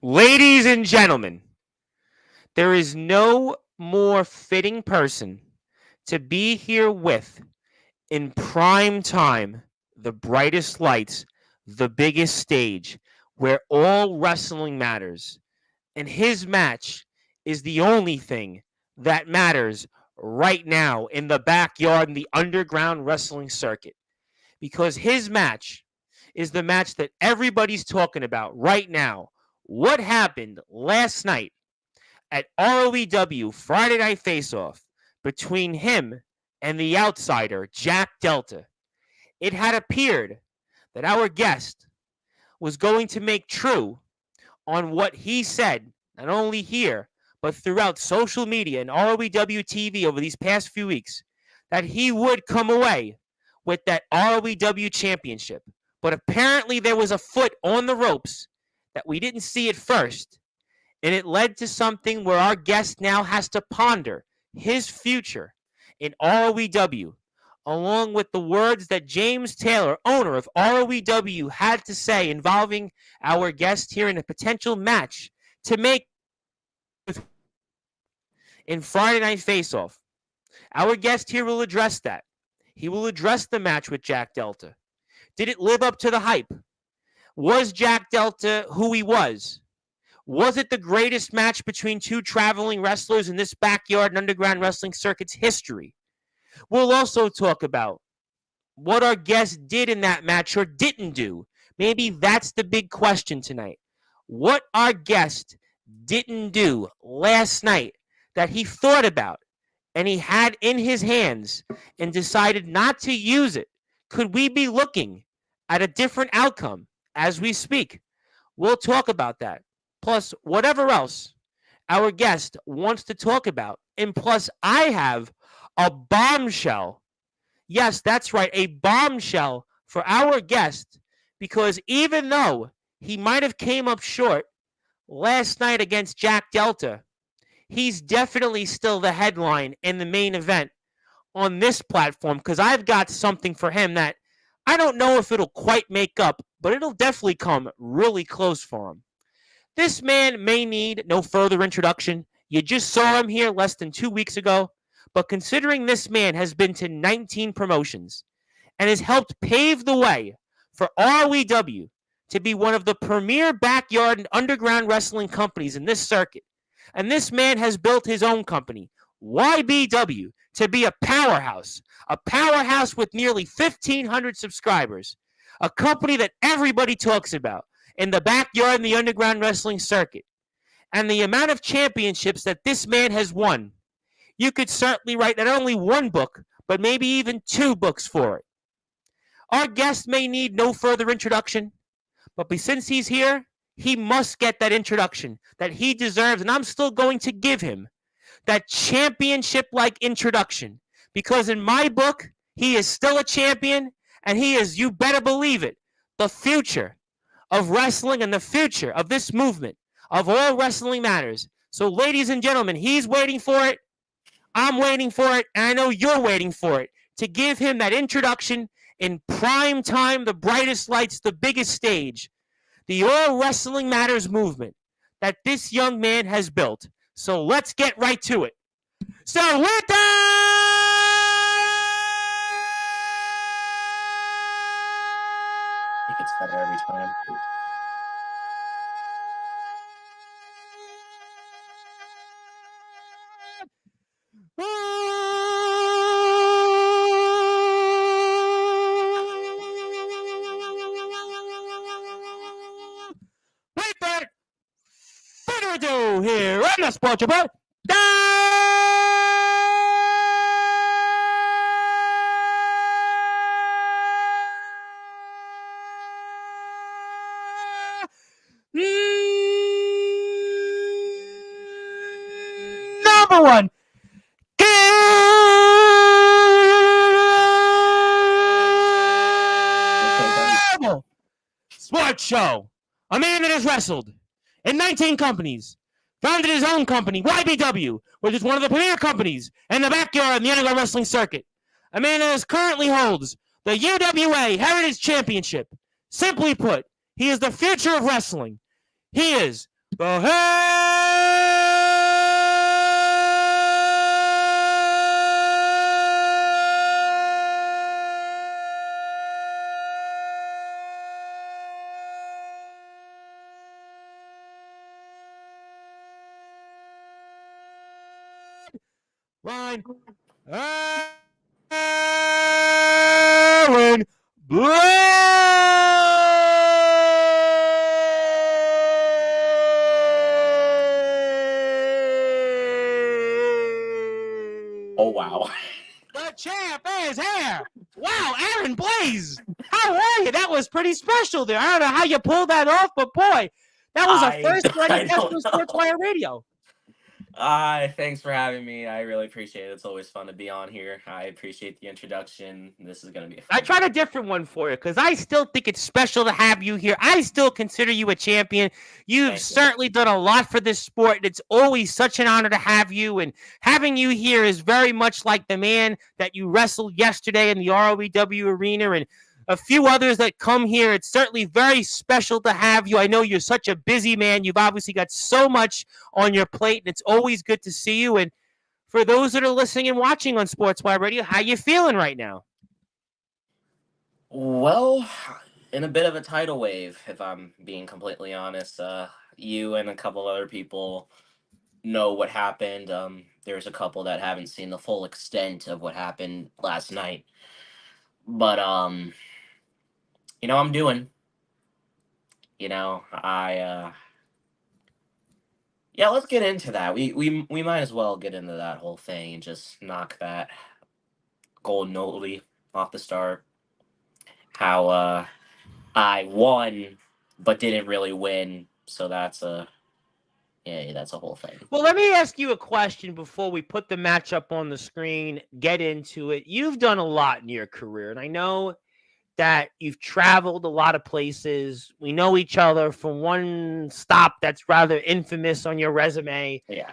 Ladies and gentlemen, there is no more fitting person to be here with in prime time, the brightest lights, the biggest stage, where all wrestling matters. And his match is the only thing that matters right now in the backyard in the underground wrestling circuit. Because his match is the match that everybody's talking about right now. What happened last night at ROEW Friday Night Face Off between him and the outsider, Jack Delta? It had appeared that our guest was going to make true on what he said, not only here, but throughout social media and ROEW TV over these past few weeks, that he would come away with that ROEW championship. But apparently there was a foot on the ropes that we didn't see at first, and it led to something where our guest now has to ponder his future in ROEW, along with the words that James Taylor, owner of ROEW, had to say involving our guest here in a potential match to make in Friday Night Face-Off. Our guest here will address that. He will address the match with Jack Delta. Did it live up to the hype? Was Jack Delta who he was? Was it the greatest match between two traveling wrestlers in this backyard and underground wrestling circuit's history? We'll also talk about what our guest did in that match or didn't do. Maybe that's the big question tonight. What our guest didn't do last night that he thought about and he had in his hands and decided not to use it. Could we be looking at a different outcome as we speak? We'll talk about that. Plus, whatever else our guest wants to talk about. And plus, I have a bombshell. Yes, that's right, a bombshell for our guest, because even though he might have came up short last night against Jack Delta, he's definitely still the headline in the main event on this platform, because I've got something for him that I don't know if it'll quite make up, but it'll definitely come really close for him. This man may need no further introduction. You just saw him here less than 2 weeks ago. But considering this man has been to 19 promotions and has helped pave the way for ROEW to be one of the premier backyard and underground wrestling companies in this circuit, and this man has built his own company, YBW, to be a powerhouse with nearly 1,500 subscribers, a company that everybody talks about in the backyard and the underground wrestling circuit, and the amount of championships that this man has won. You could certainly write not only one book, but maybe even 2 books for it. Our guest may need no further introduction, but since he's here, he must get that introduction that he deserves, and I'm still going to give him that championship-like introduction, because in my book, he is still a champion, and he is, you better believe it, the future of wrestling and the future of this movement of All Wrestling Matters. So, ladies and gentlemen, he's waiting for it. I'm waiting for it, and I know you're waiting for it, to give him that introduction in prime time, the brightest lights, the biggest stage, the All Wrestling Matters movement that this young man has built. So let's get right to it. So with It gets better every time. Without further ado, here on the Sportzwire. Number one. Sports show. A man that has wrestled in 19 companies, founded his own company, YBW, which is one of the premier companies in the backyard in the underground wrestling circuit. A man that currently holds the UWA Heritage Championship. Simply put, he is the future of wrestling. He is The hell line, Aaron Oh, wow. The champ is here. Wow, Aaron Blaze. How are you? That was pretty special there. I don't know how you pulled that off, but boy, that was a first for any I guest don't on know. Sportswire Radio. Thanks for having me. I really appreciate it. It's always fun to be on here. I appreciate the introduction. This is going to be a I fun tried a one. different one for you because I still think it's special to have you here. I still consider you a champion. You've Thank you. certainly done a lot for this sport, and it's always such an honor to have you. And having you here is very much like the man that you wrestled yesterday in the ROEW arena and a few others that come here. It's certainly very special to have you. I know you're such a busy man. You've obviously got so much on your plate, and it's always good to see you. And for those that are listening and watching on Sportswire Radio, how you feeling right now? Well, in a bit of a tidal wave, if I'm being completely honest. You and a couple other people know what happened. There's a couple that haven't seen the full extent of what happened last night. But, I'm doing. Yeah, let's get into that. We might as well get into that whole thing and just knock that golden oldie off the start. How I won, but didn't really win. So that's a whole thing. Well, let me ask you a question before we put the match up on the screen, get into it. You've done a lot in your career, and I know that you've traveled a lot of places. We know each other from one stop that's rather infamous on your resume. Yeah.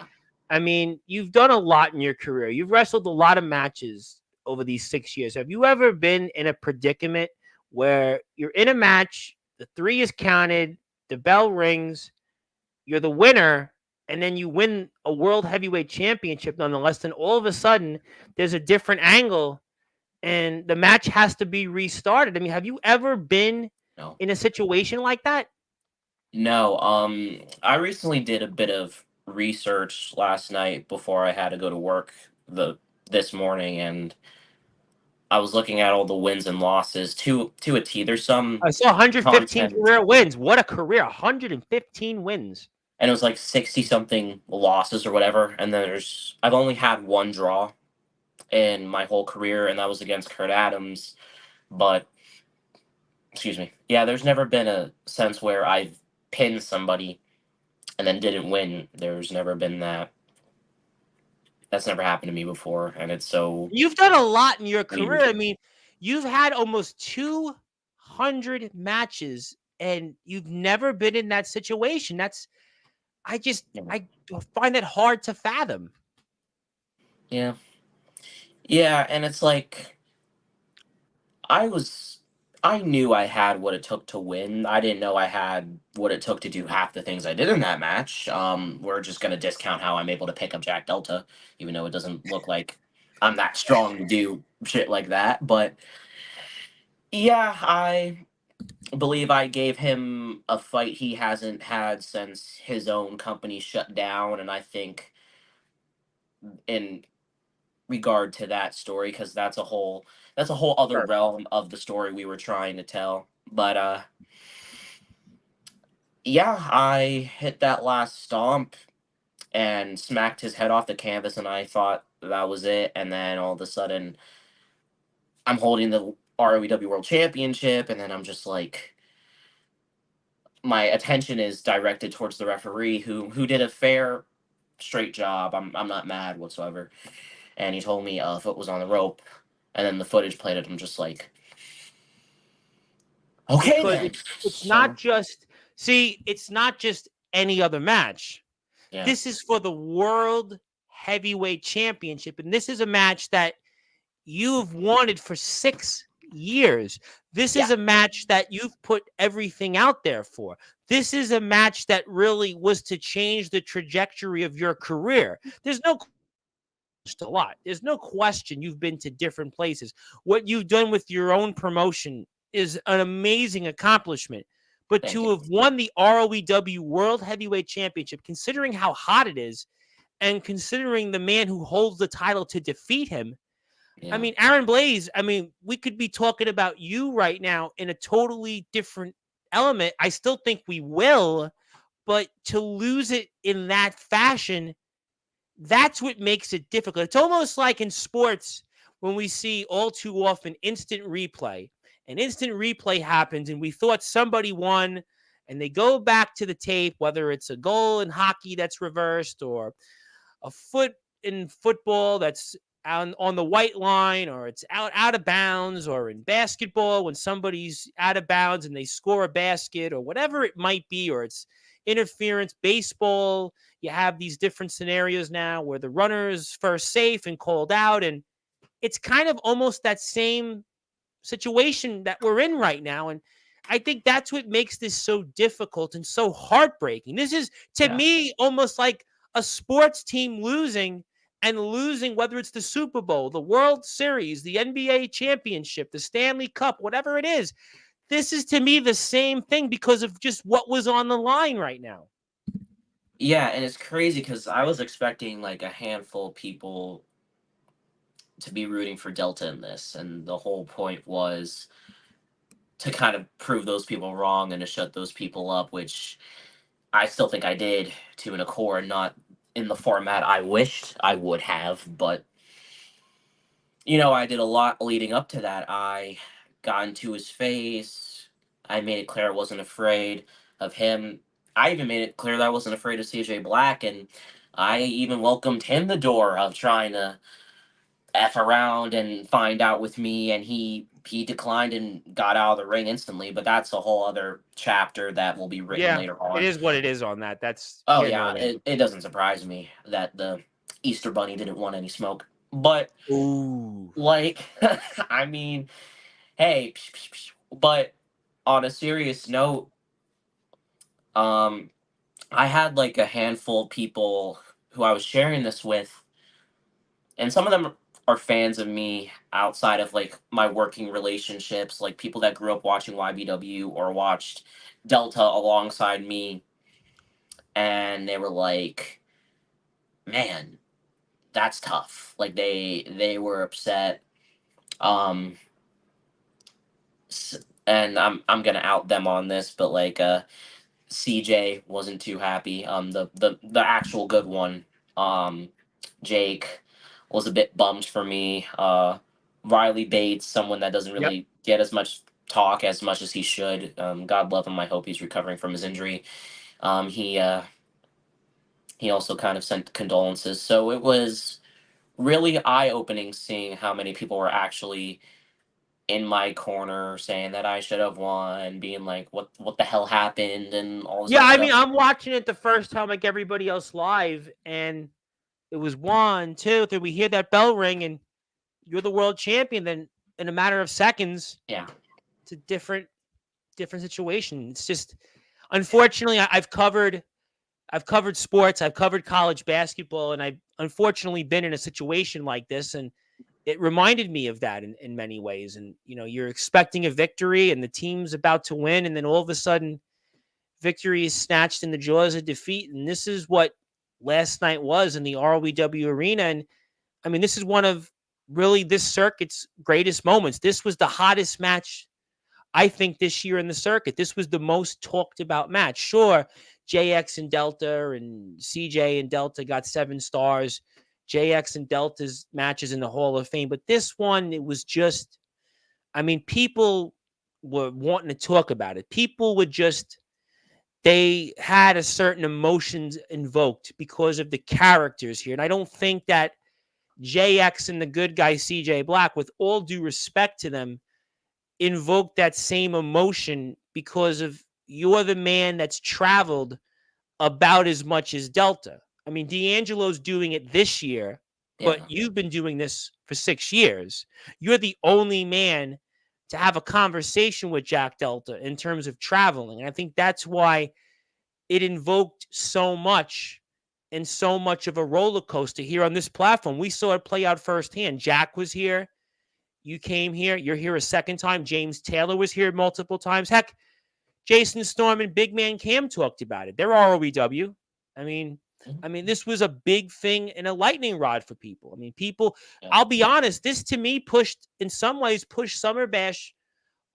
I mean, you've done a lot in your career. You've wrestled a lot of matches over these 6 years. Have you ever been in a predicament where you're in a match, the 3 is counted, the bell rings, you're the winner, and then you win a world heavyweight championship nonetheless, then all of a sudden there's a different angle and the match has to be restarted? I mean, have you ever been No. in a situation like that? No. I recently did a bit of research last night before I had to go to work this morning, and I was looking at all the wins and losses to a T. There's some I saw 115 content, career wins. What a career. 115 wins. and it was like 60 something losses or whatever. And then I've only had one draw in my whole career, and that was against Kurt Adams. But excuse me, yeah, there's never been a sense where I've pinned somebody and then didn't win. There's never been that. That's never happened to me before, and it's so You've done a lot in your career. I unusual. mean, you've had almost 200 matches and you've never been in that situation. I Yeah. find that hard to fathom. Yeah. Yeah, and it's like I knew I had what it took to win. I didn't know I had what it took to do half the things I did in that match. We're just gonna discount how I'm able to pick up Jack Delta, even though it doesn't look like I'm that strong to do shit like that. But yeah, I believe I gave him a fight he hasn't had since his own company shut down, and I think in regard to that story, because that's a whole other Sure. realm of the story we were trying to tell. But yeah, I hit that last stomp and smacked his head off the canvas, and I thought that was it. And then all of a sudden, I'm holding the ROEW World Championship, and then I'm just like, my attention is directed towards the referee, who did a fair, straight job. I'm not mad whatsoever. And he told me foot was on the rope, and then the footage played it. I'm just like, okay Because then. it's So it's not just any other match. yeah, This is for the World Heavyweight Championship. And this is a match that you've wanted for 6 years. This is Yeah, a match that you've put everything out there for. This is a match that really was to change the trajectory of your career. There's no a lot. There's no question you've been to different places. What you've done with your own promotion is an amazing accomplishment. But thank to you. have won the ROEW World Heavyweight Championship, considering how hot it is, and considering the man who holds the title to defeat him, I Yeah, mean, Aaron Blaze, I mean, we could be talking about you right now in a totally different element. I still think we will, but to lose it in that fashion, that's what makes it difficult. It's almost like in sports when we see all too often instant replay. An instant replay happens, and we thought somebody won, and they go back to the tape, whether it's a goal in hockey that's reversed or a foot in football that's on the white line, or it's out of bounds, or in basketball when somebody's out of bounds and they score a basket, or whatever it might be, or it's interference. Baseball, you have these different scenarios now where the runner is first safe and called out, and it's kind of almost that same situation that we're in right now. And I think that's what makes this so difficult and so heartbreaking. This is, to yeah. me, almost like a sports team losing, and losing, whether it's the Super Bowl, the World Series, the NBA championship, the Stanley Cup, whatever it is. This is, to me, the same thing because of just what was on the line right now. Yeah, and it's crazy because I was expecting like a handful of people to be rooting for Delta in this, and the whole point was to kind of prove those people wrong and to shut those people up, which I still think I did to an accord, not in the format I wished I would have, but I did a lot leading up to that. I got into his face. I made it clear I wasn't afraid of him. I even made it clear that I wasn't afraid of CJ Black, and I even welcomed him the door of trying to F around and find out with me, and he declined and got out of the ring instantly, but that's a whole other chapter that will be written Yeah, later it on. is what it is on that. That's Oh here nor yeah, there. it doesn't surprise me that the Easter Bunny didn't want any smoke. But Ooh. like I mean, hey, but on a serious note, um I had like a handful of people who I was sharing this with, and some of them are fans of me outside of like my working relationships, like people that grew up watching YBW or watched Delta alongside me, and they were like, "Man, that's tough." Like they were upset. Um, and I'm gonna out them on this, but like CJ wasn't too happy. The actual good one. Um, Jake was a bit bummed for me. Riley Bates, someone that doesn't Yep. really get as much talk as much as he should. God love him. I hope he's recovering from his injury. He also kind of sent condolences. So it was really eye opening seeing how many people were actually in my corner saying that I should have won, being like, what the hell happened and all this Yeah, other I mean, stuff. I'm watching it the first time like everybody else live, and it was 1, 2, 3. We hear that bell ring, and you're the world champion. Then in a matter of seconds, Yeah. it's a different situation. It's just, unfortunately, I've covered sports, I've covered college basketball, and I've unfortunately been in a situation like this, and it reminded me of that in many ways. And you're expecting a victory, and the team's about to win, and then all of a sudden, victory is snatched in the jaws of defeat. And this is what last night was in the ROEW arena. And I mean, this is one of really this circuit's greatest moments. This was the hottest match, I think, this year in the circuit. This was the most talked about match. Sure, JX and Delta and CJ and Delta got 7 stars. JX and Delta's matches in the Hall of Fame. But this one, it was just, I mean, people were wanting to talk about it. People would just, they had a certain emotions invoked because of the characters here. And I don't think that JX and the good guy CJ Black, with all due respect to them, invoke that same emotion because of, you're the man that's traveled about as much as Delta. I mean, D'Angelo's doing it this year, but Yeah. you've been doing this for 6 years. You're the only man to have a conversation with Jack Delta in terms of traveling. And I think that's why it invoked so much and so much of a roller coaster here on this platform. We saw it play out firsthand. Jack was here. You came here. You're here a second time. James Taylor was here multiple times. Heck, Jason Storm and Big Man Cam talked about it. They're ROEW. I mean, this was a big thing and a lightning rod for people. I mean, people, Yeah. I'll be honest, this to me in some ways, pushed Summer Bash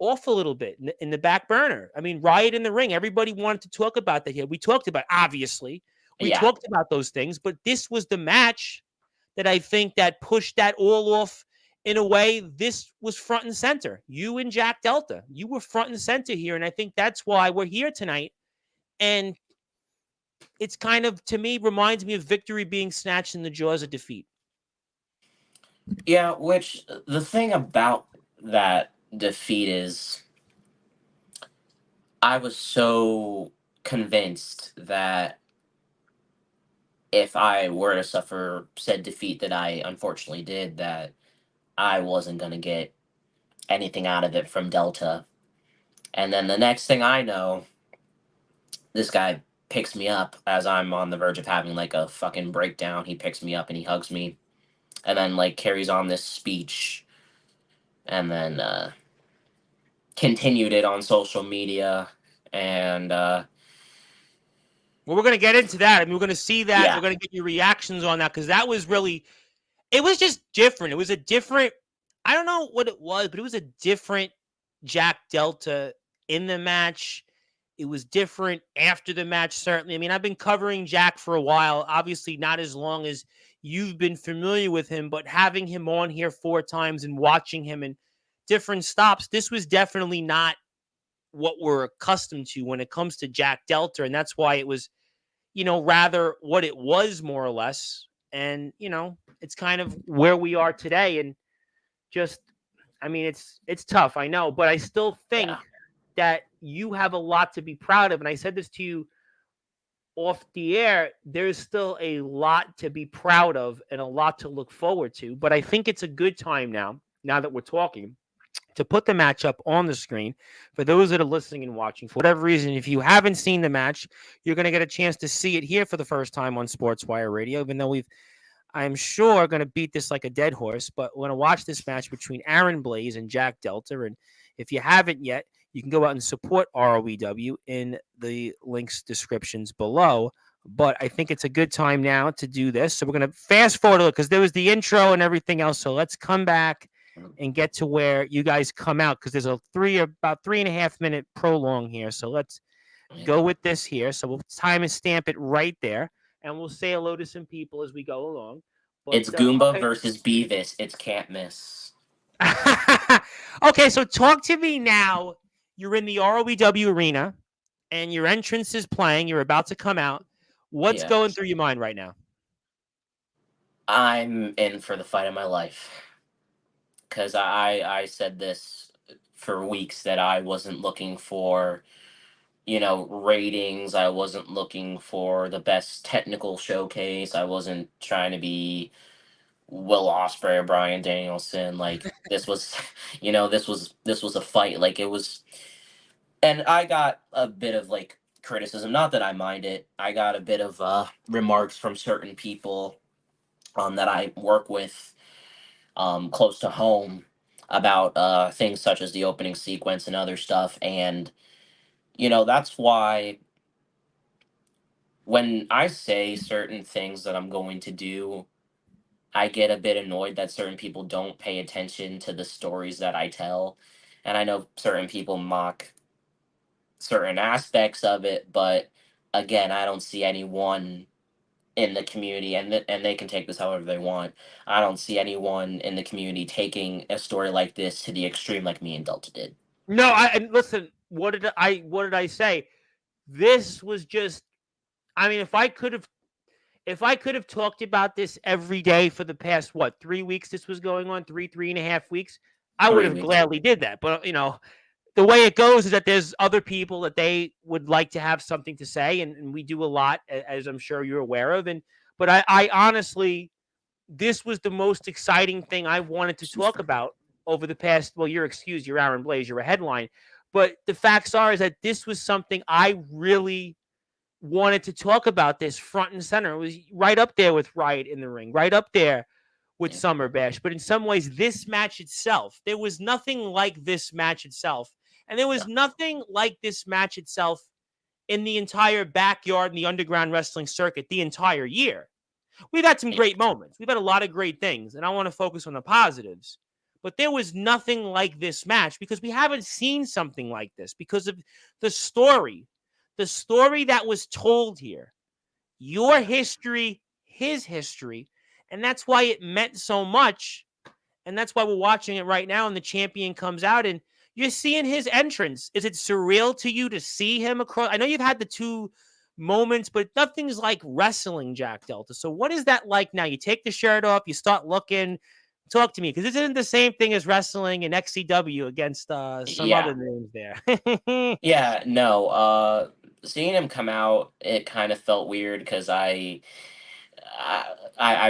off a little bit in the back burner. I mean, Riot in the Ring, everybody wanted to talk about that here. We talked about, obviously, we Yeah. talked about those things, but this was the match that I think that pushed that all off in a way. This was front and center. You and Jack Delta, you were front and center here. And I think that's why we're here tonight. And it's kind of, to me, reminds me of victory being snatched in the jaws of defeat. Yeah, which the thing about that defeat is I was so convinced that if I were to suffer said defeat that I unfortunately did, that I wasn't going to get anything out of it from Delta. And then the next thing I know, this guy picks me up as I'm on the verge of having like a fucking breakdown. He picks me up and he hugs me and then like carries on this speech and then continued it on social media and Well, we're going to get into that. I mean, we're going to see that. yeah. We're going to get your reactions on that because that was really, it was just different. It was a different, I don't know what it was, but it was a different Jack Delta in the match. It was different after the match, certainly. I mean, I've been covering Jack for a while, obviously not as long as you've been familiar with him, but having him on here 4 times and watching him in different stops, this was definitely not what we're accustomed to when it comes to Jack Delta. And that's why it was, rather what it was more or less. And, it's kind of where we are today. And just, I mean, it's tough, I know, but I still think Yeah. that you have a lot to be proud of. And I said this to you off the air. There's still a lot to be proud of and a lot to look forward to. But I think it's a good time now that we're talking, to put the match up on the screen for those that are listening and watching. For whatever reason, if you haven't seen the match, you're going to get a chance to see it here for the first time on Sportswire Radio, even though I'm sure, going to beat this like a dead horse, but we're going to watch this match between Aaron Blaze and Jack Delta. And if you haven't yet, you can go out and support ROEW in the links descriptions below. But I think it's a good time now to do this. So we're going to fast forward because there was the intro and everything else. So let's come back and get to where you guys come out, because there's about 3.5 minute prolong here. So let's go with this here. So we'll time and stamp it right there, and we'll say hello to some people as we go along. But, It's Goomba okay. versus Beavis. It's can't miss. Okay, so talk to me now. You're in the ROEW arena, and your entrance is playing. You're about to come out. What's going through your mind right now? I'm in for the fight of my life. Because I said this for weeks that I wasn't looking for, ratings. I wasn't looking for the best technical showcase. I wasn't trying to be Will Ospreay or Bryan Danielson. Like this was, this was a fight. Like it was, and I got a bit of like criticism. Not that I mind it. I got a bit of remarks from certain people that I work with close to home about things such as the opening sequence and other stuff. And, that's why when I say certain things that I'm going to do, I get a bit annoyed that certain people don't pay attention to the stories that I tell. And I know certain people mock certain aspects of it, but again, I don't see anyone in the community, and and they can take this however they want. I don't see anyone in the community taking a story like this to the extreme like me and Delta did. No, and listen. What did I say? This was just. I mean, if I could have talked about this every day for the past 3 weeks, this was going on 3.5 weeks, I would 3 have weeks. gladly did that. But the way it goes is that there's other people that they would like to have something to say, and we do a lot, as I'm sure you're aware of. But I honestly, this was the most exciting thing I've wanted to talk about over the past, well, you're excused, you're Aaron Blaze, you're a headline. But the facts are is that this was something I really wanted to talk about this front and center. It was right up there with Riot in the Ring, right up there with Yeah. Summer Bash. But in some ways, this match itself, there was nothing like this match itself. And there was No. nothing like this match itself in the entire backyard and the underground wrestling circuit the entire year. We've had some Yeah. great moments. We've had a lot of great things, and I want to focus on the positives. But there was nothing like this match because we haven't seen something like this because of the story that was told here. Your history, his history, and that's why it meant so much. And that's why we're watching it right now. And the champion comes out, and you're seeing his entrance. Is it surreal to you to see him across? I know you've had the two moments, but nothing's like wrestling Jack Delta. So what is that like now? You take the shirt off, you start looking. Talk to me, because this isn't the same thing as wrestling in XCW against some Yeah. other names there. Yeah, no. Seeing him come out, it kind of felt weird because I've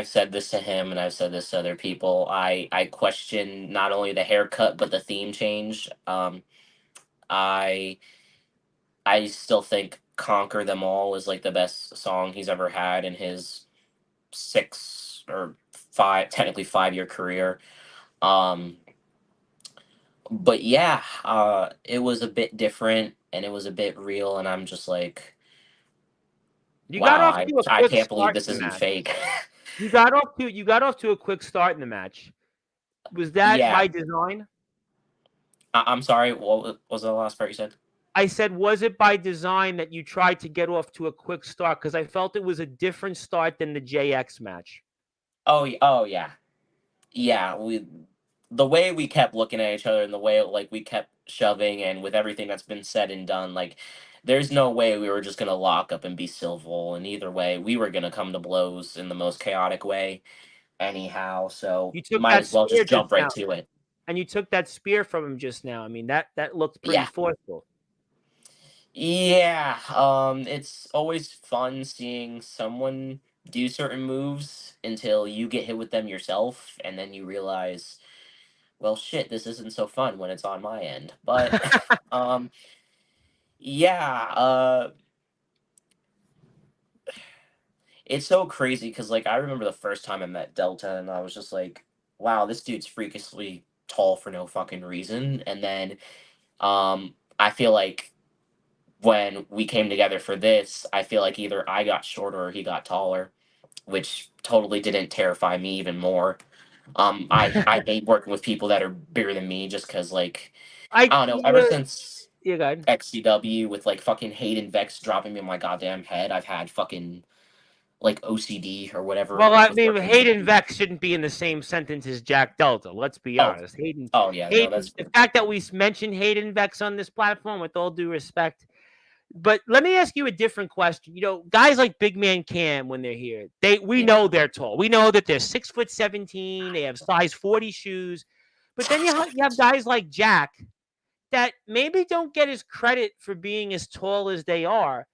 said this to him and I've said this to other people. I question not only the haircut but the theme change. I I still think "Conquer Them All" is like the best song he's ever had in his 6 or 5, technically 5 year career. Um, but yeah, it was a bit different and it was a bit real, and I'm just like, You got wow, off I to a I quick can't believe start this in the isn't match. fake. You got off to a quick start in the match. Was that Yeah, by design? I'm sorry. Was the last part you said? I said, was it by design that you tried to get off to a quick start? Because I felt it was a different start than the JX match. Oh yeah, yeah. The way we kept looking at each other and the way like we kept shoving, and with everything that's been said and done, like there's no way we were just gonna lock up and be civil. And either way, we were gonna come to blows in the most chaotic way anyhow. So You took might that as well spear just just jump right now, to it. and you took that spear from him just now. I mean, that looked pretty Yeah. forceful. Yeah, it's always fun seeing someone do certain moves until you get hit with them yourself, and then you realize, well, shit, this isn't so fun when it's on my end. But, um, yeah, it's so crazy because, like, I remember the first time I met Delta, and I was just like, wow, this dude's freakishly tall for no fucking reason. And then, I feel like when we came together for this, I feel like either I got shorter or he got taller, which totally didn't terrify me even more. I hate working with people that are bigger than me just because, like, I I don't know. Ever yeah, since yeah, good. XCW with like fucking Hayden Vex dropping me on my goddamn head, I've had fucking like OCD or whatever Well, I with mean, working with Hayden people. Vex shouldn't be in the same sentence as Jack Delta. Let's be Oh, honest. Hayden, oh yeah, no, Hayden. that's The fact that we mentioned Hayden Vex on this platform, with all due respect. But let me ask you a different question. Guys like Big Man Cam, when they're here, we yeah. know they're tall. We know that they're 6'17". They have size 40 shoes. But then you have guys like Jack that maybe don't get his credit for being as tall as they are.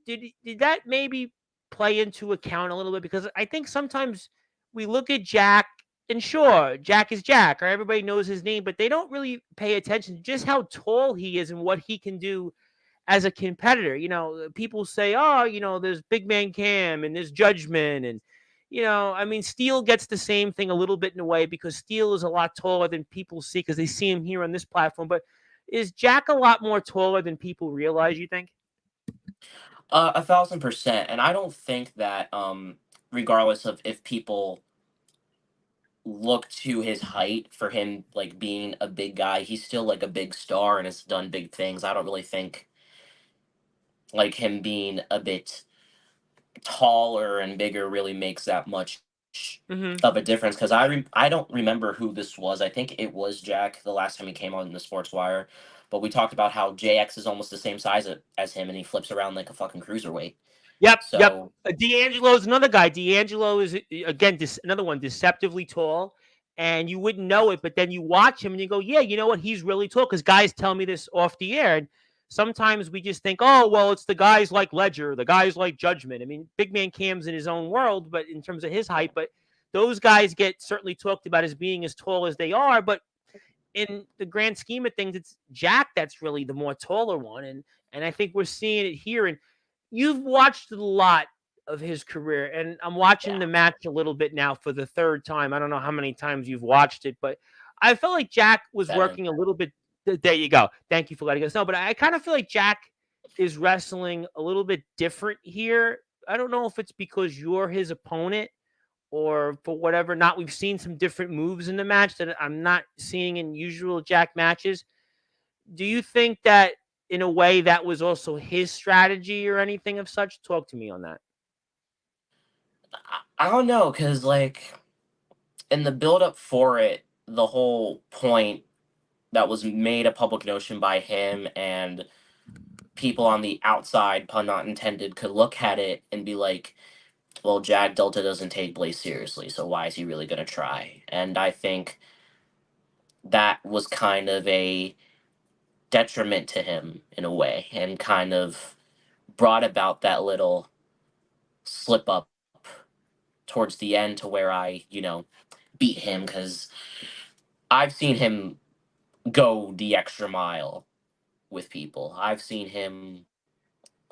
Did that maybe play into account a little bit? Because I think sometimes we look at Jack, and sure, Jack is Jack, or everybody knows his name, but they don't really pay attention to just how tall he is and what he can do as a competitor. People say, oh, there's Big Man Cam and there's Judgment. And, I mean, Steele gets the same thing a little bit in a way because Steele is a lot taller than people see because they see him here on this platform. But is Jack a lot more taller than people realize, you think? 1,000%. And I don't think that, regardless of if people look to his height for him like being a big guy, he's still like a big star and has done big things. I don't really think like him being a bit taller and bigger really makes that much Hmm. of a difference because I don't remember who this was. I think it was Jack the last time he came on the Sportswire, but we talked about how JX is almost the same size as him and he flips around like a fucking cruiserweight. Yep, yep. So D'Angelo is another guy. D'Angelo is again another one, deceptively tall, and you wouldn't know it, but then you watch him and you go, "Yeah, you know what? He's really tall." Because guys tell me this off the air, and sometimes we just think, "Oh, well, it's the guys like Ledger, the guys like Judgment." I mean, Big Man Cam's in his own world, but in terms of his height, but those guys get certainly talked about as being as tall as they are. But in the grand scheme of things, it's Jack that's really the more taller one, and I think we're seeing it here. And you've watched a lot of his career, and I'm watching Yeah, the match a little bit now for the third time. I don't know how many times you've watched it, but I felt like Jack was 7. working a little bit. There you go. Thank you for letting us know. But I kind of feel like Jack is wrestling a little bit different here. I don't know if it's because you're his opponent or for whatever. Not we've seen some different moves in the match that I'm not seeing in usual Jack matches. Do you think that in a way that was also his strategy or anything of such? Talk to me on that. I don't know, cause like in the build up for it, the whole point that was made a public notion by him and people on the outside, pun not intended, could look at it and be like, well, Jack Delta doesn't take Blaze seriously, so why is he really going to try? And I think that was kind of a detriment to him in a way and kind of brought about that little slip up towards the end to where I, beat him because I've seen him go the extra mile with people. I've seen him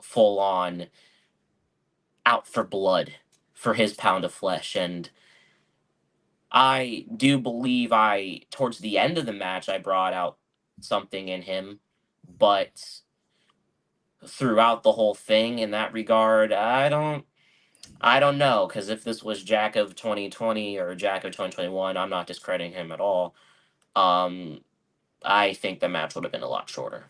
full on out for blood for his pound of flesh. And I do believe towards the end of the match, I brought out something in him. But throughout the whole thing in that regard, I don't know, because if this was Jack of 2020 or Jack of 2021, I'm not discrediting him at all. Um, I think the match would have been a lot shorter,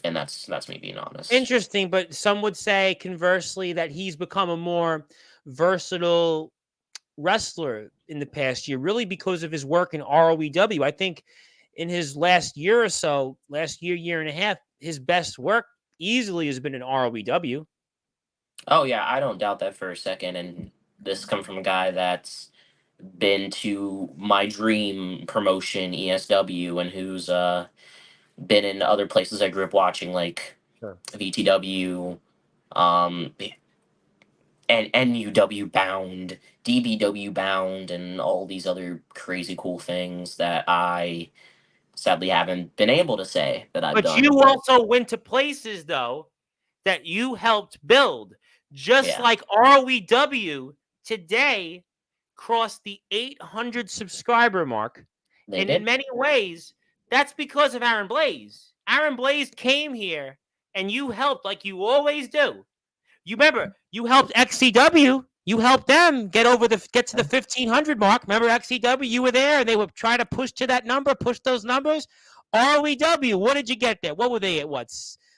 and that's me being honest. Interesting, but some would say conversely that he's become a more versatile wrestler in the past year, really because of his work in ROEW. I think in his last year or so, last year, year and a half, his best work easily has been in ROEW. Oh yeah, I don't doubt that for a second. And this come from a guy that's been to my dream promotion ESW and who's been in other places I grew up watching like Sure. VTW, um, and NUW Bound, DBW Bound, and all these other crazy cool things that I sadly haven't been able to say that I've But done. you But also went to places though that you helped build, just yeah, like ROEW today crossed the 800 subscriber mark. they And in did. many ways, that's because of Aaron Blaze. Aaron Blaze came here and you helped like you always do. You remember, you helped XCW. You helped them get to the 1500 mark. Remember XCW? You were there and they were trying to push to that number, push those numbers. ROEW, what did you get there? What were they at? What?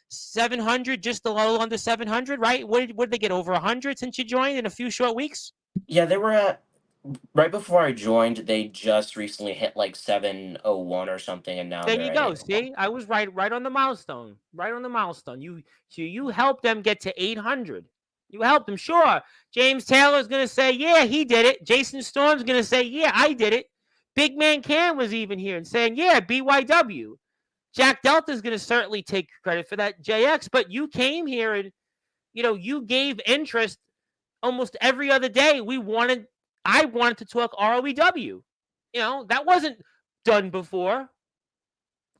700, just a little under 700, right? What did they get? Over 100 since you joined in a few short weeks? Yeah, they were at right before I joined. They just recently hit like 701 or something, and now There they're you at go. 801. See, I was right on the milestone. Right on the milestone. You helped them get to 800. You helped them. Sure. James Taylor's gonna say, yeah, he did it. Jason Storm's gonna say, yeah, I did it. Big Man Cam was even here and saying, yeah, BYW. Jack Delta's gonna certainly take credit for that, JX. But you came here and you gave interest almost every other day. I wanted to talk ROEW. That wasn't done before.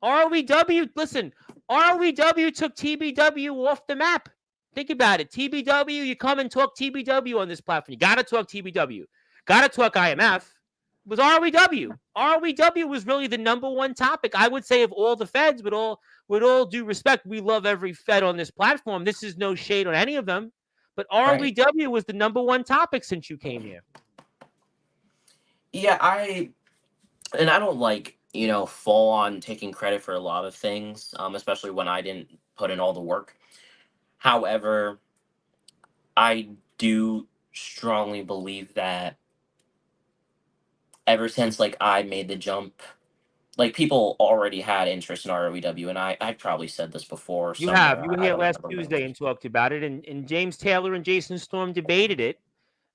ROEW, listen, ROEW took TBW off the map. Think about it. TBW, you come and talk TBW on this platform. You got to talk TBW. Got to talk IMF. It was ROEW. ROEW was really the number one topic, I would say, of all the feds. With all due respect, we love every fed on this platform. This is no shade on any of them. But Right. ROEW was the number one topic since you came here. Yeah, I don't like, full on taking credit for a lot of things, especially when I didn't put in all the work. However, I do strongly believe that ever since like I made the jump, like people already had interest in ROEW, and I've probably said this before You have. somewhere. You were I here don't last remember when. Tuesday and talked about it. And James Taylor and Jason Storm debated it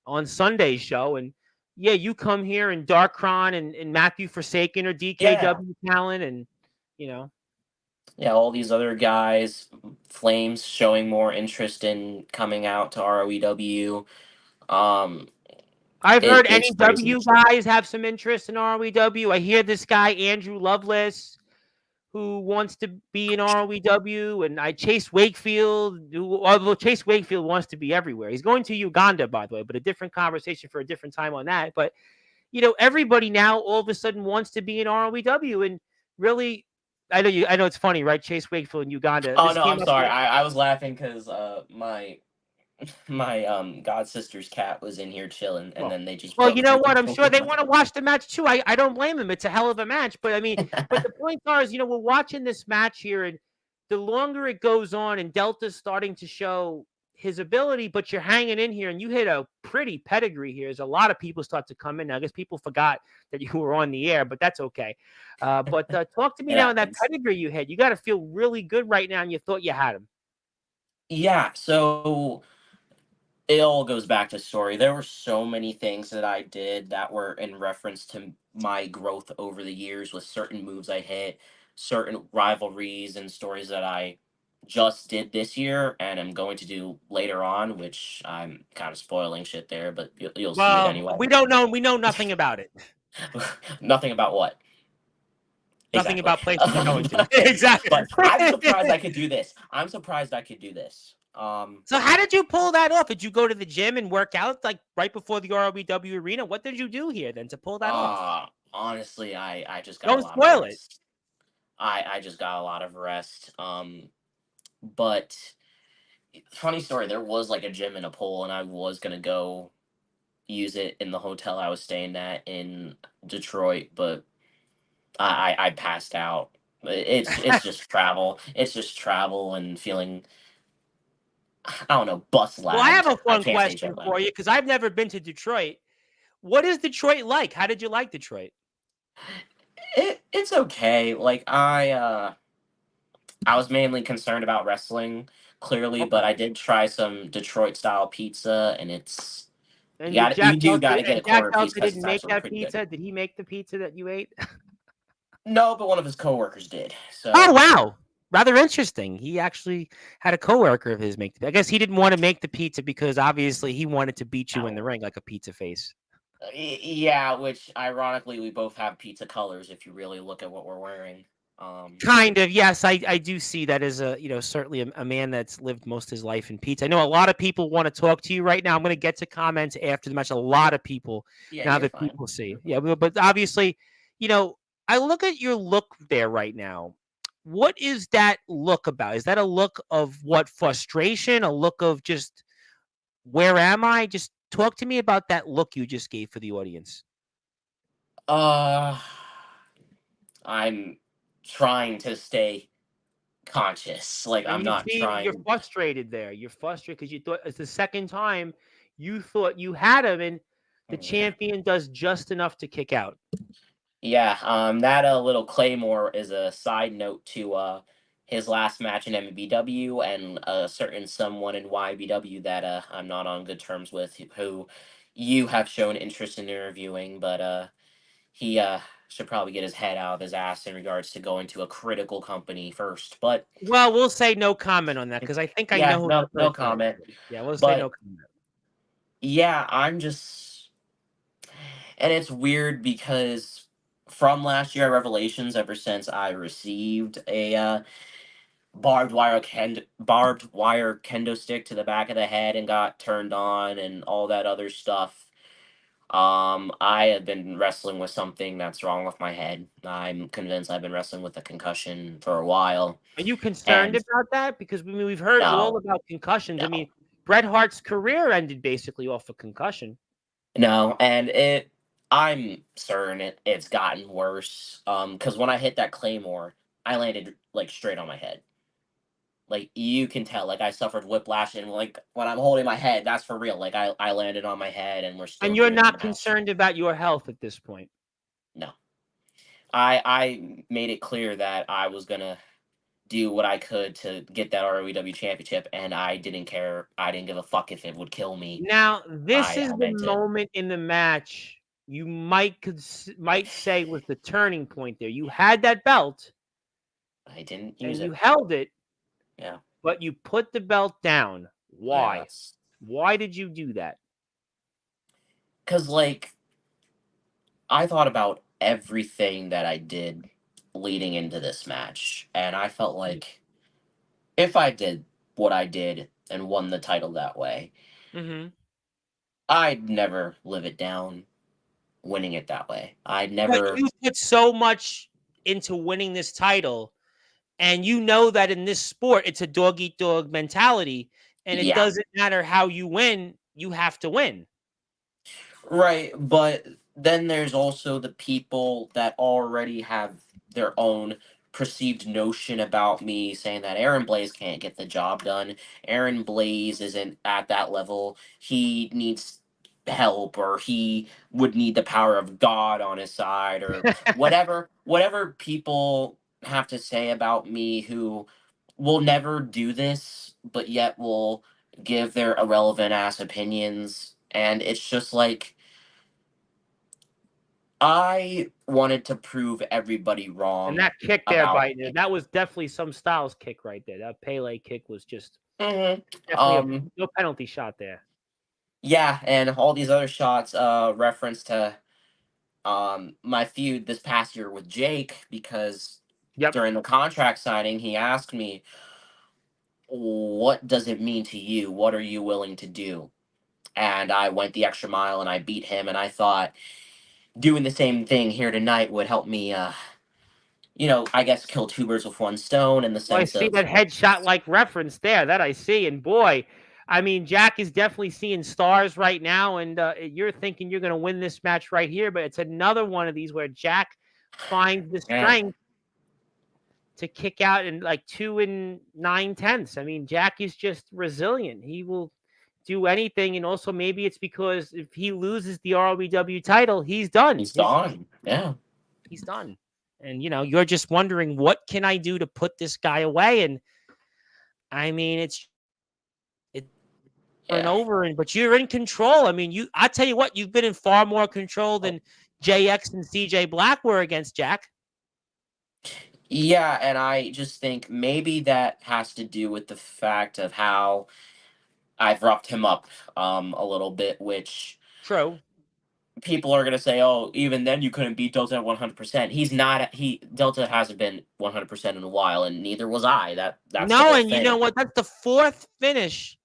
on Sunday's show. And yeah, you come here and Darkron and Matthew Forsaken or Yeah, DKW Talent and you know. yeah, all these other guys, Flames showing more interest in coming out to ROEW. Um, I've heard It's crazy. NEW guys have some interest in ROEW. I hear this guy, Andrew Lovelace, who wants to be in ROEW, and Chase Wakefield, although Chase Wakefield wants to be everywhere. He's going to Uganda, by the way, but a different conversation for a different time on that. But everybody now all of a sudden wants to be in ROEW, and really, I know it's funny, right? Chase Wakefield in Uganda. Oh This no, came I'm up. sorry. I was laughing because my god sister's cat was in here chilling, and Well, then they just well, you broke know through what? I'm sure they the want to watch the match too. I don't blame them. It's a hell of a match. But I mean, but the point is, we're watching this match here, and the longer it goes on, and Delta's starting to show his ability, but you're hanging in here, and you hit a pretty pedigree here. As a lot of people start to come in. Now, I guess people forgot that you were on the air, but that's okay. But talk to me It now on that happens. pedigree you hit. You got to feel really good right now, and you thought you had him. Yeah, so it all goes back to story. There were so many things that I did that were in reference to my growth over the years with certain moves I hit, certain rivalries and stories that I just did this year and am going to do later on, which I'm kind of spoiling shit there, but you'll see it Well, anyway. we don't know. We know nothing about it. Nothing about what? Nothing Exactly. about places you're going to. Exactly. But I'm surprised I could do this. I'm surprised I could do this. So how did you pull that off? Did you go to the gym and work out like right before the ROBW arena? What did you do here then to pull that off? Honestly, I just got a Don't lot of spoil it. rest. I just got a lot of rest. But funny story, there was like a gym and a pool, and I was gonna go use it in the hotel I was staying at in Detroit, but I passed out. It's just travel. It's just travel and feeling, I don't know, bus Well, I have lagged. a I fun can't say question jet for lagged. you because I've never been to Detroit. What is Detroit like? How did you like Detroit? It's okay. Like I was mainly concerned about wrestling, clearly, but Okay. I did try some Detroit style pizza, and And did you Jack do Delta gotta get a and Jack corner piece Delta because didn't it's make actually that pretty good. pizza? Did he make the pizza that you ate? No, but one of his coworkers did. Oh So wow. Rather interesting. He actually had a coworker of his make the I guess he didn't want to make the pizza because obviously he wanted to beat you in the ow. ring like a pizza face. Yeah, which ironically we both have pizza colors if you really look at what we're wearing. Kind of, yes. I do see that as certainly a man that's lived most of his life in pizza. I know a lot of people want to talk to you right now. I'm going to get to comments after the match. A lot of people Yeah, now you're that fine. people see. You're fine. Yeah, but obviously, you know, I look at your look there right now. What is that look about? Is that a look of what frustration? A look of just where am I? Just talk to me about that look you just gave for the audience. Uh, I'm trying to stay conscious. Like And I'm you not seem you're trying. frustrated there. You're frustrated because you thought it's the second time you thought you had him, and the Yeah. champion does just enough to kick out. Yeah, that little Claymore is a side note to his last match in MBW and a certain someone in YBW that I'm not on good terms with, who you have shown interest in interviewing, but he should probably get his head out of his ass in regards to going to a critical company first. But Well, we'll say no comment on that because I think I yeah, know who no, the no person comment. is. Yeah, we'll say no But comment. yeah, I'm just, and it's weird because from last year at Revelations, ever since I received a barbed wire kendo stick to the back of the head and got turned on and all that other stuff. I have been wrestling with something that's wrong with my head. I'm convinced I've been wrestling with a concussion for a while. Are you concerned And about that? Because we've heard all no, about concussions. I mean, no, Bret Hart's career ended basically off a concussion. no, and I'm certain it's gotten worse. Because when I hit that claymore, I landed like straight on my head. Like you can tell, like I suffered whiplash, and like when I'm holding my head, that's for real. Like I landed on my head, and we're still And you're doing the not match. concerned about your health at this point. No, I made it clear that I was gonna do what I could to get that ROEW championship, and I didn't care. I didn't give a fuck if it would kill me. Now, this is I the meant it. moment in the match you might say was the turning point there. You had that belt I didn't use and you it. held it, Yeah, but you put the belt down. yeah. Why? Why did you do that? because like I thought about everything that I did leading into this match, and I felt like if I did what I did and won the title that way, Mm-hmm. I'd never live it down winning it that way. I'd But never, you put so much into winning this title, and you know that in this sport, it's a dog eat dog mentality, and it yeah, doesn't matter how you win, you have to win. right. But then there's also the people that already have their own perceived notion about me saying that Aaron Blaze can't get the job done. Aaron Blaze isn't at that level. He needs help, or he would need the power of God on his side, or whatever people have to say about me, who will never do this but yet will give their irrelevant ass opinions. And it's just like I wanted to prove everybody And wrong that kick there about by me. that was definitely some Styles kick right there. That Pele kick was just hmm definitely Um, no penalty shot there. yeah, and all these other shots reference to my feud this past year with Jake, because Yep. during the contract signing he asked me, what does it mean to you? What are you willing to do? And I went the extra mile and I beat him, and I thought doing the same thing here tonight would help me I guess kill two birds with one stone, in the Well, I sense see of that headshot like reference there. That I see. And boy, I mean, Jack is definitely seeing stars right now. And you're thinking you're going to win this match right here. But it's another one of these where Jack finds the yeah, strength to kick out in like 2 9/10. I mean, Jack is just resilient. He will do anything. And also, maybe it's because if he loses the ROW title, he's done. he's gone. Yeah. He's done. And you're just wondering, what can I do to put this guy away? And I mean, it's over and Yeah. over, but you're in control. I mean, I tell you what, you've been in far more control than JX and CJ Black were against Jack. Yeah, and I just think maybe that has to do with the fact of how I've roughed him up a little bit, which True. people are gonna say, "Oh, even then you couldn't beat Delta at 100%." He's not. He Delta hasn't been 100% in a while, and neither was I. That's the No, whole and you know thing. what? That's the fourth finish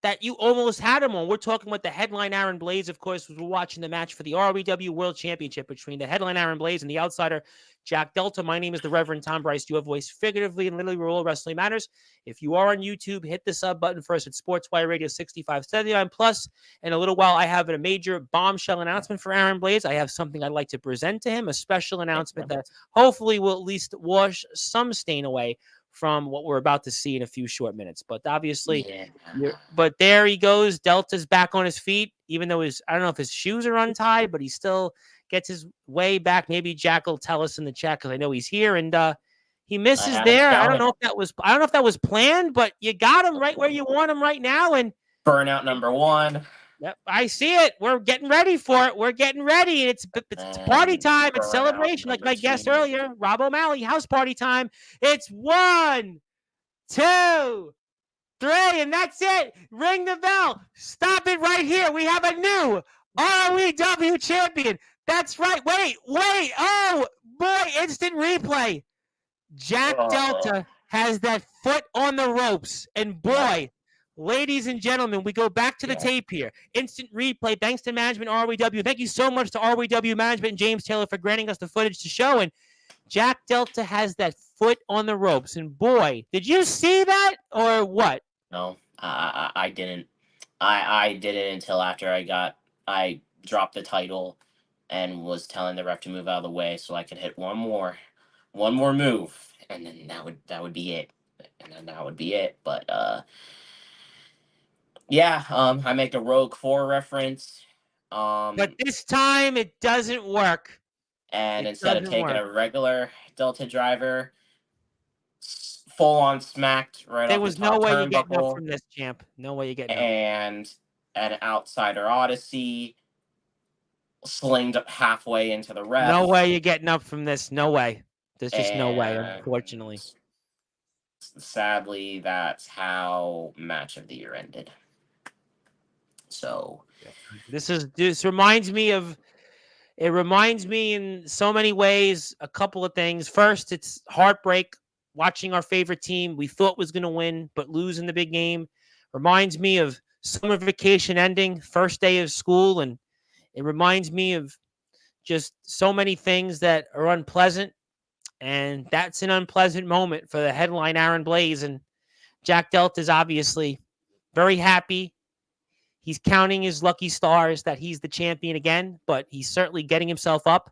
that you almost had him on. We're talking about the headline Aaron Blaze, of course. We're watching the match for the ROW World Championship between the headline Aaron Blaze and the outsider Jack Delta. My name is the Reverend Tom Bryce. You have voice figuratively and literally where all wrestling matters. If you are on YouTube, hit the sub button first at Sportswire Radio 6579 Plus. In a little while, I have a major bombshell announcement for Aaron Blaze. I have something I'd like to present to him, a special announcement that hopefully will at least wash some stain away from what we're about to see in a few short minutes. But obviously, Yeah. but there he goes. Delta's back on his feet, even though I don't know if his shoes are untied, but he still gets his way back. Maybe Jack will tell us in the chat, because I know he's here. And he I misses had him there. I don't know scouting. if that was planned, but you got him right where you want him right now. And Burnout number one. yep, I see it. We're getting ready for it. We're getting ready. It's party And time. It's burnout celebration, like number my guest two. earlier, Rob O'Malley. House party time. It's 1, 2, 3, and that's it. Ring the bell. Stop it right here. We have a new ROW champion. That's right. Wait. Oh, boy. Instant replay. Jack Oh, Delta has that foot on the ropes. And yep. boy, ladies and gentlemen, we go back to the Yeah. tape here. Instant replay. Thanks to management ROW. Thank you so much to ROW management and James Taylor for granting us the footage to show. And Jack Delta has that foot on the ropes. And boy, did you see that or what? No, I didn't. I did it until after I dropped the title and was telling the ref to move out of the way so I could hit one more move, and then that would be it. And then that would be it. But yeah, I make a Rogue 4 reference. But Um this time it doesn't work. and It instead of doesn't taking work. a regular Delta driver, full on smacked right There off the was no top way you're getting up turnbuckle, from this, champ. No way you're getting up. and an outsider Odyssey slinged halfway into the No ref, way you're getting up from this. No way. There's just no way, and unfortunately. sadly, that's how match of the year ended. So, This reminds me of it reminds me in so many ways a couple of things. First, it's heartbreak watching our favorite team we thought was going to win but lose in the big game. Reminds me of summer vacation ending, first day of school, and it reminds me of just so many things that are unpleasant. And that's an unpleasant moment for the headline Aaron Blaze. And Jack Delta is obviously very happy. He's counting his lucky stars that he's the champion again, but he's certainly getting himself up.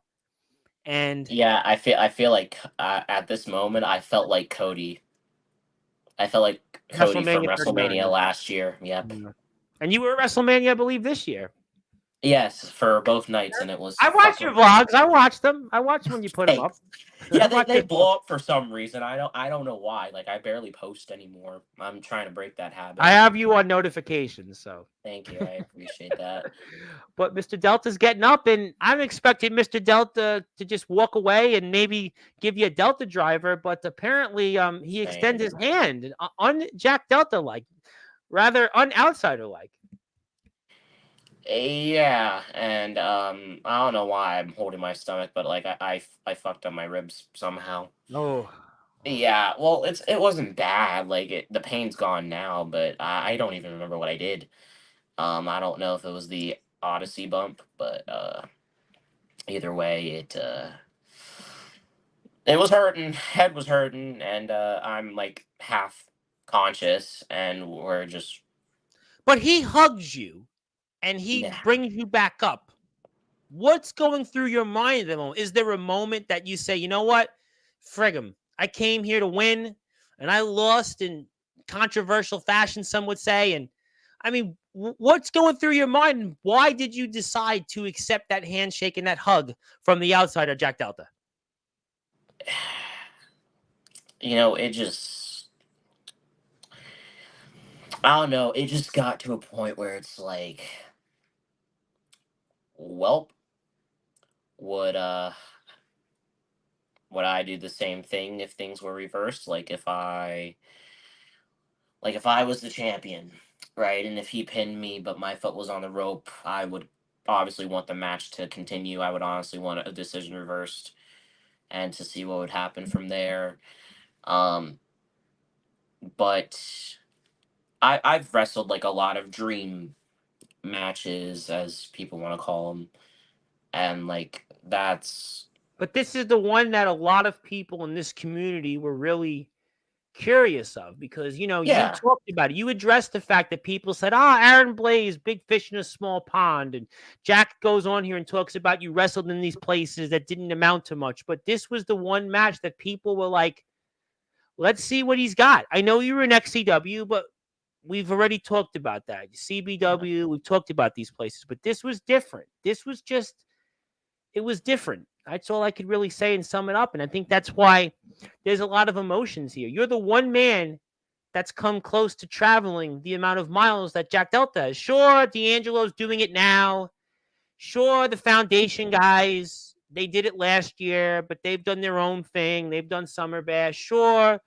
And Yeah, I feel like at this moment I felt like Cody. I felt like Cody from WrestleMania 39. WrestleMania last year. Yep. Yeah. And you were at WrestleMania, I believe, this year. Yes, for both nights, and it was I watched your fucking vlogs. I watched them. I watched when you put them up. thanks. I Yeah, they, watched they your vlogs. blow up for some reason. I don't know why. Like I barely post anymore. I'm trying to break that I habit. have you on notifications, so. Thank you. I appreciate that. But Mr. Delta's getting up, and I'm expecting Mr. Delta to just walk away and maybe give you a Delta driver. But apparently, he extends Same. his hand, un Jack Delta like, rather un-outsider like. Yeah, and I don't know why I'm holding my stomach, but like I fucked up my ribs somehow. Oh, Yeah, well, it wasn't bad. Like the pain's gone now, but I don't even remember what I did. I don't know if it was the Odyssey bump, but either way, it was hurting. Head was hurting, and I'm like half conscious, and we're just but he hugs you and he nah. brings you back up. What's going through your mind at the moment? Is there a moment that you say, you know what, frig 'em, I came here to win, and I lost in controversial fashion, some would say. And I mean, what's going through your mind? And why did you decide to accept that handshake and that hug from the outsider, Jack Delta? It just I don't know. It just got to a point where it's like, well, would would I do the same thing if things were reversed? Like if I was the champion, right? And if he pinned me, but my foot was on the rope, I would obviously want the match to continue. I would honestly want a decision reversed and to see what would happen from there. Um, but I've wrestled like a lot of dream matches, as people want to call them, and like that's But this is the one that a lot of people in this community were really curious of, because you yeah, talked about it. You addressed the fact that people said, "Ah, Aaron Blaze, big fish in a small pond," and Jack goes on here and talks about you wrestled in these places that didn't amount to much. But this was the one match that people were like, "Let's see what he's got." I know you were in XCW, but we've already talked about that. CBW, we've talked about these places, but this was different. This was just it was different. That's all I could really say and sum it up. And I think that's why there's a lot of emotions here. You're the one man that's come close to traveling the amount of miles that Jack Delta has. Sure, D'Angelo's doing it now. Sure, the foundation guys, they did it last year, but they've done their own thing. They've done Summer Bash. Sure,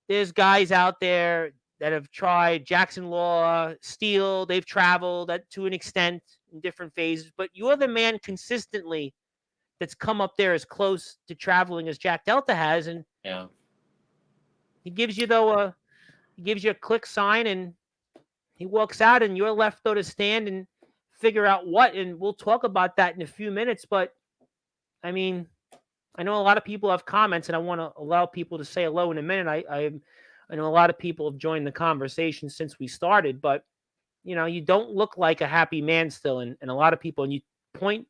there's guys out there that have tried Jackson Law, Steel. They've traveled to an extent in different phases, but you're the man consistently that's come up there as close to traveling as Jack Delta has. And yeah. he gives you a click sign, and he walks out, and you're left though to stand and figure out what. And we'll talk about that in a few minutes. But I mean, I know a lot of people have comments, and I want to allow people to say hello in a minute. I know a lot of people have joined the conversation since we started, but you don't look like a happy man still, and a lot of people, and you point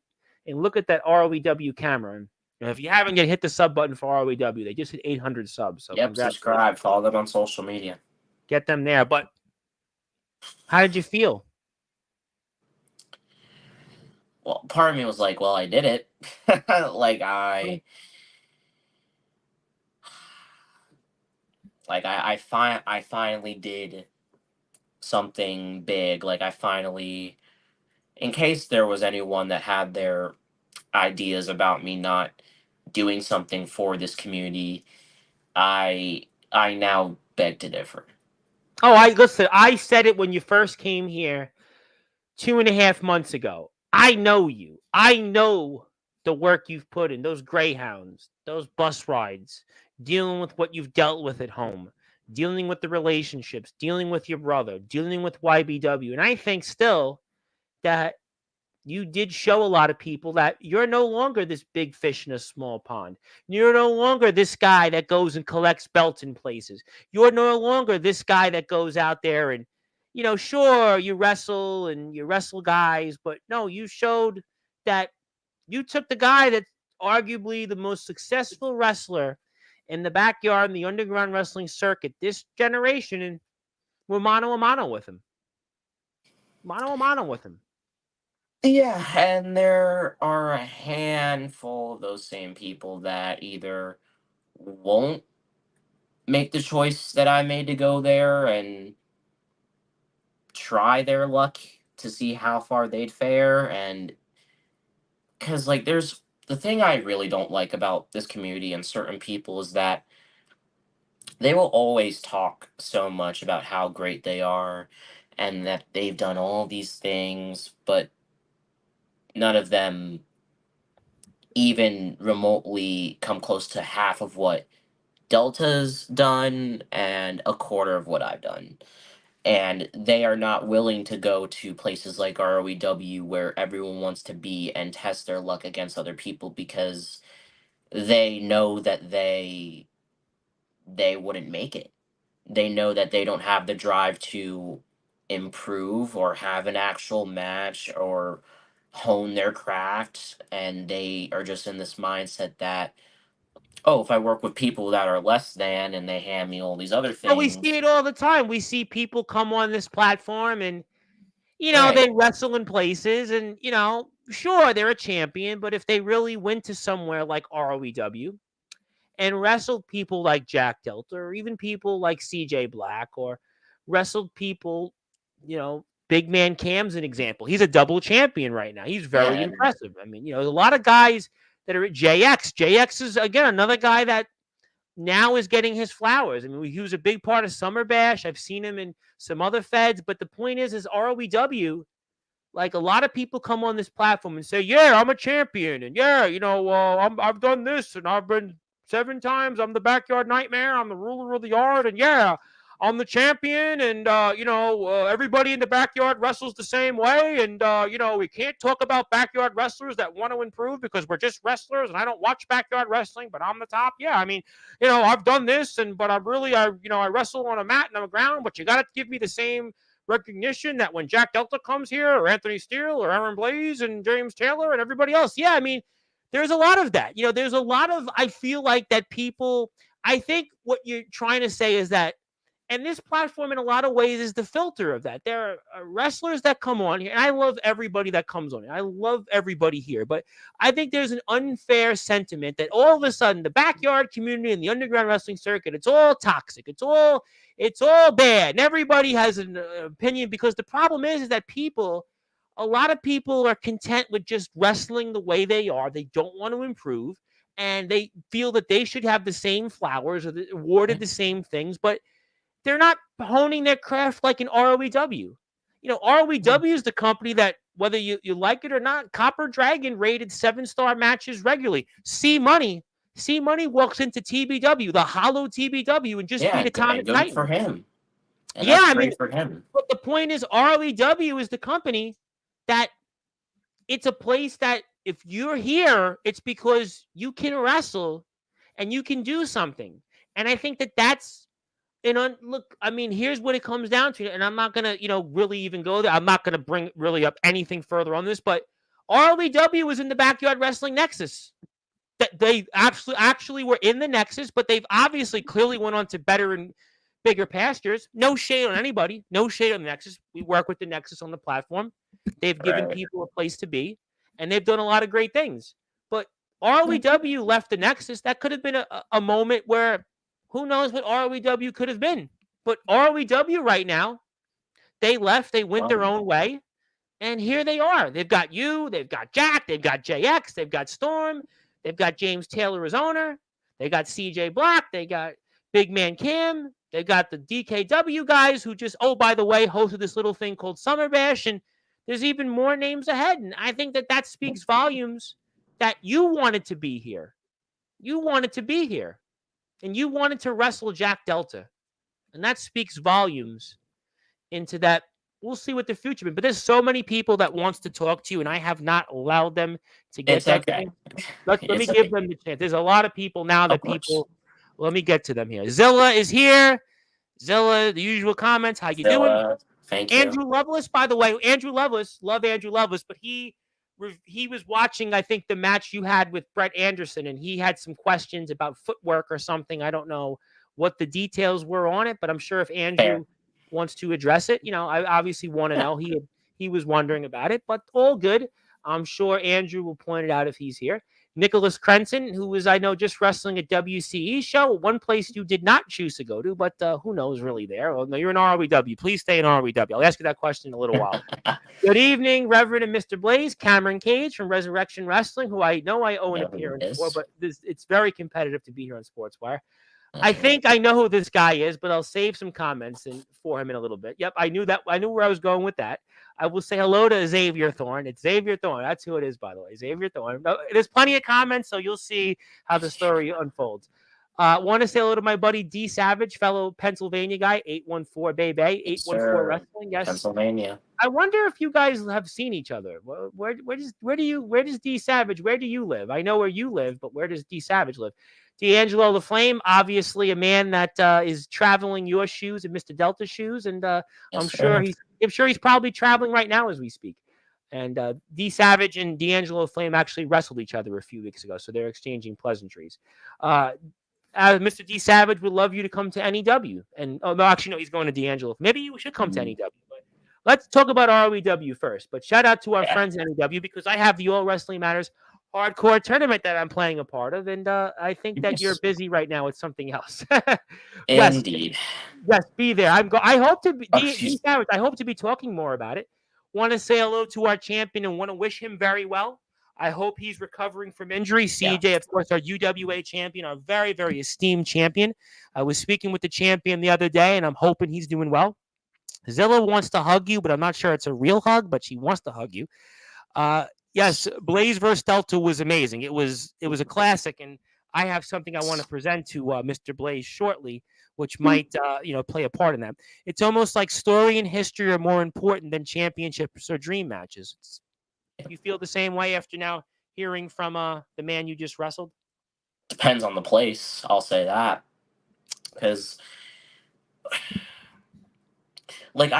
and look at that ROEW camera. And if you haven't yet hit the sub button for ROEW, they just hit 800 subs. So Yep, congratulations. subscribe, follow them on social media. Get them there. But how did you feel? Well, part of me was like, well, I did it. like I I finally did something big. Like I finally, in case there was anyone that had their ideas about me not doing something for this community, I now beg to differ. Oh, I listen. I said it when you first came here. 2.5 months ago. I know you. I know the work you've put in, those greyhounds, those bus rides, dealing with what you've dealt with at home, dealing with the relationships, dealing with your brother, dealing with YBW. And I think still that you did show a lot of people that you're no longer this big fish in a small pond. You're no longer this guy that goes and collects belts in places. You're no longer this guy that goes out there and, sure, you wrestle guys, but no, you showed that you took the guy that's arguably the most successful wrestler in the backyard in the underground wrestling circuit this generation and were mano a mano with him. Mano a mano with him. Yeah, and there are a handful of those same people that either won't make the choice that I made to go there and try their luck to see how far they'd fare. And because, like, there's the thing I really don't like about this community and certain people is that they will always talk so much about how great they are and that they've done all these things, but none of them even remotely come close to half of what Delta's done and a quarter of what I've done. And they are not willing to go to places like ROEW where everyone wants to be and test their luck against other people because they know that they wouldn't make it. They know that they don't have the drive to improve or have an actual match or hone their craft, and they are just in this mindset that, oh, if I work with people that are less than and they hand me all these other And we see things. it all the time. We see people come on this platform and, Right. they wrestle in places and, sure, they're a champion, but if they really went to somewhere like ROEW and wrestled people like Jack Delta or even people like CJ Black or wrestled people, Big Man Cam's an example. He's a double champion right now. He's Yeah, very and impressive. I mean, there's a lot of guys that are at JX. JX is, again, another guy that now is getting his flowers. I mean, he was a big part of Summer Bash. I've seen him in some other feds, but the point is ROEW, like a lot of people come on this platform and say, "Yeah, I'm a champion," and yeah, I've done this, and I've been 7 times. I'm the backyard nightmare. I'm the ruler of the yard, and yeah, I'm the champion. And everybody in the backyard wrestles the same way. And we can't talk about backyard wrestlers that want to improve because we're just wrestlers, and I don't watch backyard wrestling, but I'm the top. Yeah, I mean, I've done this, and but I wrestle on a mat and on the ground, but you got to give me the same recognition that when Jack Delta comes here, or Anthony Steele, or Aaron Blaze, and James Taylor, and everybody else. Yeah, I mean, there's a lot of that. There's a lot of, I feel like that people, I think what you're trying to say is that, and this platform in a lot of ways is the filter of that. There are wrestlers that come on here, and I love everybody that comes on here. I love everybody here, but I think there's an unfair sentiment that all of a sudden the backyard community and the underground wrestling circuit, it's all toxic. It's all bad. And everybody has an opinion because the problem is that a lot of people are content with just wrestling the way they are. They don't want to improve and they feel that they should have the same flowers or awarded the same things, but they're not honing their craft like an ROEW. ROEW is the company that, whether you like it or not, Copper Dragon rated 7-star matches regularly. C Money walks into TBW, the hollow TBW, and just yeah, beat and Atomic good for Titan. him. And Yeah, that's I mean, great for him. but the point is, ROEW is the company that it's a place that if you're here, it's because you can wrestle and you can do something. And I think that that's look, I mean, here's what it comes down to, and I'm not gonna, really even go there. I'm not gonna bring really up anything further on this, but ROEW was in the backyard wrestling nexus. That they actually were in the nexus, but they've obviously clearly went on to better and bigger pastures. No shade on anybody. No shade on the nexus. We work with the nexus on the platform. They've given Right. people a place to be, and they've done a lot of great things. But ROEW left the nexus. That could have been a moment where who knows what ROEW could have been. But ROEW right now, they left. They went their Well, own way. And here they are. They've got you, they've got Jack, they've got JX, they've got Storm, they've got James Taylor as owner, they got CJ Black, they got Big Man Cam, they got the DKW guys who just, oh, by the way, hosted this little thing called Summer Bash. And there's even more names ahead. And I think that speaks volumes that you wanted to be here. You wanted to be here and you wanted to wrestle Jack Delta. And that speaks volumes into that. We'll see what the future brings. But there's so many people that wants to talk to you, and I have not allowed them to get It's that okay. chance. Let me It's give okay. them the chance. There's a lot of people now Of that course. people. Let me get to them here. Zilla is here. Zilla, the usual comments. How you doing? Zilla, thank you. Andrew Lovelace, by the way, Andrew Lovelace, love Andrew Lovelace, but he was watching, I think, the match you had with Brett Anderson, and he had some questions about footwork or something. I don't know what the details were on it, but I'm sure if Fair. Andrew wants to address it, I obviously want to know. He was wondering about it, but all good. I'm sure Andrew will point it out if he's here. Nicholas Crenson, who was, I know, just wrestling at WCE show, one place you did not choose to go to, but who knows really there. Well, no, you're in ROEW. Please stay in ROEW. I'll ask you that question in a little while. Good evening, Reverend and Mr. Blaze. Cameron Cage from Resurrection Wrestling, who I know I owe an You know who appearance it for, is. but it's very competitive to be here on Sportswire. I think I know who this guy is, but I'll save some comments for him in a little bit. Yep, I knew that. I knew where I was going with that. I will say hello to Xavier Thorne. It's Xavier Thorne. That's who it is, by the way. Xavier Thorne. There's plenty of comments, so you'll see how the story unfolds. Want to say hello to my buddy D Savage, fellow Pennsylvania guy, 814 Baby, Yes, 814 sir. Wrestling. Yes. Pennsylvania. I wonder if you guys have seen each other. Where does D Savage? Where do you live? I know where you live, but where does D Savage live? D'Angelo the Flame, obviously a man that is traveling your shoes and Mr. Delta's shoes, and Yes, sir. I'm sure he's probably traveling right now as we speak. And D Savage and D'Angelo Flame actually wrestled each other a few weeks ago, so they're exchanging pleasantries. Mr. D Savage would love you to come to NEW, and no, actually no, he's going to D'Angelo. Maybe you should come to NEW. But let's talk about ROEW first. But shout out to our Yeah. friends at NEW because I have the All Wrestling Matters hardcore tournament that I'm playing a part of, and I think that you're Yes. busy right now with something else. yes, Indeed. yes, be there. I hope to be Oh, D she's Savage. I hope to be talking more about it. Want to say hello to our champion and want to wish him very well. I hope he's recovering from injury. yeah. CJ, of course, our UWA champion, our very, very esteemed champion. I was speaking with the champion the other day, and I'm hoping he's doing well. Zilla wants to hug you, but I'm not sure it's a real hug, but she wants to hug you. Yes, Blaze versus Delta was amazing. It was a classic, and I have something I want to present to Mr. Blaze shortly, which might play a part in that. It's almost like story and history are more important than championships or dream matches. You feel the same way after now hearing from the man you just wrestled? Depends on the place. I'll say that because, like,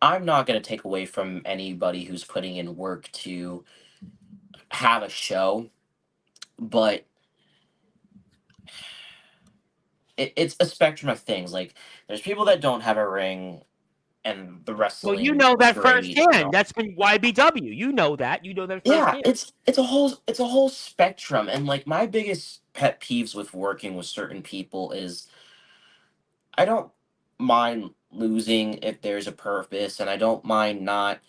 I'm not gonna take away from anybody who's putting in work to have a show, but it's a spectrum of things. Like, there's people that don't have a ring, and the Well, you wrestling know is that great. firsthand. That's been YBW. You know that. You know that Yeah, firsthand. it's a whole spectrum, and like my biggest pet peeves with working with certain people is I don't mind losing if there's a purpose, and I don't mind not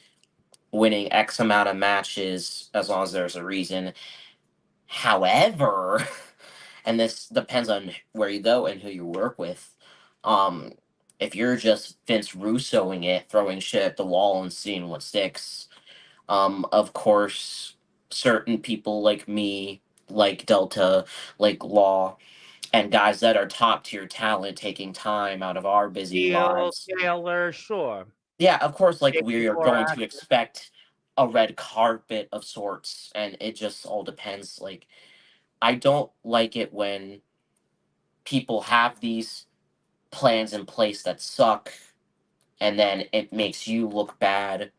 winning X amount of matches as long as there's a reason. However, and this depends on where you go and who you work with. Um, if you're just Vince Russoing it, throwing shit at the wall and seeing what sticks, of course, certain people like me, like Delta, like Law, and guys that are top tier talent taking time out of our busy Steel, lives. Taylor, sure. Yeah, of course, like we David are going Borak. to expect a red carpet of sorts, and it just all depends. Like, I don't like it when people have these plans in place that suck, and then it makes you look bad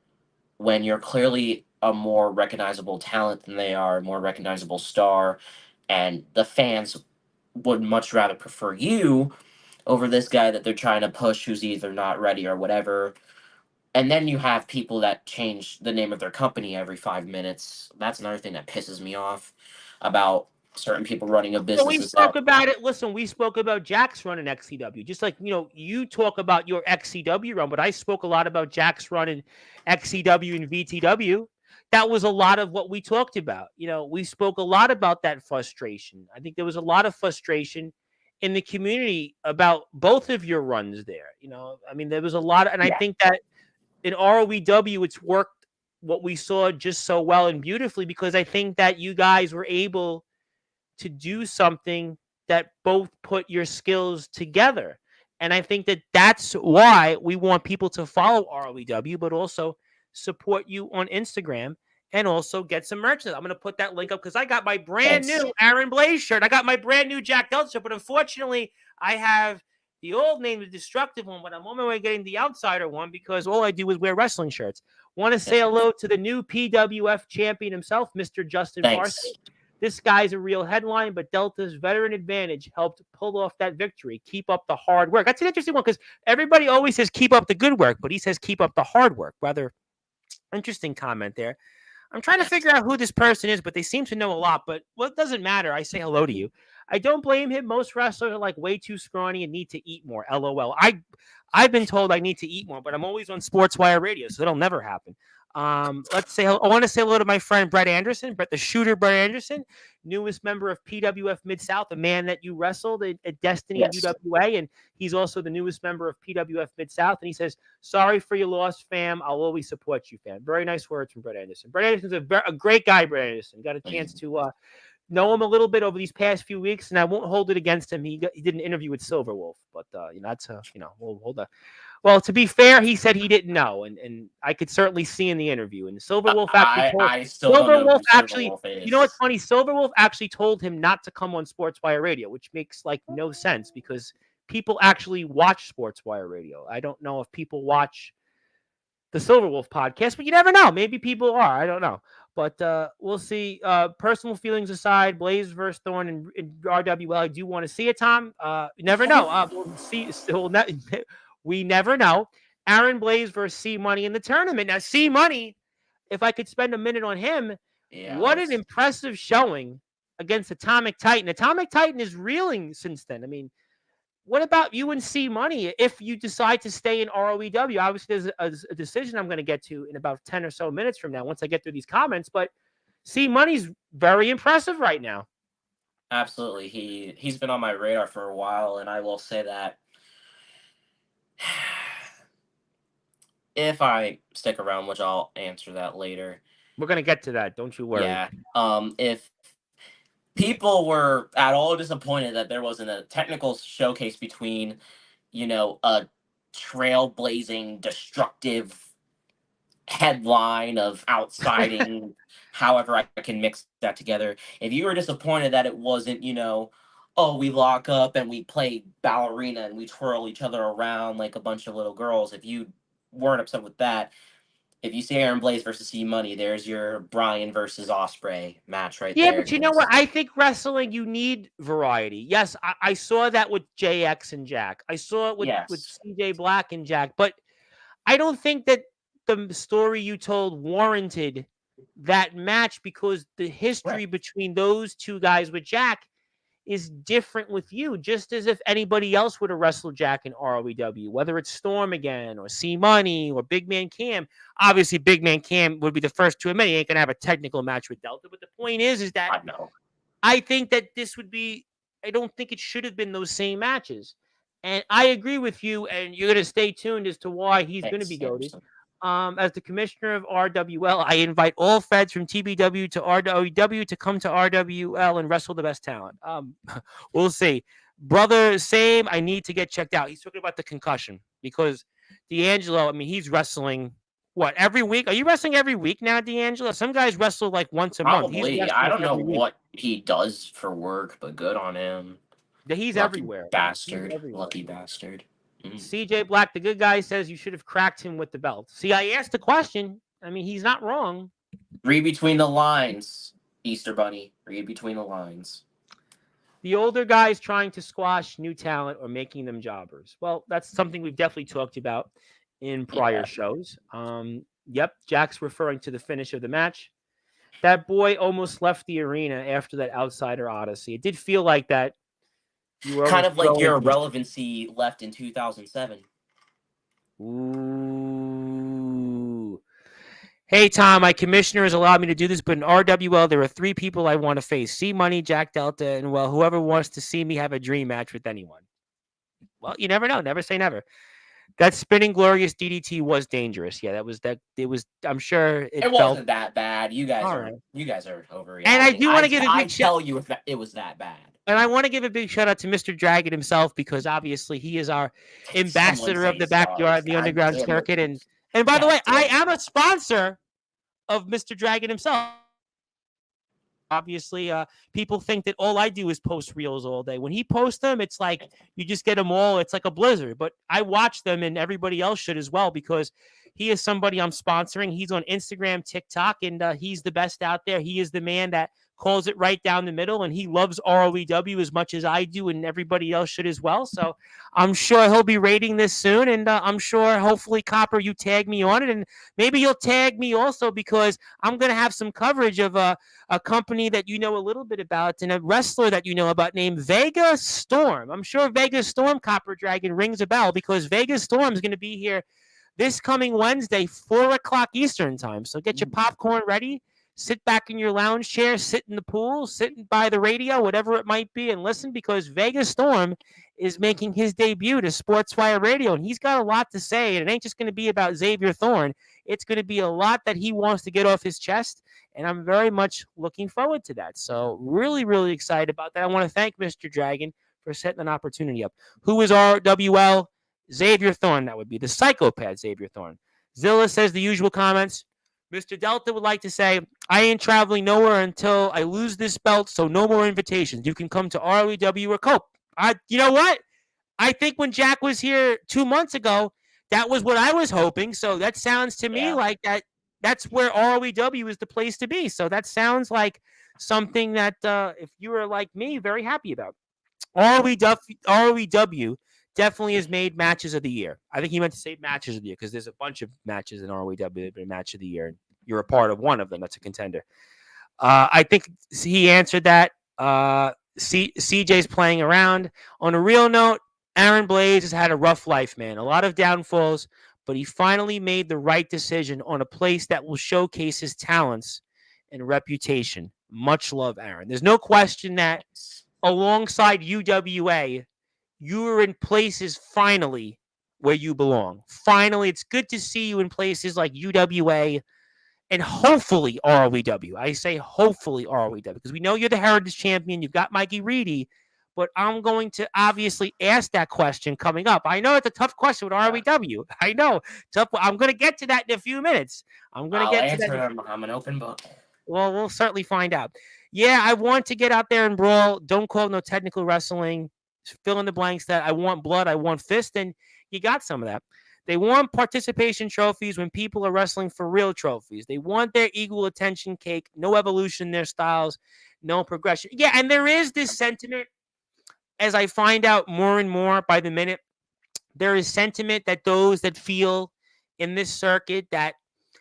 when you're clearly a more recognizable talent than they are, a more recognizable star, and the fans would much rather prefer you over this guy that they're trying to push who's either not ready or whatever. And then you have people that change the name of their company every 5 minutes. That's another thing that pisses me off about certain people running a So business we is that spoke about it. Listen, we spoke about Jack's run in XCW. Just like, you talk about your XCW run, but I spoke a lot about Jack's run in XCW and VTW. That was a lot of what we talked about. We spoke a lot about that frustration. I think there was a lot of frustration in the community about both of your runs there. I mean, there was a lot, and I yeah, think that in ROEW, it's worked what we saw just so well and beautifully because I think that you guys were able to do something that both put your skills together. And I think that that's why we want people to follow ROEW, but also support you on Instagram and also get some merchandise. I'm going to put that link up because I got my brand Thanks. new Aaron Blaze shirt. I got my brand new Jack Delta shirt, but unfortunately, I have the old name, the destructive one, but I'm on my way getting the outsider one because all I do is wear wrestling shirts. Want to say hello to the new PWF champion himself, Mr. Justin Thanks. Parsons. This guy's a real headline, but Delta's veteran advantage helped pull off that victory. Keep up the hard work. That's an interesting one because everybody always says keep up the good work, but he says keep up the hard work. Rather interesting comment there. I'm trying to figure out who this person is, but they seem to know a lot. But what doesn't matter? I say hello to you. I don't blame him. Most wrestlers are like way too scrawny and need to eat more. LOL. I've been told I need to eat more, but I'm always on Sportswire Radio, so that'll never happen. Let's say I want to say hello to my friend Brett Anderson, Brett the Shooter, Brett Anderson, newest member of PWF Mid South, a man that you wrestled at Destiny Yes. UWA, and he's also the newest member of PWF Mid South. And he says, "Sorry for your loss, fam. I'll always support you, fam." Very nice words from Brett Anderson. Brett Anderson's a great guy. Brett Anderson got a chance to know him a little bit over these past few weeks, and I won't hold it against him. He did an interview with Silverwolf, but that's we'll hold that. Well, to be fair, he said he didn't know, and I could certainly see in the interview. And Silverwolf actually told I still don't know who Silverwolf is. you know what's funny? Silverwolf actually told him not to come on Sportswire Radio, which makes like no sense because people actually watch Sportswire Radio. I don't know if people watch the Silverwolf podcast, but you never know. Maybe people are. I don't know. But we'll see. Personal feelings aside, Blaze versus Thorne and RWL. I do want to see it, Tom. You never know. We'll see. We never know. Aaron Blaze versus C Money in the tournament. Now, C Money, if I could spend a minute on him, what an impressive showing against Atomic Titan. Atomic Titan is reeling since then. I mean, what about you and C Money if you decide to stay in ROEW? Obviously, there's a decision I'm going to get to in about 10 or so minutes from now once I get through these comments. But C Money's very impressive right now. Absolutely. He's been on my radar for a while, and I will say that if I stick around, which I'll answer that later. We're going to get to that. Don't you worry. Yeah. If people were at all disappointed that there wasn't a technical showcase between, a trailblazing, destructive headline of outsiding, however I can mix that together. If you were disappointed that it wasn't, oh, we lock up and we play ballerina and we twirl each other around like a bunch of little girls. If you weren't upset with that, if you see Aaron Blaze versus C Money, there's your Bryan versus Ospreay match right there. Yeah, but you know what? I think wrestling, you need variety. Yes, I saw that with JX and Jack. I saw it with CJ Black and Jack. But I don't think that the story you told warranted that match because the history between those two guys with Jack is different with you, just as if anybody else would have wrestled Jack in ROEW, whether it's Storm again or C Money or Big Man Cam. Obviously, Big Man Cam would be the first to admit he ain't going to have a technical match with Delta. But the point is that I think that this would be, I don't think it should have been those same matches. And I agree with you, and you're going to stay tuned as to why he's going to be goated. As the commissioner of RWL, I invite all feds from TBW to RWW to come to RWL and wrestle the best talent. We'll see. Brother, same. I need to get checked out. He's talking about the concussion because D'Angelo, I mean, he's wrestling, every week? Are you wrestling every week now, D'Angelo? Some guys wrestle like once a month. I don't know what he does for work, but good on him. He's everywhere. Bastard. Lucky bastard. CJ Black, the good guy, says you should have cracked him with the belt. See, I asked the question. I mean, he's not wrong. Read between the lines, Easter Bunny. Read between the lines. The older guys trying to squash new talent or making them jobbers. Well, that's something we've definitely talked about in prior shows. Yep, Jack's referring to the finish of the match. That boy almost left the arena after that outsider odyssey. It did feel like that. Kind of like your irrelevancy left in 2007. Ooh. Hey, Tom, my commissioner has allowed me to do this, but in RWL, there are 3 people I want to face. C Money, Jack Delta, and, well, whoever wants to see me have a dream match with anyone. Well, you never know. Never say never. That spinning glorious DDT was dangerous. Yeah, that was that. It was. I'm sure it It felt wasn't that bad. all right. You guys are And I overreacting. do want to give a I big shout. tell you if it was that bad. And I want to give a big shout out to Mr. Dragon himself because obviously he is our Someone ambassador of say the stars. backyard, the God underground damn it. circuit. And by the God way, I damn it. am a sponsor of Mr. Dragon himself. Obviously, people think that all I do is post reels all day. When he posts them, it's like you just get them all. It's like a blizzard. But I watch them, and everybody else should as well because he is somebody I'm sponsoring. He's on Instagram, TikTok, and he's the best out there. He is the man that calls it right down the middle, and he loves ROEW as much as I do, and everybody else should as well. So I'm sure he'll be rating this soon, and I'm sure, hopefully, Copper, you tag me on it, and maybe you'll tag me also because I'm going to have some coverage of a company that you know a little bit about and a wrestler that you know about named Vega Storm. I'm sure Vega Storm, Copper Dragon, rings a bell because Vega Storm is going to be here this coming Wednesday, 4 o'clock Eastern time. So get your popcorn ready. Sit back in your lounge chair, sit in the pool, sit by the radio, whatever it might be, and listen because Vega Storm is making his debut to Sportzwire Radio, and he's got a lot to say. And it ain't just going to be about Xavier Thorne. It's going to be a lot that he wants to get off his chest, and I'm very much looking forward to that. So really, really excited about that. I want to thank Mr. Dragon for setting an opportunity up. Who is RWL? Xavier Thorne, that would be the psychopath Xavier Thorne. Zilla says the usual comments. Mr. Delta would like to say, I ain't traveling nowhere until I lose this belt, so no more invitations. You can come to ROEW or Cope. You know what? I think when Jack was here 2 months ago, that was what I was hoping. So that sounds to me like that's where ROEW is the place to be. So that sounds like something that if you were like me, very happy about. ROEW definitely has made matches of the year. I think he meant to say matches of the year because there's a bunch of matches in ROEW that have been match of the year. And you're a part of one of them. That's a contender. I think he answered that. CJ's playing around. On a real note, Aaron Blaze has had a rough life, man. A lot of downfalls, but he finally made the right decision on a place that will showcase his talents and reputation. Much love, Aaron. There's no question that alongside UWA, you are in places finally where you belong. Finally, it's good to see you in places like UWA and hopefully ROEW. I say hopefully ROEW because we know you're the Heritage Champion. You've got Mikey Reedy, but I'm going to obviously ask that question coming up. I know it's a tough question with ROEW. I know. Tough. I'm going to get to that in a few minutes. I'm an open book. Well, we'll certainly find out. Yeah, I want to get out there and brawl. Don't call it no technical wrestling. Fill in the blanks that I want blood, I want fist, and you got some of that. They want participation trophies when people are wrestling for real trophies. They want their equal attention cake, no evolution in their styles, no progression. Yeah, and there is this sentiment, as I find out more and more by the minute, there is sentiment that those that feel in this circuit that,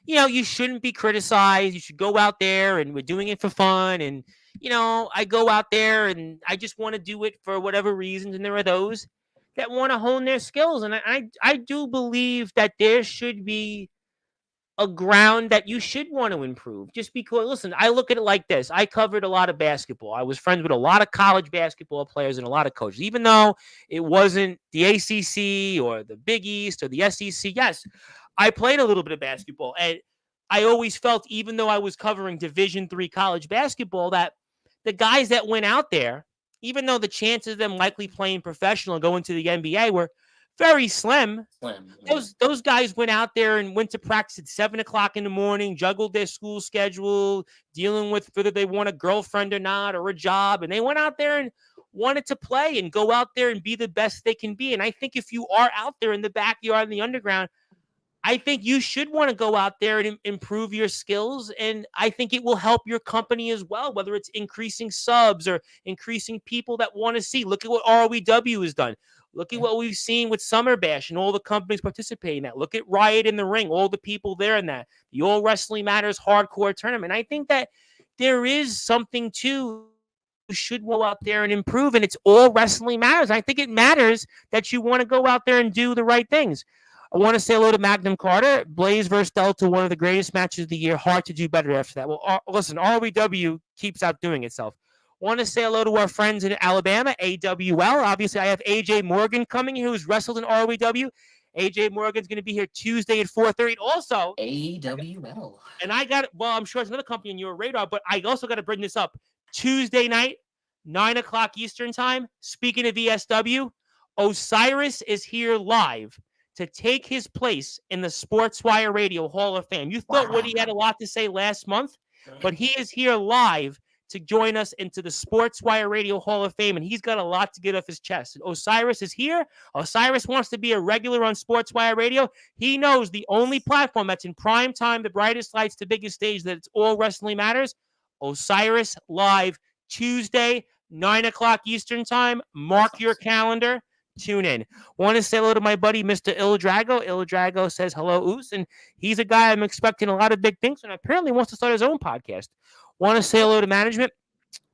you shouldn't be criticized. You should go out there and we're doing it for fun. And, I go out there and I just want to do it for whatever reasons. And there are those that want to hone their skills. And I do believe that there should be a ground that you should want to improve just because, listen, I look at it like this. I covered a lot of basketball. I was friends with a lot of college basketball players and a lot of coaches, even though it wasn't the ACC or the Big East or the SEC. Yes, I played a little bit of basketball, and I always felt, even though I was covering Division III college basketball, that the guys that went out there, even though the chances of them likely playing professional and going to the NBA were very slim. Those guys went out there and went to practice at 7 o'clock in the morning, juggled their school schedule, dealing with whether they want a girlfriend or not or a job. And they went out there and wanted to play and go out there and be the best they can be. And I think if you are out there in the backyard in the underground, I think you should want to go out there and improve your skills. And I think it will help your company as well, whether it's increasing subs or increasing people that want to see. Look at what ROEW has done. Look at what we've seen with Summer Bash and all the companies participating in that. Look at Riot in the Ring, all the people there in that. The All Wrestling Matters hardcore tournament. I think that there is something to should go out there and improve, and it's all wrestling matters. I think it matters that you want to go out there and do the right things. I want to say hello to Magnum Carter. Blaze versus Delta, one of the greatest matches of the year. Hard to do better after that. Well, listen, ROEW keeps outdoing itself. Want to say hello to our friends in Alabama, AWL. Obviously, I have AJ Morgan coming, who's wrestled in ROEW. AJ Morgan's going to be here Tuesday at 4:30. Also, AWL. and I got, well, I'm sure it's another company on your radar, but I also got to bring this up. Tuesday night, 9 o'clock Eastern time. Speaking of ESW, Osiris is here live to take his place in the Sportswire Radio Hall of Fame. You thought Woody had a lot to say last month, but he is here live to join us into the Sportswire Radio Hall of Fame, and he's got a lot to get off his chest. Osiris is here. Osiris wants to be a regular on Sportswire Radio. He knows the only platform that's in prime time, the brightest lights, the biggest stage, that it's all wrestling matters. Osiris live Tuesday, 9 o'clock Eastern time. Mark your calendar. Tune in. Want to say hello to my buddy, Mr. Il Drago. Il Drago says hello, Oos, and he's a guy I'm expecting a lot of big things, and apparently wants to start his own podcast. Want to say hello to management.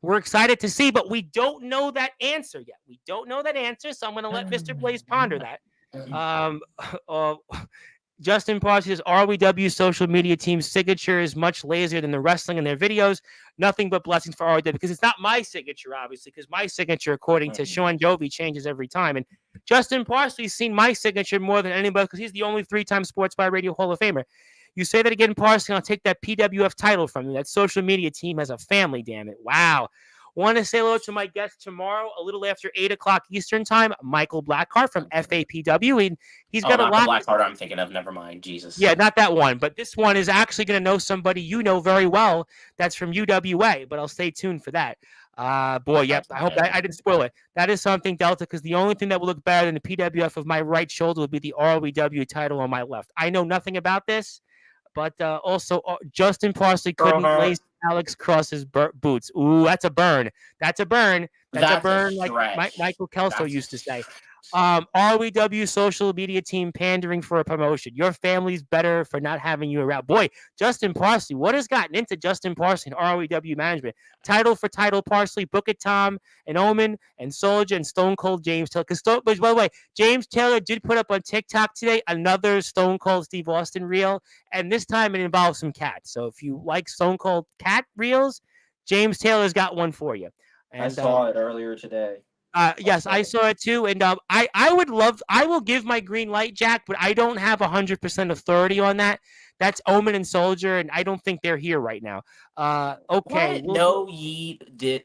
We're excited to see, but we don't know that answer yet. We don't know that answer, so I'm going to let Mr. Blaze ponder that. Justin Parsley says RWW social media team's signature is much lazier than the wrestling in their videos. Nothing but blessings for RWW, because it's not my signature, obviously, because my signature, according to Sean Dovey, changes every time. And Justin Parsley's seen my signature more than anybody because he's the only 3-time Sportswire Radio Hall of Famer. You say that again, Parsley, I'll take that PWF title from you. That social media team has a family, damn it. Wow. Want to say hello to my guest tomorrow, a little after 8 o'clock Eastern time, Michael Blackheart from FAPW. And he's got a lot. The Blackheart I'm thinking of. Never mind. Jesus. Yeah, not that one. But this one is actually going to know somebody you know very well that's from UWA. But I'll stay tuned for that. Boy, yep. I hope I didn't spoil it. That is something, Delta, because the only thing that will look better than the PWF of my right shoulder will be the RWW title on my left. I know nothing about this. But also, Justin Parsley couldn't lace Alex Cross's boots. Ooh, that's a burn. That's a burn. That's a burn, like Michael Kelso used to say. RWW social media team pandering for a promotion. Your family's better for not having you around. Boy, Justin Parsley, what has gotten into Justin Parsley and RWW management? Title for title, Parsley, Book It Tom, and Omen, and Soldier, and Stone Cold James Taylor. But by the way, James Taylor did put up on TikTok today another Stone Cold Steve Austin reel, and this time it involves some cats. So if you like Stone Cold cat reels, James Taylor's got one for you. And, I saw it earlier today. Yes, I saw it too, and I will give my green light, Jack, but I don't have 100% authority on that. That's Omen and Soldier, and I don't think they're here right now. Okay. No,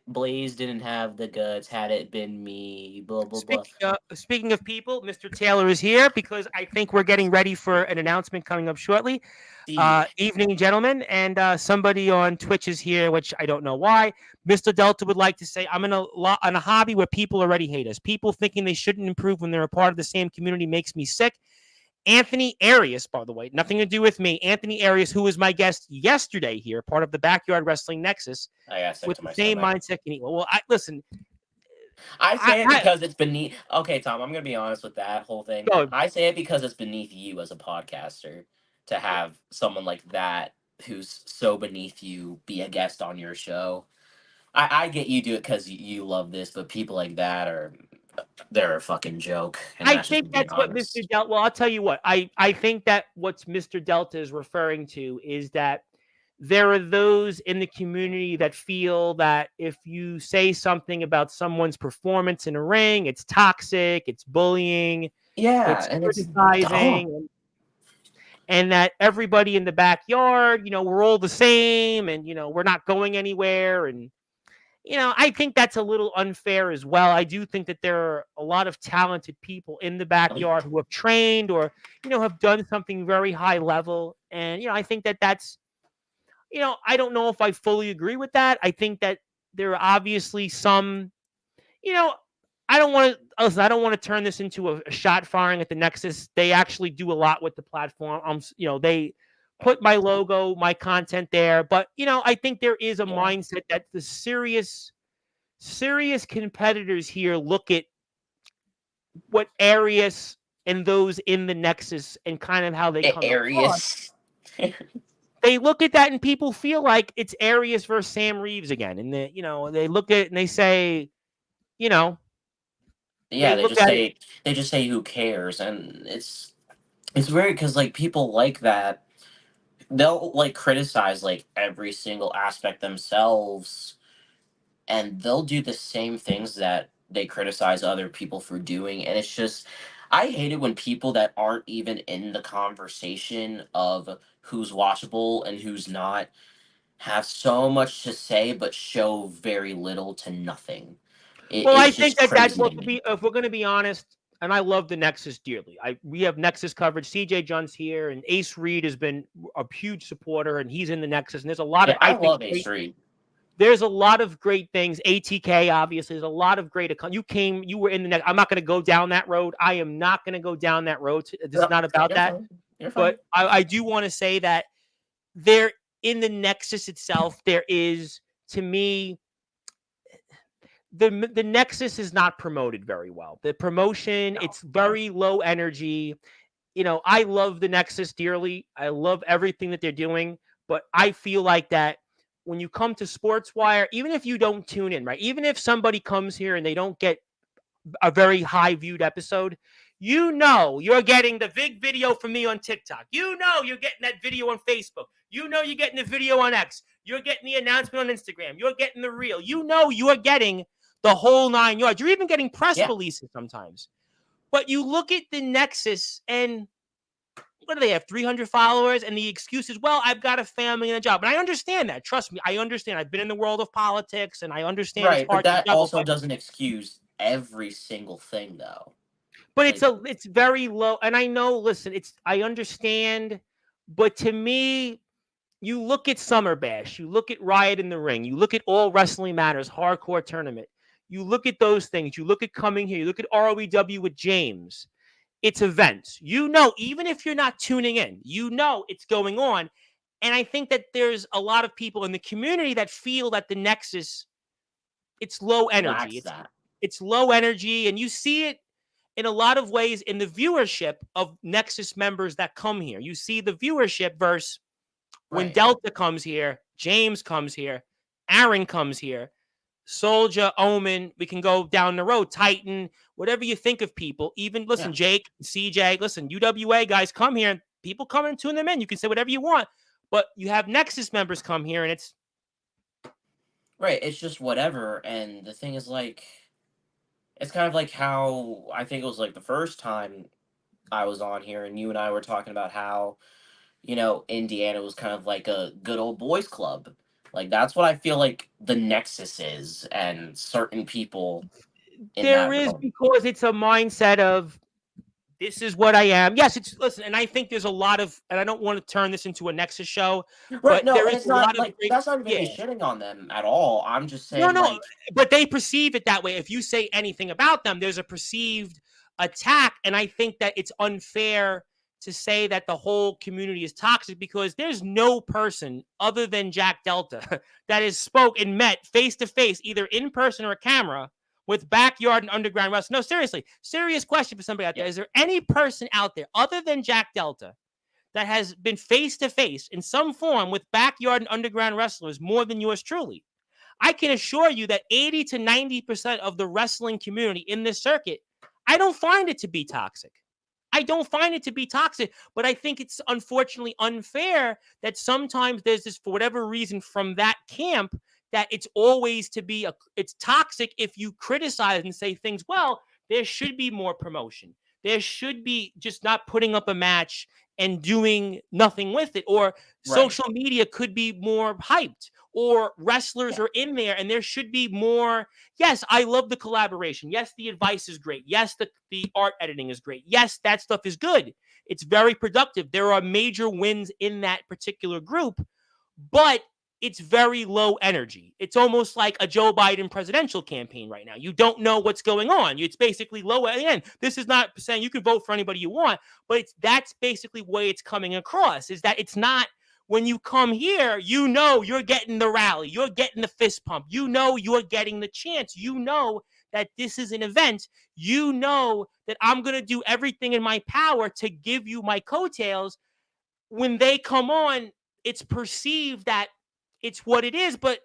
Blaze didn't have the guts. Had it been me, blah blah blah. Speaking of people, Mr. Taylor is here because I think we're getting ready for an announcement coming up shortly. Evening, gentlemen, and somebody on Twitch is here, which I don't know why. Mr. Delta would like to say, I'm in a hobby where people already hate us. People thinking they shouldn't improve when they're a part of the same community makes me sick. Anthony Arias, by the way, nothing to do with me. Anthony Arias, who was my guest yesterday here, part of the Backyard Wrestling Nexus, with the same mindset. Well, listen. I say it because it's beneath. Okay, Tom, I'm going to be honest with that whole thing. I say it because it's beneath you as a podcaster to have someone like that who's so beneath you be a guest on your show. I get you do it because you love this, but people like that they're a fucking joke. I think that's what Mr. Delta. Well, I'll tell you what. I think that what Mr. Delta is referring to is that there are those in the community that feel that if you say something about someone's performance in a ring, it's toxic, it's bullying, it's criticizing, and that everybody in the backyard, we're all the same, and we're not going anywhere, and. I think that's a little unfair as well. I do think that there are a lot of talented people in the backyard who have trained or, have done something very high level. And, I think that that's, I don't know if I fully agree with that. I think that there are obviously some, I don't want to turn this into a shot firing at the Nexus. They actually do a lot with the platform. They put my logo, my content there. But, I think there is a mindset that the serious competitors here look at what Arias and those in the Nexus and kind of how they come Arias. They look at that and people feel like it's Arias versus Sam Reeves again. And they look at it and they say, Yeah, they just say who cares? And it's weird because people like that. They'll criticize every single aspect themselves, and they'll do the same things that they criticize other people for doing. And it's just, I hate it when people that aren't even in the conversation of who's watchable and who's not have so much to say but show very little to nothing. Well, I It's think just that crazy well, to to me. be if we're going to be honest, and I love the Nexus dearly. We have Nexus coverage. CJ Junt's here, and Ace Reed has been a huge supporter, and he's in the Nexus. And there's a lot of Yeah, I I think love great, A3. there's a lot of great things. ATK obviously, there's a lot of great. You were in the Next. I'm not going to go down that road. I am not going to go down that road. This is No, not about you're that. fine. You're fine. But I do want to say that there in the Nexus itself, there is to me the Nexus is not promoted very well. The promotion, No. it's very low energy. I love the Nexus dearly. I love everything that they're doing, but I feel like that when you come to Sportswire, even if you don't tune in, right? Even if somebody comes here and they don't get a very high viewed episode, you're getting the big video from me on TikTok. You're getting that video on Facebook. You're getting the video on X. You're getting the announcement on Instagram. You're getting the reel. You're getting the whole 9 yards. You're even getting press Yeah. releases sometimes. But you look at the Nexus and what do they have? 300 followers, and the excuse is, well, I've got a family and a job. And I understand that. Trust me, I understand. I've been in the world of politics, and I understand it's Right, but hard to that juggle. also doesn't excuse every single thing though. But Like, it's very low. And I know, listen, I understand, but to me, you look at Summer Bash, you look at Riot in the Ring, you look at All Wrestling Matters, Hardcore Tournament, you look at those things, you look at Coming Here, you look at ROEW with James. It's events. Even if you're not tuning in, it's going on. And I think that there's a lot of people in the community that feel that the Nexus, it's low energy. lacks that. It's low energy, and you see it in a lot of ways in the viewership of Nexus members that come here. You see the viewership versus when Right. Delta comes here, James comes here, Aaron comes here, Soldier, Omen, we can go down the road, Titan, whatever you think of people. Even, listen, Yeah. Jake, CJ, listen, UWA guys come here, and people come and tune them in. You can say whatever you want, but you have Nexus members come here, and it's Right, it's just whatever, and the thing is, like, it's kind of like how I think it was, like, the first time I was on here and you and I were talking about how, Indiana was kind of like a good old boys club. Like, that's what I feel like the Nexus is, and certain people in there that is, realm. because it's a mindset of this is what I am. Yes, listen, and I think there's a lot of, and I don't want to turn this into a Nexus show, Right, but no, there and is it's a lot not, of like, great, that's not even yeah. me shitting on them at all. I'm just No, saying, no, like, but they perceive it that way. If you say anything about them, there's a perceived attack, and I think that it's unfair to say that the whole community is toxic, because there's no person other than Jack Delta that has spoke and met face to face, either in person or a camera, with backyard and underground wrestling. No, seriously, serious question for somebody out there. yeah, Is there any person out there other than Jack Delta that has been face to face in some form with backyard and underground wrestlers more than yours truly? I can assure you that 80 to 90% of the wrestling community in this circuit, I don't find it to be toxic. I don't find it to be toxic, but I think it's unfortunately unfair that sometimes there's this, for whatever reason, from that camp, that it's always to be it's toxic if you criticize and say things. Well, there should be more promotion. There should be just not putting up a match and doing nothing with it, or right, social media could be more hyped, or wrestlers yeah, are in there and there should be more. Yes, I love the collaboration. Yes, the advice is great. Yes, the art editing is great. Yes, that stuff is good. It's very productive. There are major wins in that particular group, but it's very low energy. It's almost like a Joe Biden presidential campaign right now. You don't know what's going on. It's basically low. Again, this is not saying you can vote for anybody you want, but that's basically the way it's coming across, is that it's not, when you come here, you're getting the rally, you're getting the fist pump, you're getting the chance, that this is an event, that I'm going to do everything in my power to give you my coattails. When they come on, it's perceived that it's what it is. But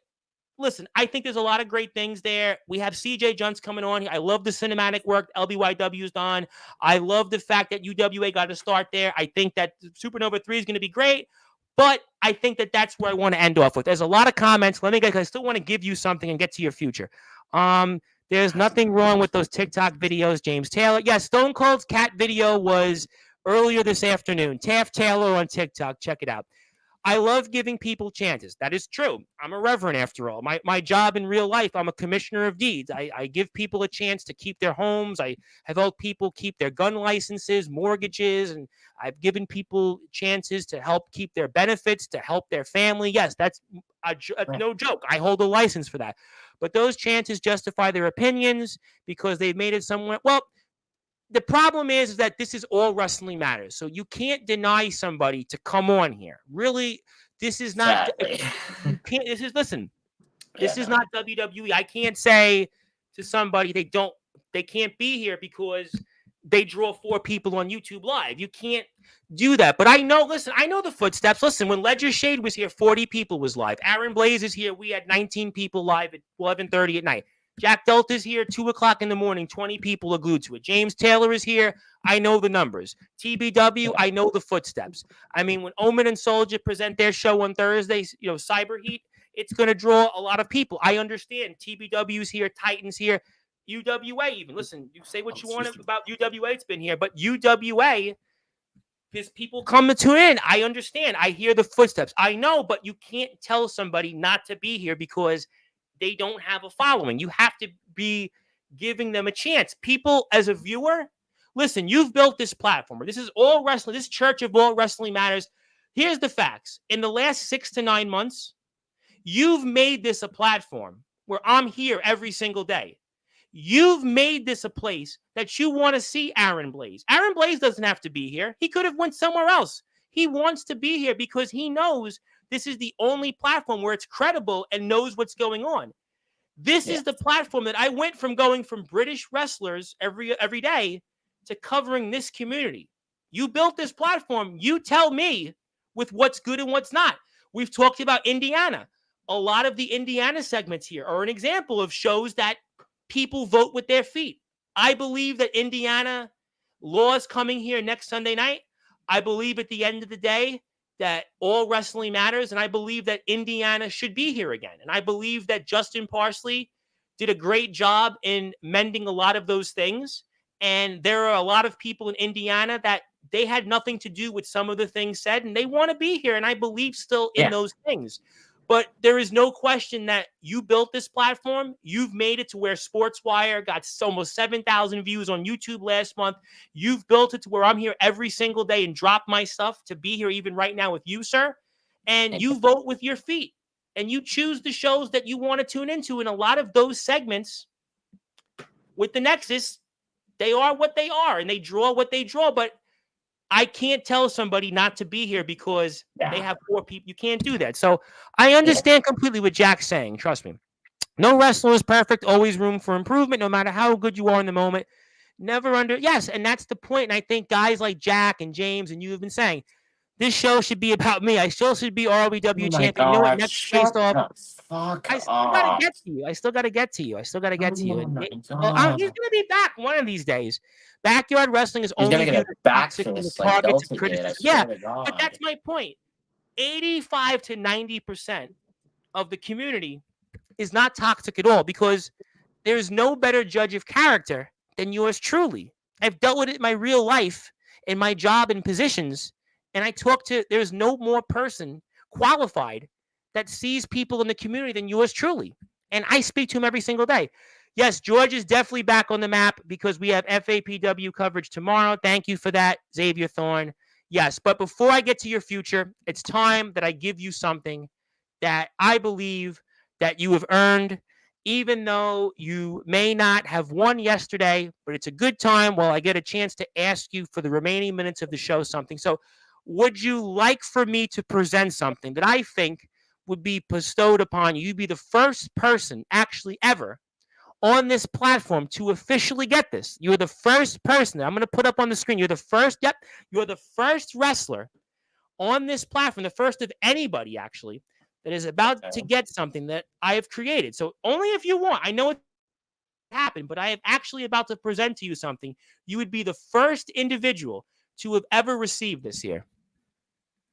listen, I think there's a lot of great things there. We have CJ Junts coming on. I love the cinematic work LBYW's done. I love the fact that UWA got to start there. I think that Supernova 3 is going to be great. But I think that that's where I want to end off with. There's a lot of comments. I still want to give you something and get to your future. There's nothing wrong with those TikTok videos, James Taylor. Yes, Stone Cold's cat video was earlier this afternoon. Taft Taylor on TikTok. Check it out. I love giving people chances. That is true. I'm a reverend after all. My job in real life, I'm a commissioner of deeds. I give people a chance to keep their homes. I have helped people keep their gun licenses, mortgages, and I've given people chances to help keep their benefits, to help their family. Yes, that's no joke. I hold a license for that. But those chances justify their opinions because they've made it somewhere. Well, the problem is that this is all wrestling matters. So you can't deny somebody to come on here. Really, this is not. Sadly. You can't. This is listen. Yeah, This is no. not WWE. I can't say to somebody they can't be here because they draw 4 people on YouTube Live. You can't do that. But I know. Listen, I know the footsteps. Listen, when Ledger Shade was here, 40 people was live. Aaron Blaze is here. We had 19 people live at 11:30 at night. Jack Delta's here, 2 o'clock in the morning, 20 people are glued to it. James Taylor is here. I know the numbers. TBW, I know the footsteps. I mean, when Omen and Soldier present their show on Thursday, Cyber Heat, it's going to draw a lot of people. I understand. TBW's here, Titans here, UWA even. Listen, you say what you want about UWA, it's been here, but UWA, because people come to tune in. I understand. I hear the footsteps. I know, but you can't tell somebody not to be here because they don't have a following. You have to be giving them a chance. People, as a viewer, listen, you've built this platform. This is all wrestling. This church of all wrestling matters. Here's the facts. In the last 6 to 9 months, you've made this a platform where I'm here every single day. You've made this a place that you want to see Aaron Blaze. Aaron Blaze doesn't have to be here. He could have went somewhere else. He wants to be here because he knows this is the only platform where it's credible and knows what's going on. This is the platform that I went from going from British wrestlers every day to covering this community. You built this platform. You tell me with what's good and what's not. We've talked about Indiana. A lot of the Indiana segments here are an example of shows that people vote with their feet. I believe that Indiana law is coming here next Sunday night. I believe at the end of the day that all wrestling matters, and I believe that Indiana should be here again. And I believe that Justin Parsley did a great job in mending a lot of those things. And there are a lot of people in Indiana that they had nothing to do with some of the things said, and they want to be here. And I believe still in those things. But there is no question that you built this platform. You've made it to where Sportswire got almost 7,000 views on YouTube last month. You've built it to where I'm here every single day and drop my stuff to be here even right now with you, sir. And you vote with your feet. And you choose the shows that you want to tune into. And a lot of those segments with the Nexus, they are what they are. And they draw what they draw. But I can't tell somebody not to be here because they have 4 people. You can't do that. So I understand completely what Jack's saying. Trust me. No wrestler is perfect. Always room for improvement, no matter how good you are in the moment. Never yes, and that's the point. And I think guys like Jack and James and you have been saying, this show should be about me. I still should be ROW champion. You know what? Next face off. I still got to get to you. I still got to get to you. And he's going to be back one of these days. Backyard wrestling is He's only gonna get a back fist like Delta did. I swear to God. But that's my point. 85 to 90% of the community is not toxic at all because there's no better judge of character than yours truly. I've dealt with it in my real life, in my job and positions, and there's no more person qualified that sees people in the community than yours truly. And I speak to him every single day. Yes, George is definitely back on the map because we have FAPW coverage tomorrow. Thank you for that, Xavier Thorne. Yes, but before I get to your future, it's time that I give you something that I believe that you have earned, even though you may not have won yesterday, but it's a good time while I get a chance to ask you for the remaining minutes of the show something. So would you like for me to present something that I think would be bestowed upon you? You'd be the first person actually ever on this platform to officially get this. You're the first person. I'm going to put up on the screen. You're the first. Yep. You're the first wrestler on this platform, the first of anybody actually, that is about to get something that I have created. So only if you want. I know it happened, but I am actually about to present to you something. You would be the first individual to have ever received this here.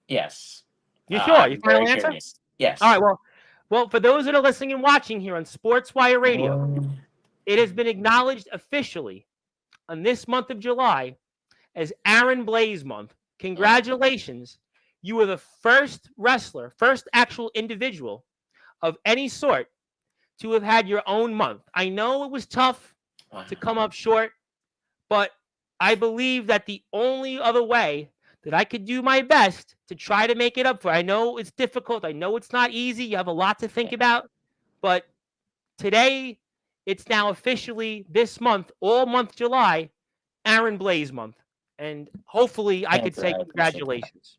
Yes. You sure? You final answer? Curious. Yes. All right. Well, for those that are listening and watching here on Sportswire Radio, It has been acknowledged officially on this month of July as Aaron Blaze month. Mm. Congratulations. You were the first wrestler, first actual individual of any sort to have had your own month. I know it was tough Wow. to come up short, but I believe that the only other way that I could do my best to try to make it up for, I know it's difficult. I know it's not easy. You have a lot to think about, but today it's now officially this month, all month July, Aaron Blaze month. And hopefully I could Thank you. say I appreciate that. congratulations.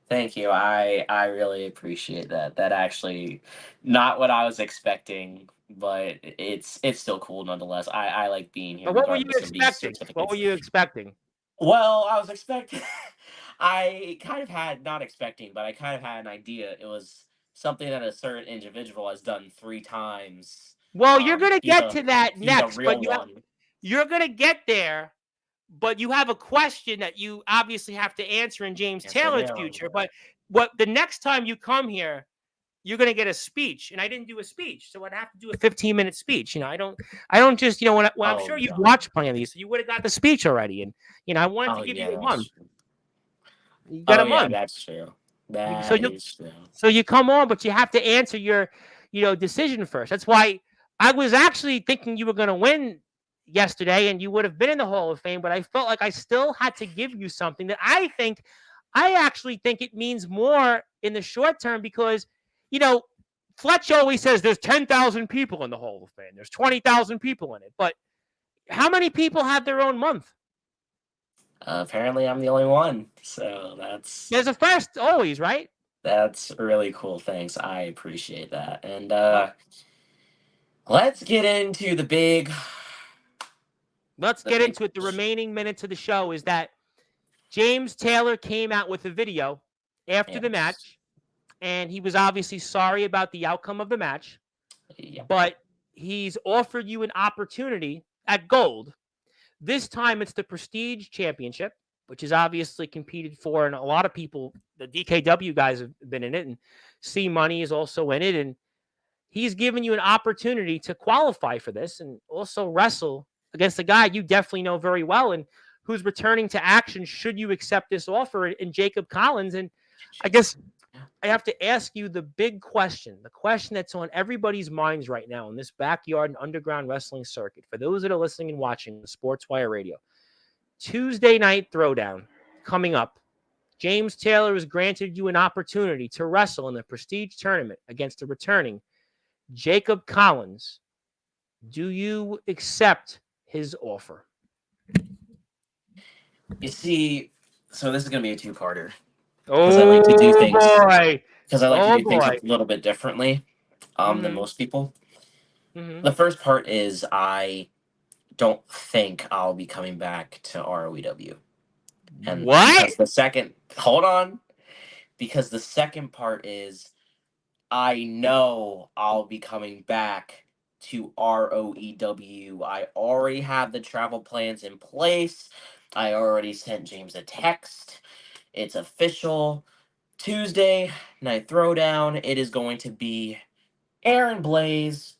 Thank you. I really appreciate that. That actually not what I was expecting, but it's still cool nonetheless. I like being here But what were you regardless of these expecting? What were certificates. you expecting? Well, I was expecting I kind of had not expecting, but I kind of had an idea. It was something that a certain individual has done 3 times. Well, you're going to He's get a to that he's a next, but real one. you're going to get there. But you have a question that you obviously have to answer in James Yes, I Taylor's do. future. But what the next time you come here, you're going to get a speech, and I didn't do a speech, so I'd have to do a 15-minute speech. I don't just, when I'm Oh sure you've no. watched plenty of these, so you would have got the speech already, and I wanted to Oh give yeah, you a that's month. true. You got Oh a yeah, month, that's true. so That you is true. come on, but you have to answer your, decision first. That's why I was actually thinking you were going to win yesterday, and you would have been in the Hall of Fame. But I felt like I still had to give you something that I actually think it means more in the short term because, you know, Fletch always says there's 10,000 people in the Hall of Fame. There's 20,000 people in it. But how many people have their own month? Apparently, I'm the only one, so There's a first always, right? that's really cool. Thanks, I appreciate that. And Well, let's get into let's the get big. into it. The remaining minutes of the show is that James Taylor came out with a video after the Yes. match, and he was obviously sorry about the outcome of the match, Yep. but he's offered you an opportunity at Gold. This time it's the Prestige Championship, which is obviously competed for, and a lot of people, the DKW guys have been in it, and C Money is also in it, and he's given you an opportunity to qualify for this and also wrestle against a guy you definitely know very well and who's returning to action should you accept this offer in Jacob Collins. And I guess I have to ask you the big question, the question that's on everybody's minds right now in this backyard and underground wrestling circuit. For those that are listening and watching the Sportswire Radio, Tuesday night throwdown coming up. James Taylor has granted you an opportunity to wrestle in the Prestige tournament against a returning Jacob Collins. Do you accept his offer? You see, so this is gonna be a two-parter because I like to do Oh things boy. because I like to Oh do things a boy. little bit differently than Mm-hmm. most people. Mm-hmm. The first part is I don't think I'll be coming back to ROEW, and What? because the second, hold on, because the second part is I know I'll be coming back to ROEW. I already have the travel plans in place. I already sent James a text. It's official. Tuesday night throwdown. It is going to be Aaron Blaze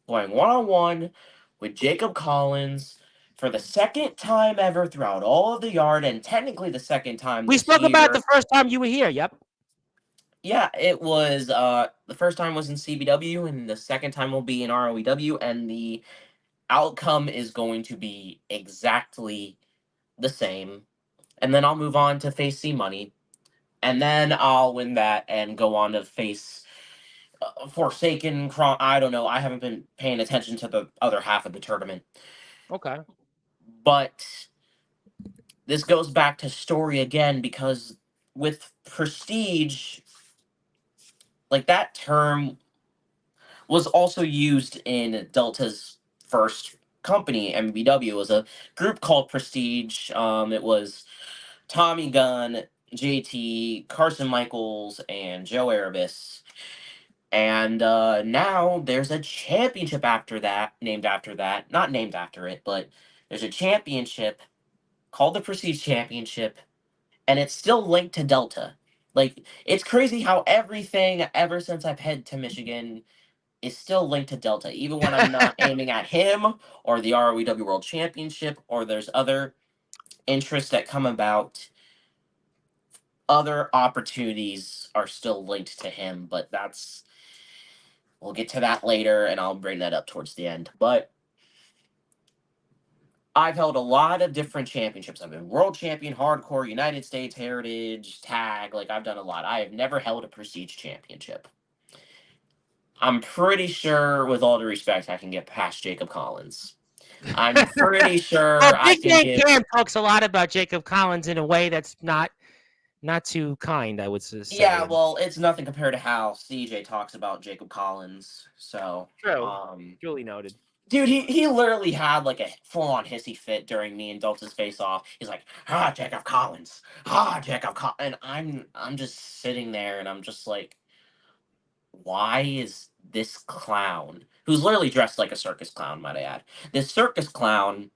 going one on one with Jacob Collins for the second time ever throughout all of the yard, and technically the second time We this spoke about it year. the first time you were here. Yep. Yeah, it was the first time was in CBW and the second time will be in ROEW, and the outcome is going to be exactly the same. And then I'll move on to face C Money, and then I'll win that and go on to face Forsaken. I don't know. I haven't been paying attention to the other half of the tournament, Okay. but this goes back to story again because with Prestige, like that term was also used in Delta's first company, MBW. It was a group called Prestige. It was Tommy Gunn, JT, Carson Michaels, and Joe Erebus. And now there's a championship after that, named after that. Not named after it, but there's a championship called the Prestige Championship, and it's still linked to Delta. Like, it's crazy how everything ever since I've headed to Michigan is still linked to Delta, even when I'm not aiming at him or the ROEW World Championship, or there's other interests that come about. Other opportunities are still linked to him, but we'll get to that later, and I'll bring that up towards the end. But I've held a lot of different championships. I've been world champion, hardcore, United States, heritage, tag. Like, I've done a lot. I have never held a prestige championship. I'm pretty sure, with all due respect, I can get past Jacob Collins. I'm pretty Well, sure I Big can Man give. Cam talks a lot about Jacob Collins in a way that's not too kind, I would Yeah, say. well, it's nothing compared to how CJ talks about Jacob Collins. So, True. Duly noted. dude, he literally had like a full on hissy fit during me and Delta's face off. He's like, Jacob Collins, Jacob Collins, and I'm just sitting there and I'm just like, why is this clown, who's literally dressed like a circus clown, might I add, this circus clown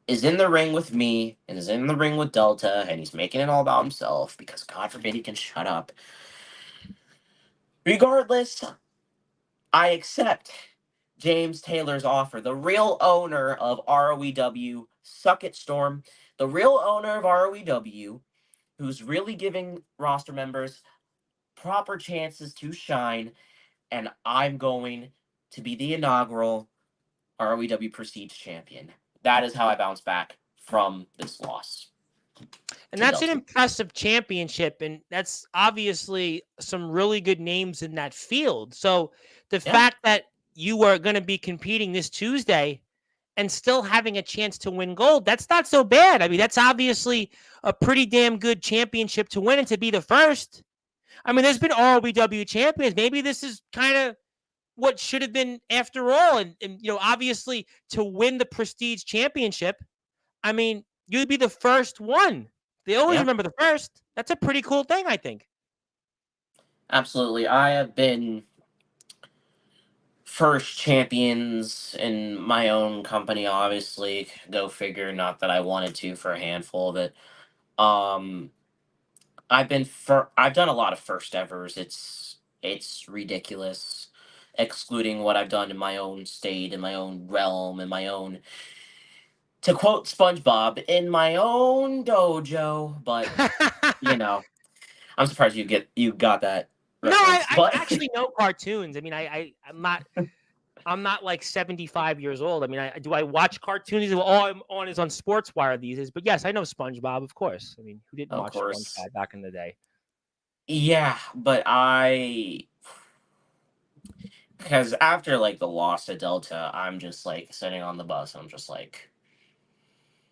is in the ring with me and is in the ring with Delta, and he's making it all about himself because God forbid he can shut up. Regardless, I accept James Taylor's offer. The real owner of ROEW, Suck It Storm, the real owner of ROEW, who's really giving roster members proper chances to shine, and I'm going to be the inaugural ROEW Prestige champion. That is how I bounce back from this loss And to that's an Delta. impressive championship. And that's obviously some really good names in that field. So the Yeah, fact that you are going to be competing this Tuesday and still having a chance to win gold, that's not so bad. I mean, that's obviously a pretty damn good championship to win and to be the first. I mean, there's been ROBW champions. Maybe this is kind of what should have been after all. And, obviously to win the prestige championship, I mean, you'd be the first one. They always yeah, remember the first. That's a pretty cool thing, I think. absolutely. I have been first champions in my own company, obviously. Go figure, not that I wanted to for a handful of it. Um I've done a lot of first evers. It's ridiculous. Excluding what I've done in my own state, in my own realm, in my own, to quote SpongeBob, in my own dojo, but you know, I'm surprised you got that No, reference. I But actually know cartoons. I mean, I'm not like 75 years old. I mean, I watch cartoons? All I'm on is on Sportswire these days. But yes, I know SpongeBob, of course. I mean, who didn't of watch course, SpongeBob back in the day? yeah, but because after like the loss to Delta, I'm just like sitting on the bus and I'm just like,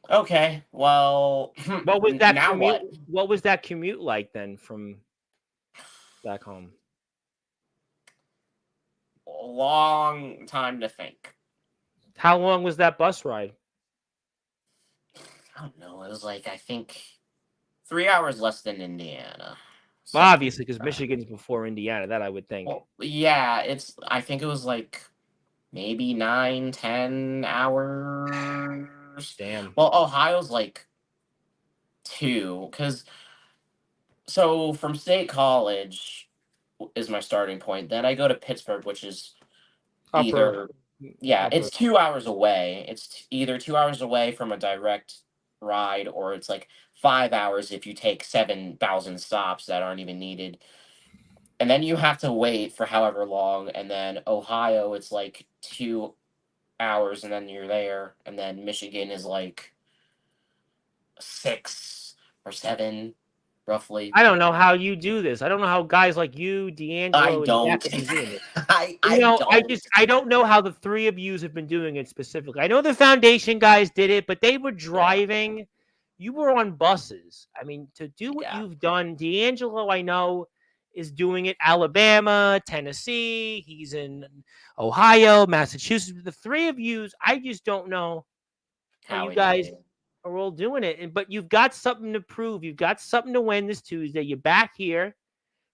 okay, well, What was that now commute? what? What was that commute like then from back home? Long time to think. How long was that bus ride? I don't know. It was like, I think 3 hours less than Indiana, Well, something obviously, like because that. Michigan's before Indiana. That I would think. Well, yeah, I think it was like maybe 9, 10 hours. Damn. Well, Ohio's like two, because so from State College is my starting point. Then I go to Pittsburgh, which is Upper, either, yeah, upper. it's 2 hours away. It's either 2 hours away from a direct ride, or it's like 5 hours if you take 7,000 stops that aren't even needed. And then you have to wait for however long. And then Ohio, it's like 2 hours, and then you're there. And then Michigan is like 6 or 7, roughly. I don't know how you do this. I don't know how guys like you, I D'Angelo, and Jack don't. have been doing this. I don't. I don't know how the three of you have been doing it specifically. I know the foundation guys did it, but they were Yeah, driving. You were on buses. I mean, to do what yeah. you've done, D'Angelo, I know, is doing it Alabama, Tennessee. He's in Ohio, Massachusetts. The three of yous, I just don't know how How you we do guys it. are all doing it. But you've got something to prove. You've got something to win this Tuesday. You're back here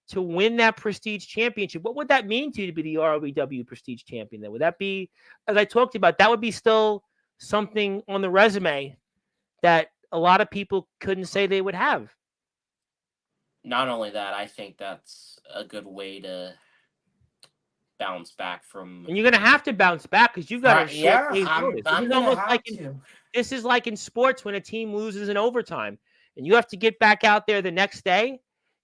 to win that prestige championship. What would that mean to you to be the ROEW prestige champion then? Would that be, as I talked about, that would be still something on the resume that a lot of people couldn't say they would have? Not only that, I think that's a good way to bounce back from. And you're going to have to bounce back because you've got a short Yeah, day's I'm notice. This I'm is gonna almost have like to. this is like in sports when a team loses in overtime and you have to get back out there the next day.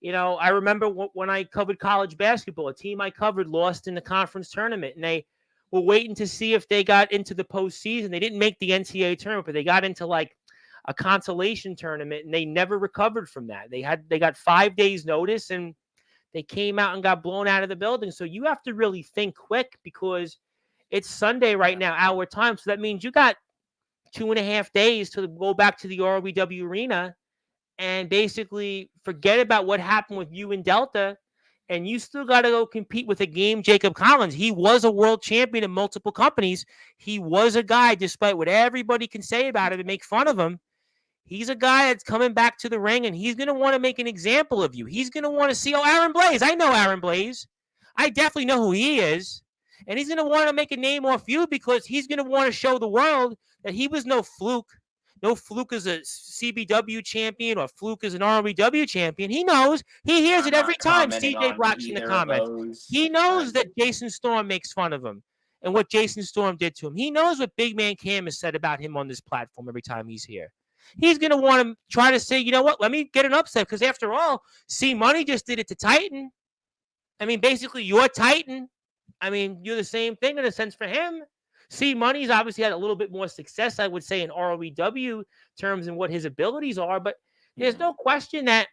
I remember when I covered college basketball, a team I covered lost in the conference tournament, and they were waiting to see if they got into the postseason. They didn't make the NCAA tournament, but they got into like a consolation tournament, and they never recovered from that. They got 5 days notice, and they came out and got blown out of the building. So you have to really think quick because it's Sunday right now, our time. So that means you got 2.5 days to go back to the ROW arena and basically forget about what happened with you and Delta. And you still got to go compete with a game Jacob Collins. He was a world champion in multiple companies. He was a guy, despite what everybody can say about him and make fun of him. He's a guy that's coming back to the ring, and he's going to want to make an example of you. He's going to want to see, Aaron Blaze. I know Aaron Blaze. I definitely know who he is. And he's going to want to make a name off you because he's going to want to show the world that he was no fluke. No fluke as a CBW champion or fluke as an ROW champion. He knows. He hears I'm it every not time commenting CJ on Black's in the either of comments. those. He knows that Jason Storm makes fun of him and what Jason Storm did to him. He knows what Big Man Cam has said about him on this platform every time he's here. He's going to want to try to say, you know what, let me get an upset because after all, C Money just did it to Titan. I mean, basically, you're Titan. I mean, you're the same thing in a sense for him. C Money's obviously had a little bit more success, I would say, in ROEW terms and what his abilities are, but there's no question that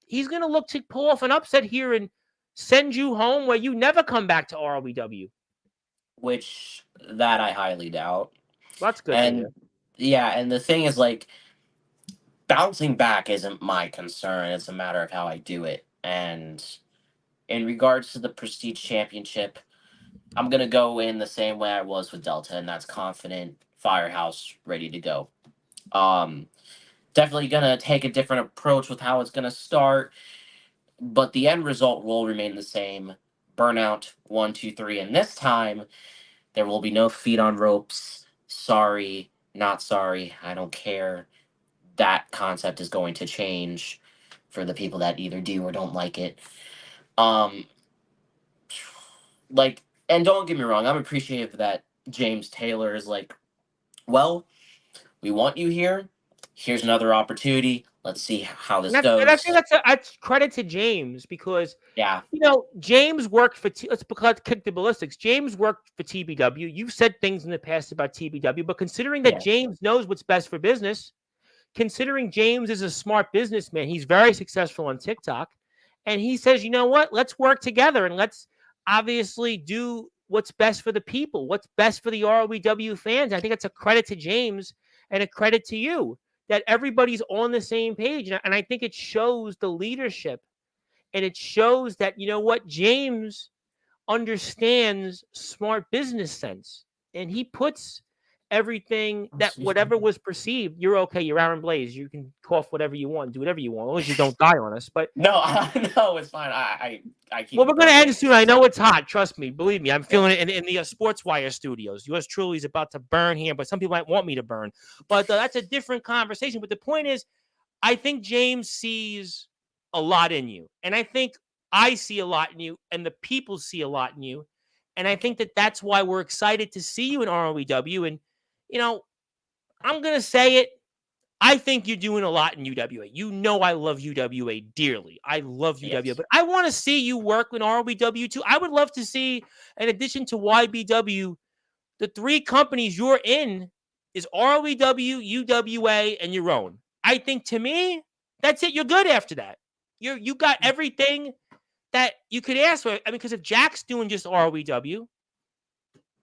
he's going to look to pull off an upset here and send you home where you never come back to ROEW. Which that I highly doubt. Well, that's good to hear. And yeah, and the thing is, like, bouncing back isn't my concern. It's a matter of how I do it. And in regards to the Prestige Championship, I'm gonna go in the same way I was with Delta, and that's confident, firehouse, ready to go. Um, Definitely gonna take a different approach with how it's gonna start, but the end result will remain the same. Burnout 1, 2, 3, and this time there will be no feet on ropes. Sorry, not sorry. I don't care. That concept is going to change for the people that either do or don't like it. Um, like, and don't get me wrong, I'm appreciative that James Taylor is like, well, we want you here. Here's another opportunity. Let's see how this And I think goes. that's credit to James because Yeah, James worked for let's kick the ballistics. James worked for TBW. You've said things in the past about TBW, but considering that yeah, James knows what's best for business, considering James is a smart businessman, he's very successful on TikTok, and he says, you know what? Let's work together and let's obviously do what's best for the people, what's best for the ROEW fans. I think it's a credit to James and a credit to you that everybody's on the same page, and I think it shows the leadership. And it shows that, you know what, James understands smart business sense. And he puts everything that whatever was perceived, you're okay, you're Aaron Blaze. You can cough whatever you want, do whatever you want, as long as you don't die on us. But no, no, it's fine. I keep. well, we're going to end soon. I know it's hot. Trust me. Believe me. I'm feeling it in the Sportswire studios. Yours truly is about to burn here, but some people might want me to burn. But that's a different conversation. But the point is, I think James sees a lot in you. And I think I see a lot in you, and the people see a lot in you. And I think that that's why we're excited to see you in ROEW. And, I'm going to say it. I think you're doing a lot in UWA. You know I love UWA dearly. I love UWA, Yes. but I want to see you work in ROEW too. I would love to see, in addition to YBW, the 3 companies you're in is ROEW, UWA, and your own. I think to me, that's it. You're good after that. You got everything that you could ask for. I mean, because if Jack's doing just ROEW,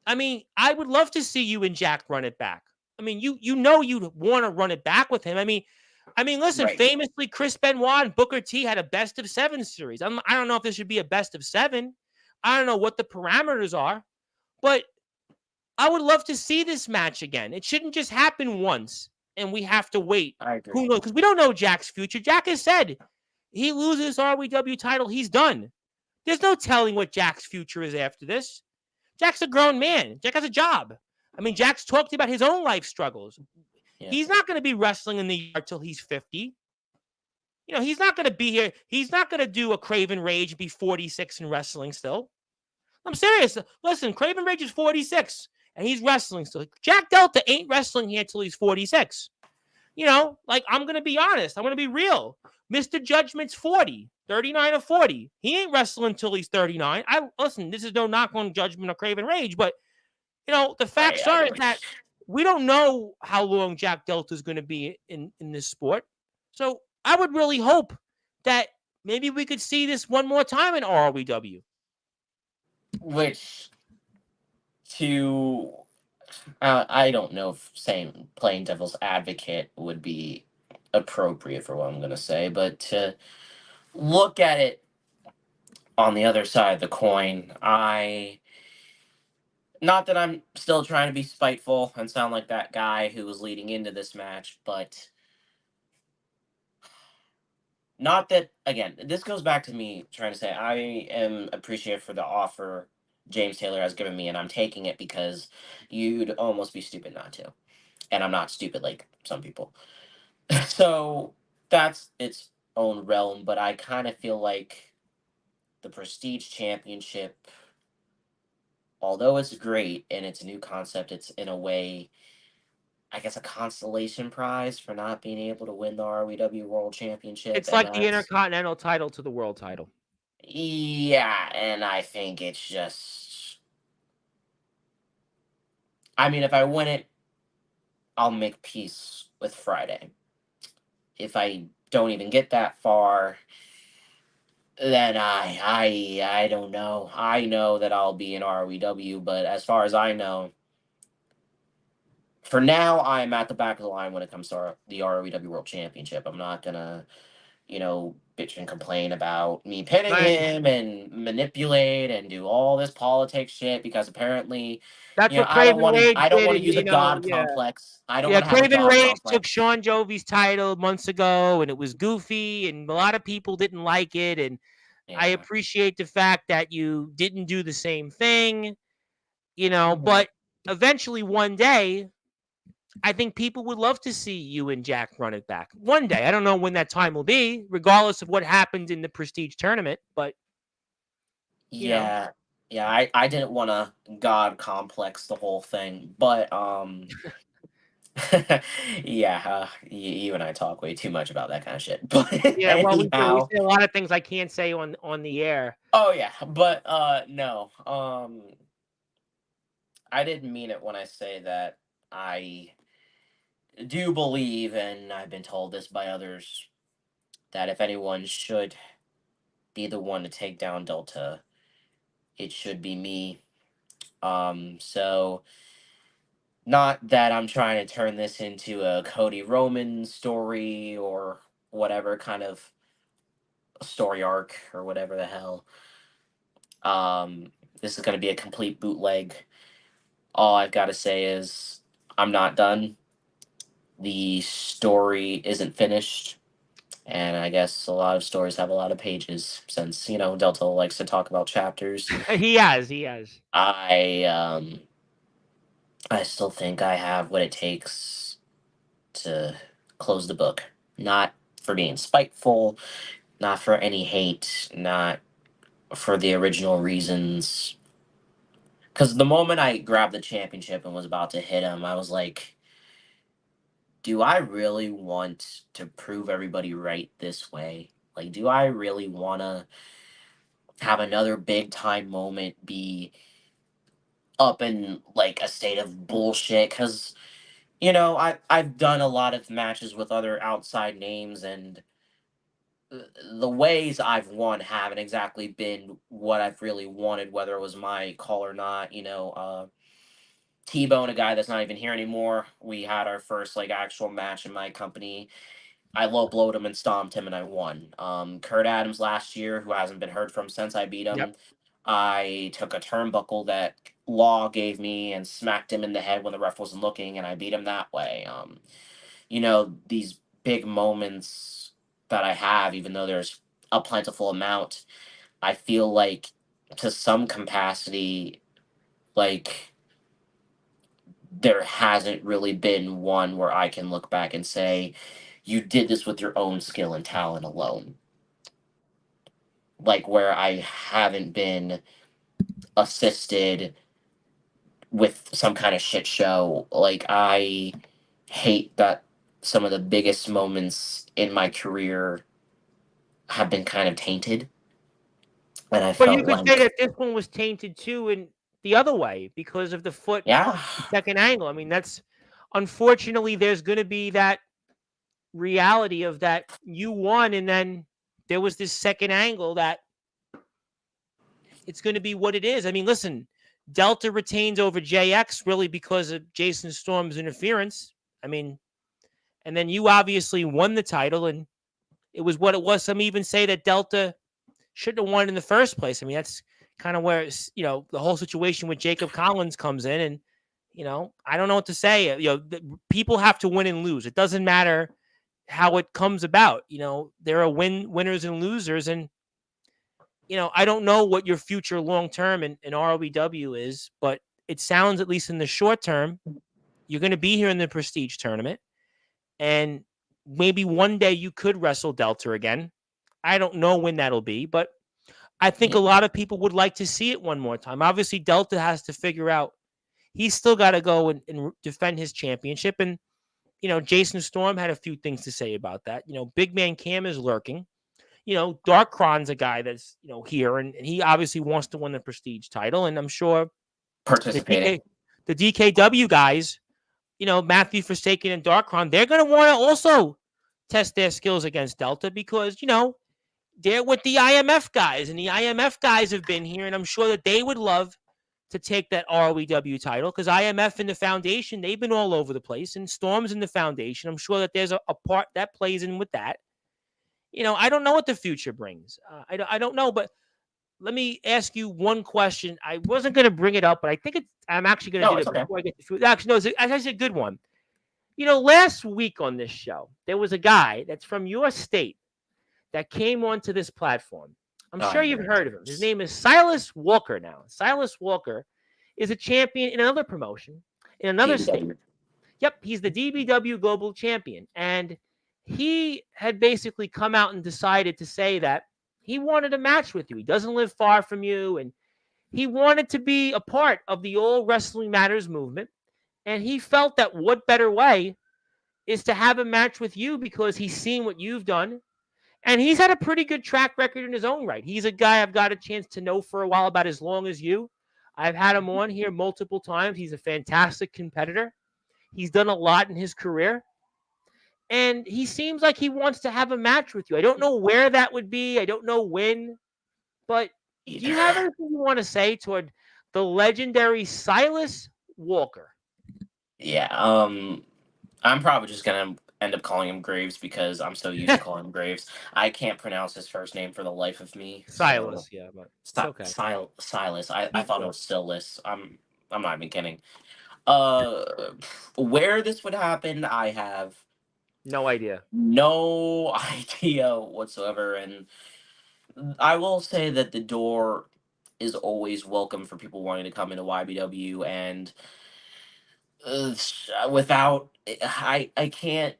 I mean, I would love to see you and Jack run it back. I mean, you'd want to run it back with him. I mean, listen, Right. famously, Chris Benoit and Booker T had a best of 7 series. I don't know if this should be a best of 7. I don't know what the parameters are, but I would love to see this match again. It shouldn't just happen once and we have to wait. I agree. Who knows? Because we don't know Jack's future. Jack has said he loses ROEW title, he's done. There's no telling what Jack's future is after this. Jack's a grown man. Jack has a job. I mean, Jack's talked about his own life struggles. Yeah. He's not going to be wrestling in the yard till he's 50. He's not going to be here. He's not going to do a Craven Rage and be 46 in wrestling still. I'm serious. Listen, Craven Rage is 46 and he's wrestling still. Jack Delta ain't wrestling here till he's 46. Like I'm going to be honest. I'm going to be real. Mr. Judgment's 40, 39 or 40. He ain't wrestling until he's 39. Listen, this is no knock on Judgment or Craven Rage, but the Right. facts are is that we don't know how long Jack Delta is going to be in this sport. So I would really hope that maybe we could see this one more time in ROW. Which to I don't know if saying playing devil's advocate would be appropriate for what I'm going to say, but to look at it on the other side of the coin, not that I'm still trying to be spiteful and sound like that guy who was leading into this match, but not that, again, this goes back to me trying to say I am appreciative for the offer James Taylor has given me, and I'm taking it because you'd almost be stupid not to. And I'm not stupid like some people. So that's its own realm, but I kind of feel like the Prestige Championship, although it's great and it's a new concept, it's in a way, I guess, a consolation prize for not being able to win the ROW World Championship, It's and like the that's Intercontinental title to the world title. yeah, and I think it's just, I mean, if I win it, I'll make peace with Friday. If I don't even get that far, then I don't know. I know that I'll be in ROW, but as far as I know, for now, I am at the back of the line when it comes to the ROW World Championship. I'm not gonna, bitch and complain about me pinning Right. him and manipulate and do all this politics shit because apparently, That's what Craven Rage I don't did, want to and use a god yeah. complex. I don't Yeah, want to have a Craven god Rage took complex. Sean Jovi's title months ago, and it was goofy, and a lot of people didn't like it. And I Yeah. appreciate the fact that you didn't do the same thing, Hmm. but eventually one day, I think people would love to see you and Jack run it back. One day. I don't know when that time will be, regardless of what happened in the Prestige tournament, but, you know. Yeah. Yeah, I didn't want to god complex the whole thing, but yeah, you and I talk way too much about that kind of shit. But Yeah, well, we do. We anyhow, say a lot of things I can't say on the air. oh yeah, but no, I didn't mean it when I say that I do believe, and I've been told this by others, that if anyone should be the one to take down Delta, it should be me. So not that I'm trying to turn this into a Cody Roman story or whatever kind of story arc or whatever the hell. This is going to be a complete bootleg. All I've got to say is I'm not done. The story isn't finished. And I guess a lot of stories have a lot of pages since, Delta likes to talk about chapters. He has. He has. I still think I have what it takes to close the book. Not for being spiteful, not for any hate, not for the original reasons. Because the moment I grabbed the championship and was about to hit him, I was like, do I really want to prove everybody right this way? Like, do I really want to have another big time moment be up in like a state of bullshit? Because, I've done a lot of matches with other outside names, and the ways I've won haven't exactly been what I've really wanted, whether it was my call or not. T-Bone, a guy that's not even here anymore. We had our first like actual match in my company. I low blowed him and stomped him and I won. Kurt Adams last year, who hasn't been heard from since I beat Yep. him. I took a turnbuckle that Law gave me and smacked him in the head when the ref wasn't looking, and I beat him that way. These big moments that I have, even though there's a plentiful amount, I feel like to some capacity, like there hasn't really been one where I can look back and say, you did this with your own skill and talent alone. Like where I haven't been assisted with some kind of shit show. Like, I hate that some of the biggest moments in my career have been kind of tainted. And I But you felt could say like, that this one was tainted too in the other way because of the foot yeah, second angle. I mean, that's unfortunately there's going to be that reality of that you won and then there was this second angle that it's going to be what it is. I mean, listen, Delta retains over JX really because of Jason Storm's interference. I mean, and then you obviously won the title and it was what it was. Some even say that Delta shouldn't have won in the first place. I mean, that's kind of where the whole situation with Jacob Collins comes in, and I don't know what to say. People have to win and lose. It doesn't matter how it comes about. There are winners and losers, and I don't know what your future long term in ROBW is, but it sounds, at least in the short term, you're going to be here in the Prestige tournament, and maybe one day you could wrestle Delta again. I don't know when that'll be, but I think a lot of people would like to see it one more time. Obviously, Delta has to figure out he's still got to go and defend his championship. And, Jason Storm had a few things to say about that. Big Man Cam is lurking. Darkron's a guy that's, here, and he obviously wants to win the Prestige title. And I'm sure the participating. the DKW guys, Matthew Forsaken and Darkron, they're going to want to also test their skills against Delta because, they're with the IMF guys, and the IMF guys have been here, and I'm sure that they would love to take that ROEW title because IMF and the foundation, they've been all over the place, and Storm's in the foundation. I'm sure that there's a part that plays in with that. I don't know what the future brings. I don't know, but let me ask you one question. I wasn't going to bring it up, but I think I'm actually going to No, do it's it okay. before I get to food. Actually, no, it's actually a good one. Last week on this show, there was a guy that's from your state that came onto this platform. I'm Oh, sure I'm you've very heard of him. His curious. name is Silas Walker now. Silas Walker is a champion in another promotion in another state. DBW. Yep, he's the DBW Global Champion. And he had basically come out and decided to say that he wanted a match with you. He doesn't live far from you, and he wanted to be a part of the All Wrestling Matters movement. And he felt that what better way is to have a match with you because he's seen what you've done. And he's had a pretty good track record in his own right. He's a guy I've got a chance to know for a while, about as long as you. I've had him on here multiple times. He's a fantastic competitor. He's done a lot in his career. And he seems like he wants to have a match with you. I don't know where that would be. I don't know when. But do you have anything you want to say toward the legendary Silas Walker? Yeah, I'm probably just gonna end up calling him Graves because I'm so used to calling him Graves. I can't pronounce his first name for the life of me. So Silas, yeah, but it's okay. Silas. I Keep thought it going. was Silas. I'm not even kidding. Uh, where this would happen, I have No idea. no idea whatsoever. And I will say that the door is always welcome for people wanting to come into YBW, and uh, without I can't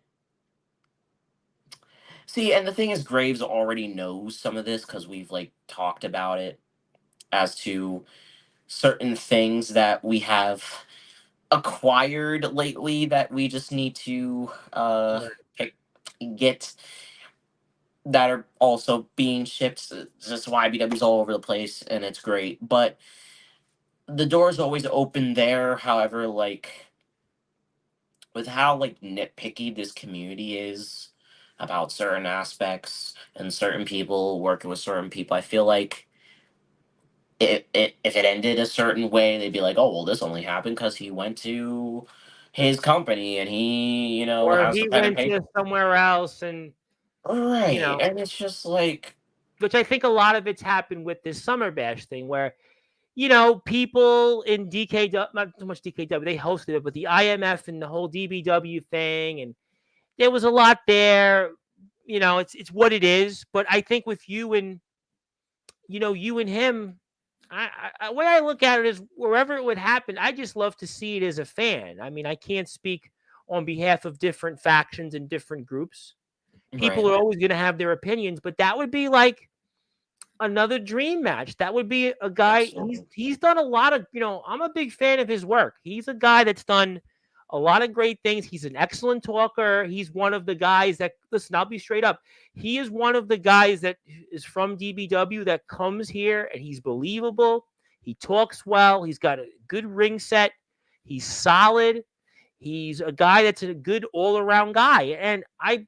see. And the thing is, Graves already knows some of this because we've like talked about it as to certain things that we have acquired lately that we just need to Right. pick, get, that are also being shipped. That's why BW's all over the place, and it's great. But the door's always open there. However, like, with how like nitpicky this community is about certain aspects and certain people working with certain people, I feel like if it ended a certain way, they'd be like, oh well, this only happened because he went to his company and he, Or has the he pen and went paper. to somewhere else and, you Right. know, And it's just like, which I think a lot of it's happened with this Summer Bash thing where, people in DKW, not so much DKW, they hosted it, but the IMF and the whole DBW thing. And there was a lot there. It's what it is. But I think with you and, you and him, the way I look at it is wherever it would happen, I just love to see it as a fan. I mean, I can't speak on behalf of different factions and different groups. People right. are always going to have their opinions, but that would be like another dream match. That would be a guy. He's Absolutely. he's done a lot of, I'm a big fan of his work. He's a guy that's done a lot of great things. He's an excellent talker. He's one of the guys that, listen, I'll be straight up. He is one of the guys that is from DBW that comes here and he's believable. He talks well. He's got a good ring set. He's solid. He's a guy that's a good all-around guy. And I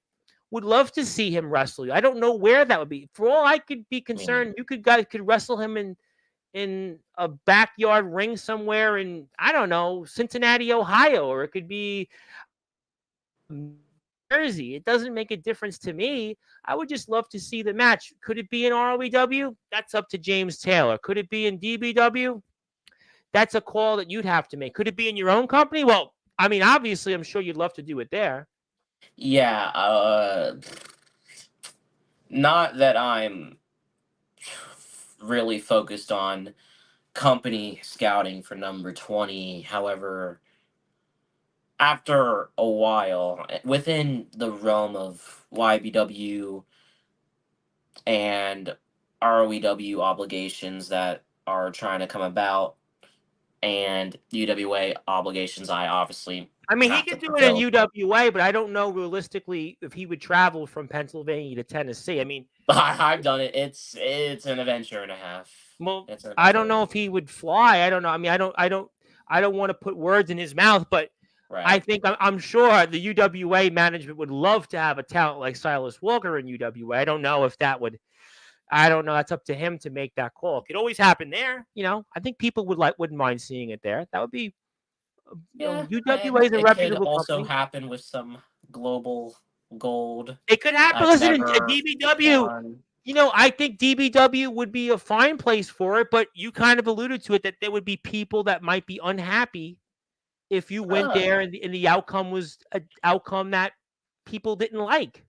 would love to see him wrestle you. I don't know where that would be. For all I could be Me neither. concerned, you guys could wrestle him in a backyard ring somewhere in, I don't know, Cincinnati, Ohio, or it could be Jersey. It doesn't make a difference to me. I would just love to see the match. Could it be in ROEW? That's up to James Taylor. Could it be in DBW? That's a call that you'd have to make. Could it be in your own company? Well, I mean, obviously, I'm sure you'd love to do it there. Yeah, not that I'm really focused on company scouting for number 20. However, after a while, within the realm of YBW and ROEW obligations that are trying to come about, and UWA obligations I obviously I mean, he have to could do it in fulfill. UWA, but I don't know realistically if he would travel from Pennsylvania to Tennessee. I mean, I've done it. It's an adventure and a half. well, It's an I adventure don't and a know half. if he would fly. I don't know. I mean, I don't want to put words in his mouth, but I Right. think I'm sure the UWA management would love to have a talent like Silas Walker in UWA. I don't know if that would. I don't know. That's up to him to make that call. It could always happen there. I think people wouldn't mind seeing it there. That would be. Yeah, UWA and is a it could reputable also company. happen with some global gold It could happen. I've Listen, never DBW. won. I think DBW would be a fine place for it, but you kind of alluded to it that there would be people that might be unhappy if you went Uh, there and the outcome was an outcome that people didn't like.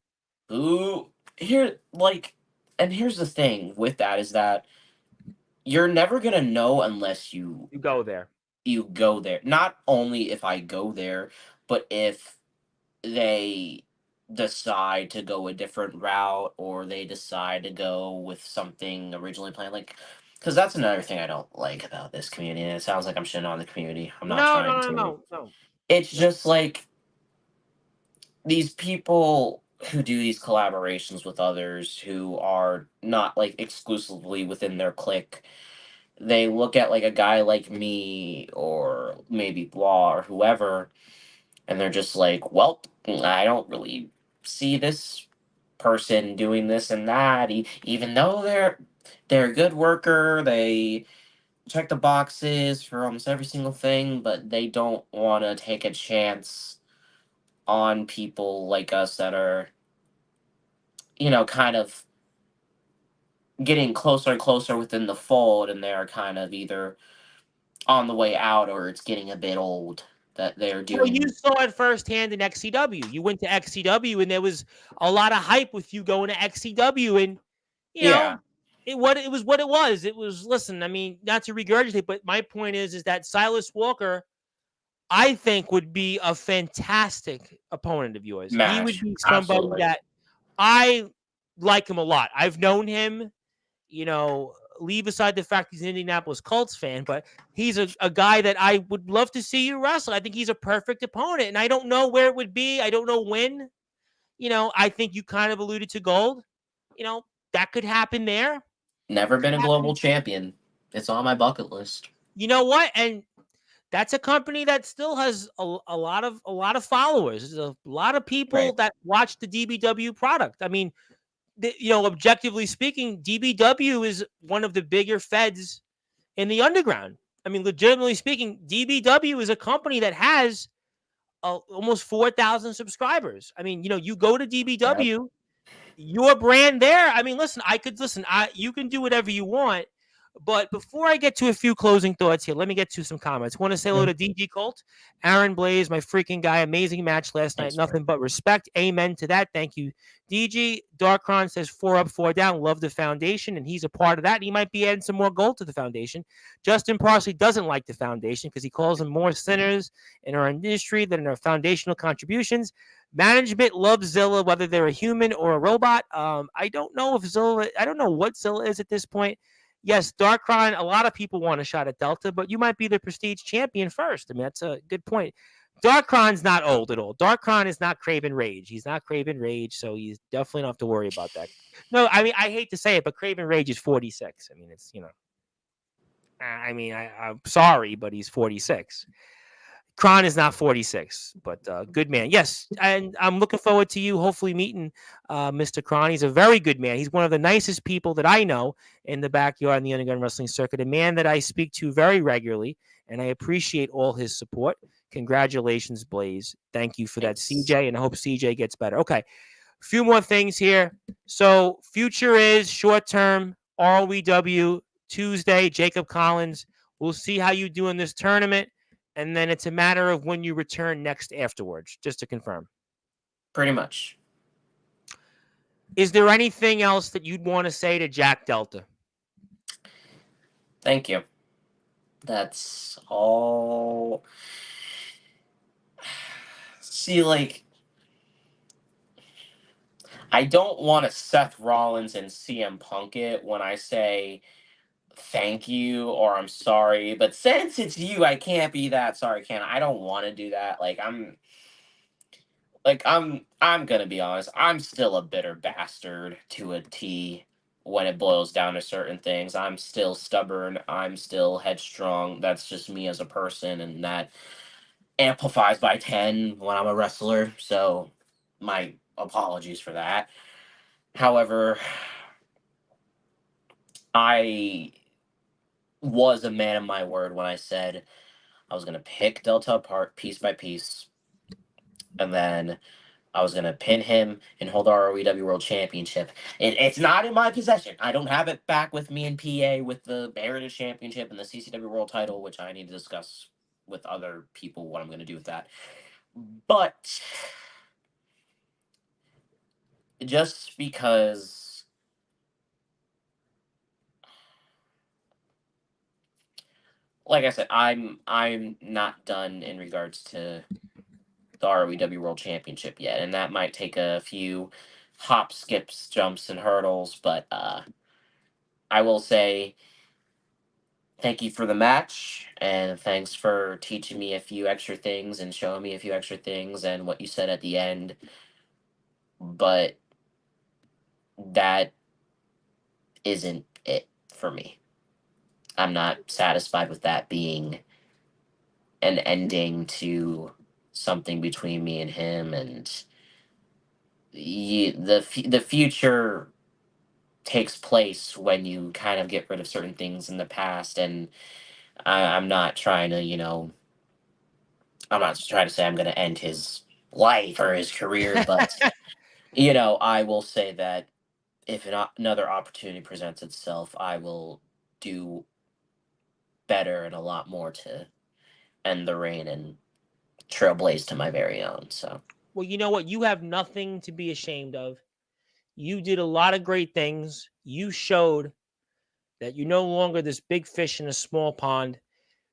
Ooh, and here's the thing with that is that you're never gonna know unless You go there. you go there. Not only if I go there, but if they decide to go a different route or they decide to go with something originally planned, like, because that's another thing I don't like about this community, and it sounds like I'm shitting on the community. I'm not No, trying no, no, to. no, no. It's just like these people who do these collaborations with others who are not like exclusively within their clique, they look at like a guy like me or maybe Blah or whoever, and they're just like, well, I don't really see this person doing this and that, even though they're a good worker, they check the boxes for almost every single thing, but they don't want to take a chance on people like us that are, kind of getting closer and closer within the fold, and they're kind of either on the way out or it's getting a bit old that they're Well, you doing. saw it firsthand in XCW. You went to XCW, and there was a lot of hype with you going to XCW, and you Yeah, know, it was what it was. It was, listen, I mean, not to regurgitate, but my point is that Silas Walker, I think, would be a fantastic opponent of yours. He would match. be somebody Absolutely. that I like him a lot. I've known him, leave aside the fact he's an Indianapolis Colts fan, but he's a guy that I would love to see you wrestle. I think he's a perfect opponent, and I don't know where it would be. I don't know when. I think you kind of alluded to gold. You know, that could happen there. Never Could been a global happen. champion. It's on my bucket list. You know what? And that's a company that still has a lot of followers. There's a lot of people Right. that watch the DBW product. I mean, objectively speaking, DBW is one of the bigger feds in the underground. I mean, legitimately speaking, DBW is a company that has almost 4,000 subscribers. I mean, you go to Yep. DBW, your brand there. I mean, listen, you can do whatever you want, But before I get to a few closing thoughts here, let me get to some comments. Want to say hello to DG Colt, Aaron Blaze, my freaking guy. Amazing match last night. Thanks, bro. Nothing but respect. Amen to that. Thank you, DG. Darkron says 4 up, 4 down. Love the foundation, and he's a part of that. He might be adding some more gold to the foundation. Justin Parsley doesn't like the foundation because he calls them more sinners in our industry than in our foundational contributions. Management loves Zilla, whether they're a human or a robot. I don't know if Zilla. I don't know what Zilla is at this point. Yes, Darkron, a lot of people want a shot at Delta, but you might be the prestige champion first. I mean, that's a good point. Darkron's not old at all. Darkron is not Craven Rage. He's not Craven Rage, so he's definitely don't have to worry about that. No, I mean, I hate to say it, but Craven Rage is 46. I mean, it's, I'm sorry, but he's 46. Kron is not 46, but good man. Yes, and I'm looking forward to you hopefully meeting Mr. Kron. He's a very good man. He's one of the nicest people that I know in the backyard in the underground wrestling circuit, a man that I speak to very regularly, and I appreciate all his support. Congratulations, Blaze. Thank you for that, CJ, and I hope CJ gets better. Okay, a few more things here. So future is short-term, ROEW, Tuesday, Jacob Collins. We'll see how you do in this tournament. And then it's a matter of when you return next afterwards, just to confirm. Pretty much. Is there anything else that you'd want to say to Jack Delta? Thank you. That's all. See, like, I don't want to Seth Rollins and CM Punk it when I say thank you or I'm sorry, but since it's you, I can't be that sorry, can I? I don't want to do that. I'm gonna be honest. I'm still a bitter bastard to a T when it boils down to certain things. I'm still stubborn. I'm still headstrong. That's just me as a person, and that amplifies by 10 when I'm a wrestler. So my apologies for that. However, I was a man of my word when I said I was going to pick Delta apart piece by piece, and then I was going to pin him and hold the ROEW World Championship. It's not in my possession. I don't have it back with me in PA with the Heritage Championship and the CCW World title, which I need to discuss with other people what I'm going to do with that. But just because like I said, I'm not done in regards to the ROEW World Championship yet, and that might take a few hops, skips, jumps, and hurdles. But I will say thank you for the match, and thanks for teaching me a few extra things and showing me a few extra things and what you said at the end. But that isn't it for me. I'm not satisfied with that being an ending to something between me and him, and the future takes place when you kind of get rid of certain things in the past. And I'm not trying to, I'm not trying to say I'm going to end his life or his career, but I will say that if another opportunity presents itself, I will do better and a lot more to end the reign and trailblaze to my very own. So, well, you know what? You have nothing to be ashamed of. You did a lot of great things. You showed that you're no longer this big fish in a small pond.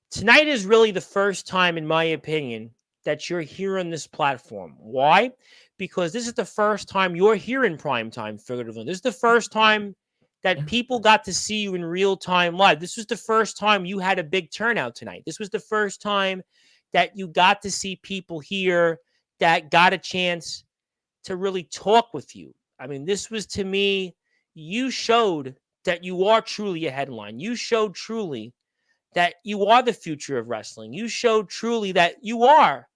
Tonight is really the first time, in my opinion, that you're here on this platform. Why? Because this is the first time you're here in prime time, figuratively. This is the first time that people got to see you in real time live. This was the first time you had a big turnout tonight. This was the first time that you got to see people here that got a chance to really talk with you. I mean, this was, to me, you showed that you are truly a headline. You showed truly that you are the future of wrestling. You showed truly that you are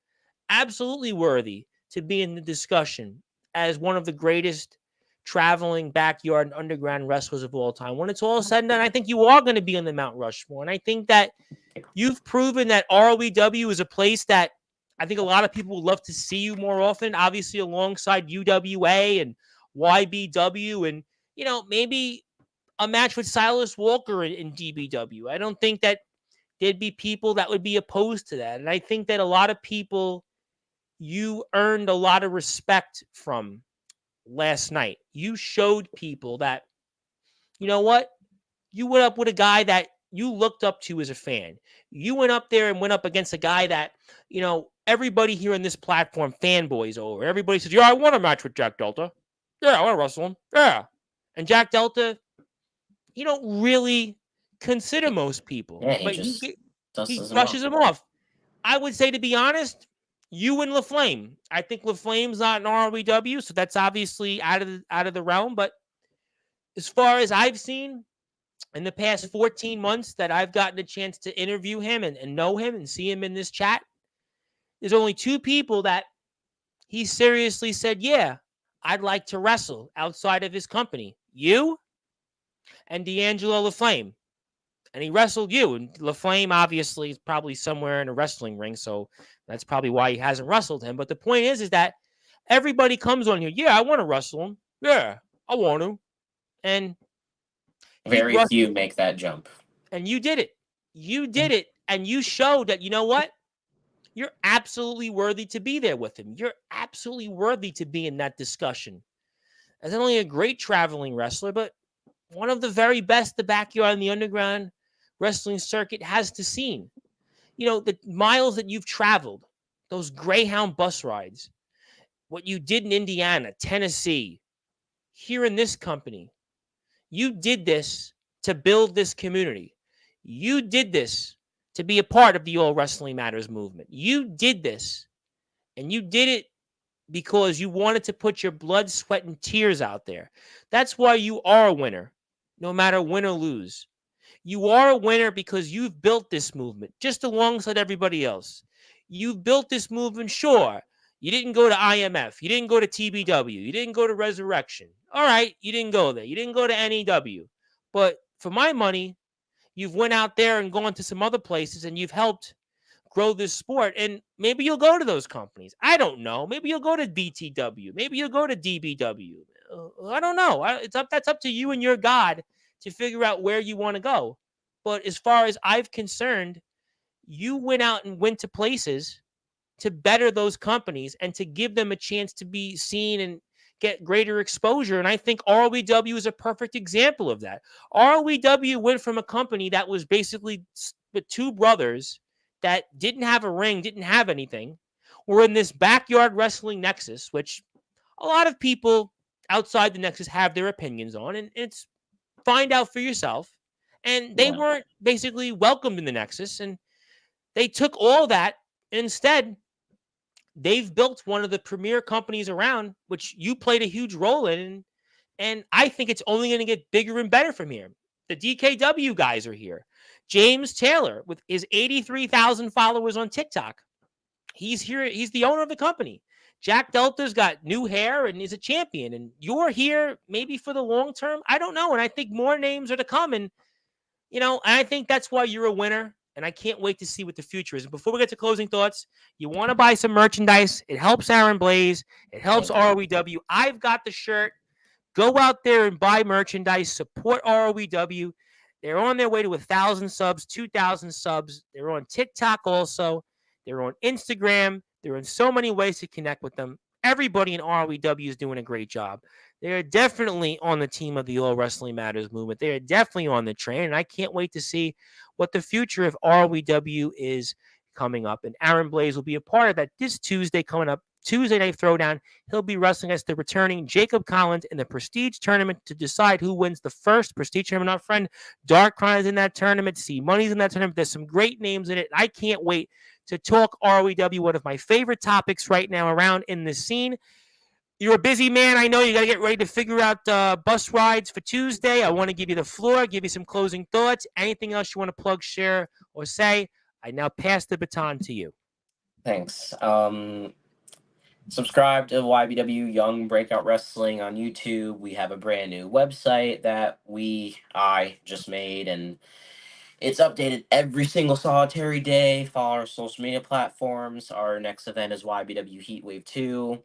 absolutely worthy to be in the discussion as one of the greatest traveling backyard and underground wrestlers of all time. When it's all said and done, I think you are going to be on the Mount Rushmore. And I think that you've proven that ROEW is a place that I think a lot of people would love to see you more often, obviously alongside UWA and YBW and, maybe a match with Silas Walker in DBW. I don't think that there'd be people that would be opposed to that. And I think that a lot of people you earned a lot of respect from last night. You showed people that, you know what? You went up with a guy that you looked up to as a fan. You went up there and went up against a guy that, everybody here on this platform fanboys over. Everybody says, yeah, I want a match with Jack Delta. Yeah, I want to wrestle him. Yeah. And Jack Delta, you don't really consider most people, Yeah, he but just he dusted him off. brushes him off. I would say, to be honest, you and LaFlame. I think LaFlame's not an ROEW, so that's obviously out of the realm. But as far as I've seen in the past 14 months that I've gotten a chance to interview him and know him and see him in this chat, there's only two people that he seriously said, yeah, I'd like to wrestle outside of his company. You and D'Angelo LaFlame. And he wrestled you. And LaFlame obviously is probably somewhere in a wrestling ring, so that's probably why he hasn't wrestled him. But the point is that everybody comes on here. Yeah, I want to wrestle him. Yeah, I want to. And he Very brushed, few make that jump. and you did it. You did it, and you showed that, you know what? You're absolutely worthy to be there with him. You're absolutely worthy to be in that discussion. As not only a great traveling wrestler, but one of the very best the backyard and the underground wrestling circuit has to seen. The miles that you've traveled, those Greyhound bus rides, what you did in Indiana, Tennessee, here in this company, you did this to build this community. You did this to be a part of the All Wrestling Matters movement. You did this, and you did it because you wanted to put your blood, sweat, and tears out there. That's why you are a winner, no matter win or lose. You are a winner because you've built this movement just alongside everybody else. You've built this movement, sure. You didn't go to IMF. You didn't go to TBW. You didn't go to Resurrection. All right, you didn't go there. You didn't go to NEW. But for my money, you've went out there and gone to some other places and you've helped grow this sport. And maybe you'll go to those companies. I don't know. Maybe you'll go to BTW. Maybe you'll go to DBW. I don't know. That's up to you and your God to figure out where you want to go. But as far as I'm concerned, you went out and went to places to better those companies and to give them a chance to be seen and get greater exposure. And I think ROEW is a perfect example of that. ROEW went from a company that was basically with two brothers that didn't have a ring, didn't have anything. We're in this backyard wrestling nexus, which a lot of people outside the nexus have their opinions on, and it's find out for yourself. And they Yeah. weren't basically welcomed in the nexus, and they took all that. And instead, they've built one of the premier companies around, which you played a huge role in. And I think it's only going to get bigger and better from here. The DKW guys are here. James Taylor, with his 83,000 followers on TikTok, he's here. He's the owner of the company. Jack Delta's got new hair and is a champion. And you're here maybe for the long term. I don't know. And I think more names are to come. And, I think that's why you're a winner. And I can't wait to see what the future is. And before we get to closing thoughts, you want to buy some merchandise. It helps Aaron Blaze. It helps ROEW. I've got the shirt. Go out there and buy merchandise. Support ROEW. They're on their way to 1,000 subs, 2,000 subs. They're on TikTok also. They're on Instagram. They're in so many ways to connect with them. Everybody in ROEW is doing a great job. They are definitely on the team of the All Wrestling Matters movement. They are definitely on the train, and I can't wait to see what the future of ROEW is coming up. And Aaron Blaze will be a part of that this Tuesday coming up. Tuesday Night Throwdown. He'll be wrestling against the returning Jacob Collins in the Prestige Tournament to decide who wins the first Prestige Tournament. Our friend Dark Crown is in that tournament. See Money's in that tournament. There's some great names in it. I can't wait to talk ROEW, one of my favorite topics right now around in this scene. You're a busy man. I know you got to get ready to figure out bus rides for Tuesday. I want to give you the floor, give you some closing thoughts. Anything else you want to plug, share, or say? I now pass the baton to you. Thanks. Subscribe to YBW Young Breakout Wrestling on YouTube. We have a brand new website that I just made, and it's updated every single solitary day. Follow our social media platforms. Our next event is YBW Heatwave 2,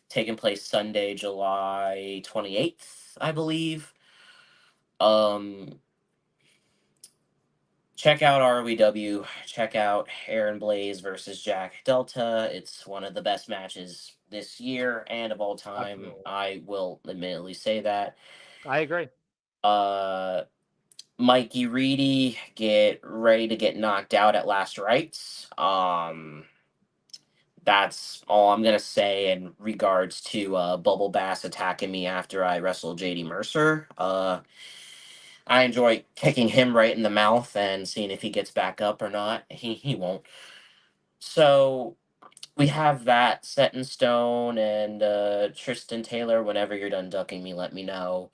taking place Sunday, July 28th, I believe. Um, check out ROEW. Check out Aaron Blaze versus Jack Delta. It's one of the best matches this year and of all time. Absolutely. I will admittedly say that. I agree. Uh, Mikey Reedy, get ready to get knocked out at last rites. That's all I'm gonna say in regards to Bubble Bass attacking me after I wrestled JD Mercer. I enjoy kicking him right in the mouth and seeing if he gets back up or not. He won't. So we have that set in stone. And Tristan Taylor, whenever you're done ducking me, let me know.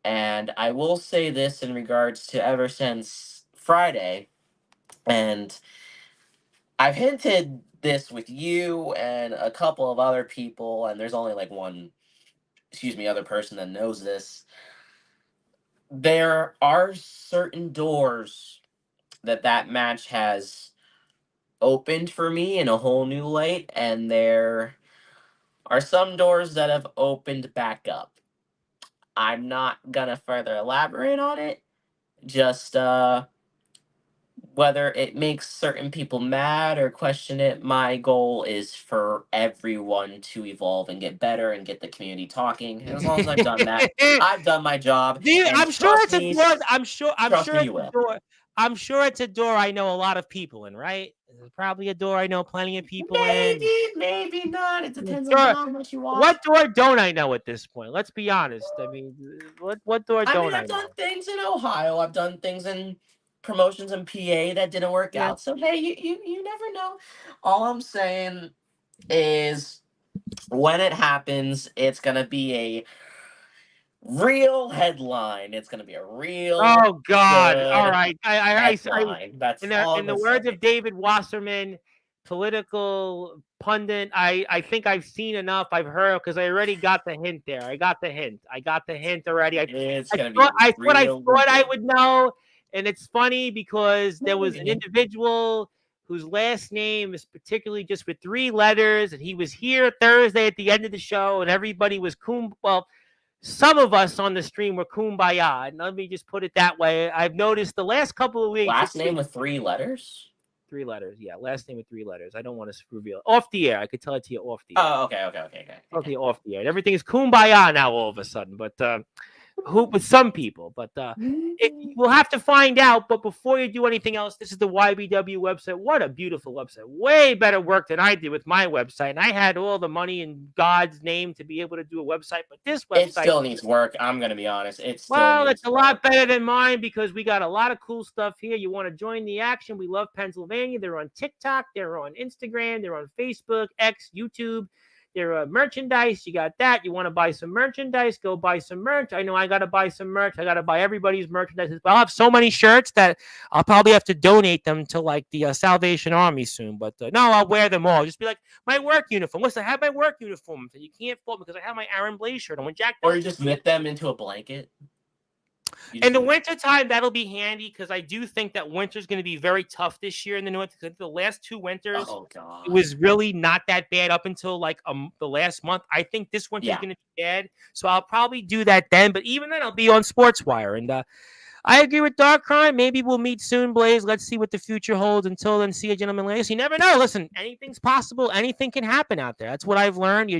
And I will say this in regards to ever since Friday, and I've hinted this with you and a couple of other people, and there's only like one, excuse me, other person that knows this. There are certain doors that match has opened for me in a whole new light, and there are some doors that have opened back up. I'm not gonna further elaborate on it. Just whether it makes certain people mad or question it, my goal is for everyone to evolve and get better and get the community talking. And as long as I've done that, I've done my job. And I'm sure trust it's a me, door. I'm trust sure me, it's you a will. door. I'm sure it's a door I know a lot of people in, right? It's probably a door I know plenty of people in. Maybe, maybe not. It depends on Sure. how much you watch. What door don't I know at this point? Let's be honest. I mean, what door I mean, don't I've I done know? things in Ohio. I've done things in promotions in PA that didn't work Yeah. out. So hey, you never know. All I'm saying is when it happens, it's gonna be a real headline. It's gonna be a real Oh God! All good right. headline. That's all I'm In the gonna words say. of David Wasserman, political pundit, I think I've seen enough. I've heard because I already got the hint there. I got the hint. I got the hint already. It's gonna be I really thought I good. would know, and it's funny because there was an Maybe. individual whose last name is particularly just with 3 letters, and he was here Thursday at the end of the show, and everybody was well, some of us on the stream were kumbaya. And let me just put it that way. I've noticed the last couple of weeks, Last name with 3 letters. 3 letters. Yeah, last name with 3 letters. I don't want to reveal it. Off the air. I could tell it to you off the air. Oh, okay. Off the air. And everything is kumbaya now all of a sudden. But who with some people. But we'll have to find out. But before you do anything else, this is the YBW website. What a beautiful website. Way better work than I did with my website. And I had all the money in God's name to be able to do a website. But this It website, still needs work. I'm gonna be honest. It still well, it's needs a lot work. better than mine because we got a lot of cool stuff here. You want to join the action? We love Pennsylvania. They're on TikTok, they're on Instagram, they're on Facebook, X, YouTube. They're merchandise. You got that. You want to buy some merchandise? Go buy some merch. I know I got to buy some merch. I got to buy everybody's merchandise. But I'll have so many shirts that I'll probably have to donate them to like the Salvation Army soon. But no, I'll wear them all. Just be like my work uniform. Listen, I have my work uniform. So you can't fault me because I have my Aaron Blaze shirt on. When Jack Or you Delta just knit them into a blanket. You in just the wintertime, that'll be handy because I do think that winter's going to be very tough this year in the north. The last 2 winters, oh it god. was really not that bad up until like the last month. I think this winter's Yeah. going to be bad, so I'll probably do that then. But even then, I'll be on Sportswire, and I agree with Dark Crime. Maybe we'll meet soon, Blaze. Let's see what the future holds. Until then, see you, gentlemen. Ladies, you never know. Listen, anything's possible. Anything can happen out there. That's what I've learned.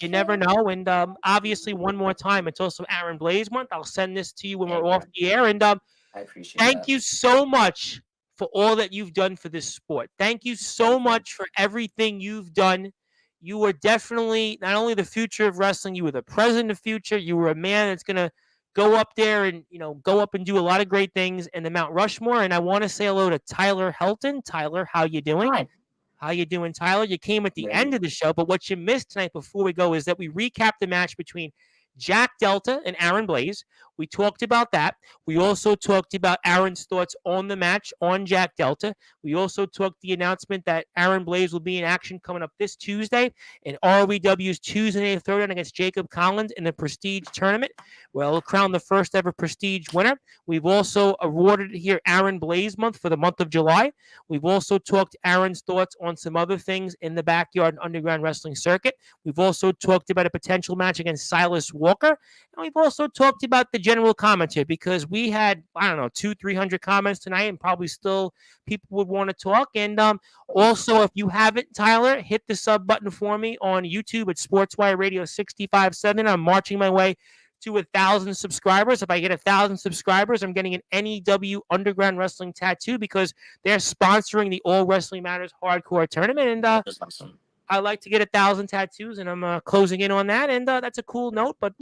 You never know. And obviously, one more time, it's also Aaron Blaze month. I'll send this to you when we're Thank off you. the air. And I appreciate thank that. you so much for all that you've done for this sport. Thank you so Thank you. much for everything you've done. You were definitely not only the future of wrestling, you were the present of the future. You were a man that's going to go up there and, go up and do a lot of great things in the Mount Rushmore. And I want to say hello to Tyler Helton. Tyler, how you doing? Hi. How you doing, Tyler? You came at the Ready. end of the show, but what you missed tonight before we go is that we recapped the match between Jack Delta and Aaron Blaze. We talked about that. We also talked about Aaron's thoughts on the match on Jack Delta. We also talked the announcement that Aaron Blaze will be in action coming up this Tuesday in ROW's Tuesday Night Throwdown against Jacob Collins in the Prestige Tournament, where he'll crown the first ever Prestige winner. We've also awarded here Aaron Blaze month for the month of July. We've also talked Aaron's thoughts on some other things in the backyard and underground wrestling circuit. We've also talked about a potential match against Silas Walker. And we've also talked about the general comments here because we had, I don't know, 300 comments tonight, and probably still people would want to talk. And also, if you haven't, Tyler, hit the sub button for me on YouTube at Sportswire Radio 657. I'm marching my way to 1,000 subscribers. If I get 1,000 subscribers, I'm getting an NEW Underground Wrestling tattoo because they're sponsoring the All Wrestling Matters Hardcore Tournament. And That's awesome. I like to get 1,000 tattoos, and I'm closing in on that. And that's a cool note. But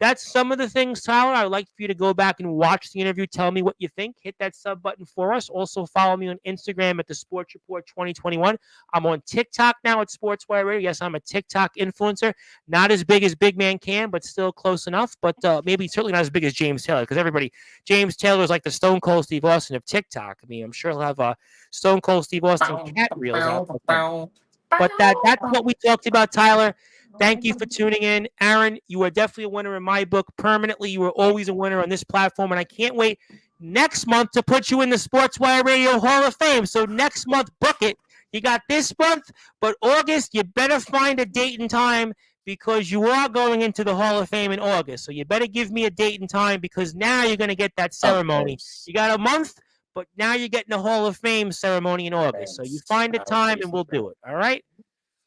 that's some of the things, Tyler. I would like for you to go back and watch the interview. Tell me what you think. Hit that sub button for us. Also, follow me on Instagram at the Sports Report 2021. I'm on TikTok now at Sportswire Radio. Yes, I'm a TikTok influencer. Not as big as Big Man Cam, but still close enough. But maybe certainly not as big as James Taylor, because James Taylor is like the Stone Cold Steve Austin of TikTok. I mean, I'm sure he'll have Stone Cold Steve Austin cat reels out. But that's what we talked about, Tyler. Thank you for tuning in. Aaron, you are definitely a winner in my book permanently. You are always a winner on this platform, and I can't wait next month to put you in the Sportswire Radio Hall of Fame. So next month, book it. You got this month, but August, you better find a date and time because you are going into the Hall of Fame in August. So you better give me a date and time because now you're going to get that ceremony. You got a month, but now you're getting the Hall of Fame ceremony in August. So you find a time and we'll do it. All right?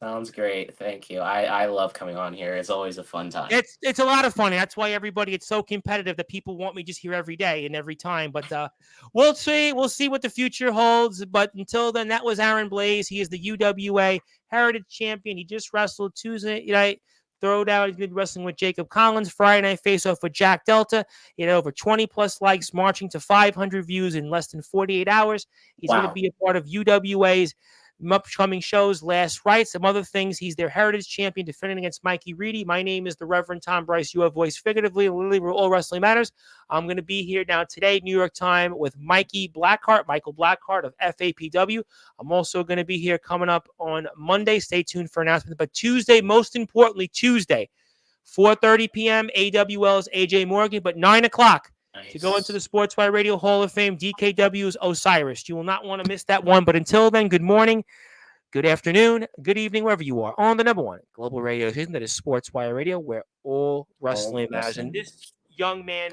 Sounds great. Thank you. I love coming on here. It's always a fun time. It's a lot of fun. That's why it's so competitive that people want me just here every day and every time. But we'll see. We'll see what the future holds. But until then, that was Aaron Blaze. He is the UWA Heritage Champion. He just wrestled Tuesday night. Throwdown. He's been wrestling with Jacob Collins. Friday night face-off with Jack Delta. He had over 20-plus likes, marching to 500 views in less than 48 hours. He's going to be a part of UWA's upcoming shows, Last Rites, some other things. He's their Heritage Champion, defending against Mikey Reedy. My name is the Reverend Tom Bryce. You have voiced figuratively and literally where all wrestling matters. I'm going to be here now today, New York time, with Michael Blackheart of FAPW. I'm also going to be here coming up on Monday. Stay tuned for announcements. But Tuesday, most importantly, 4:30 p.m., AWL's AJ Morgan, but 9 o'clock. Nice. To go into the Sportswire Radio Hall of Fame, DKW's Osiris. You will not want to miss that one. But until then, good morning, good afternoon, good evening, wherever you are, on the number one global radio station that is Sportswire Radio, where all wrestling matters. And this young man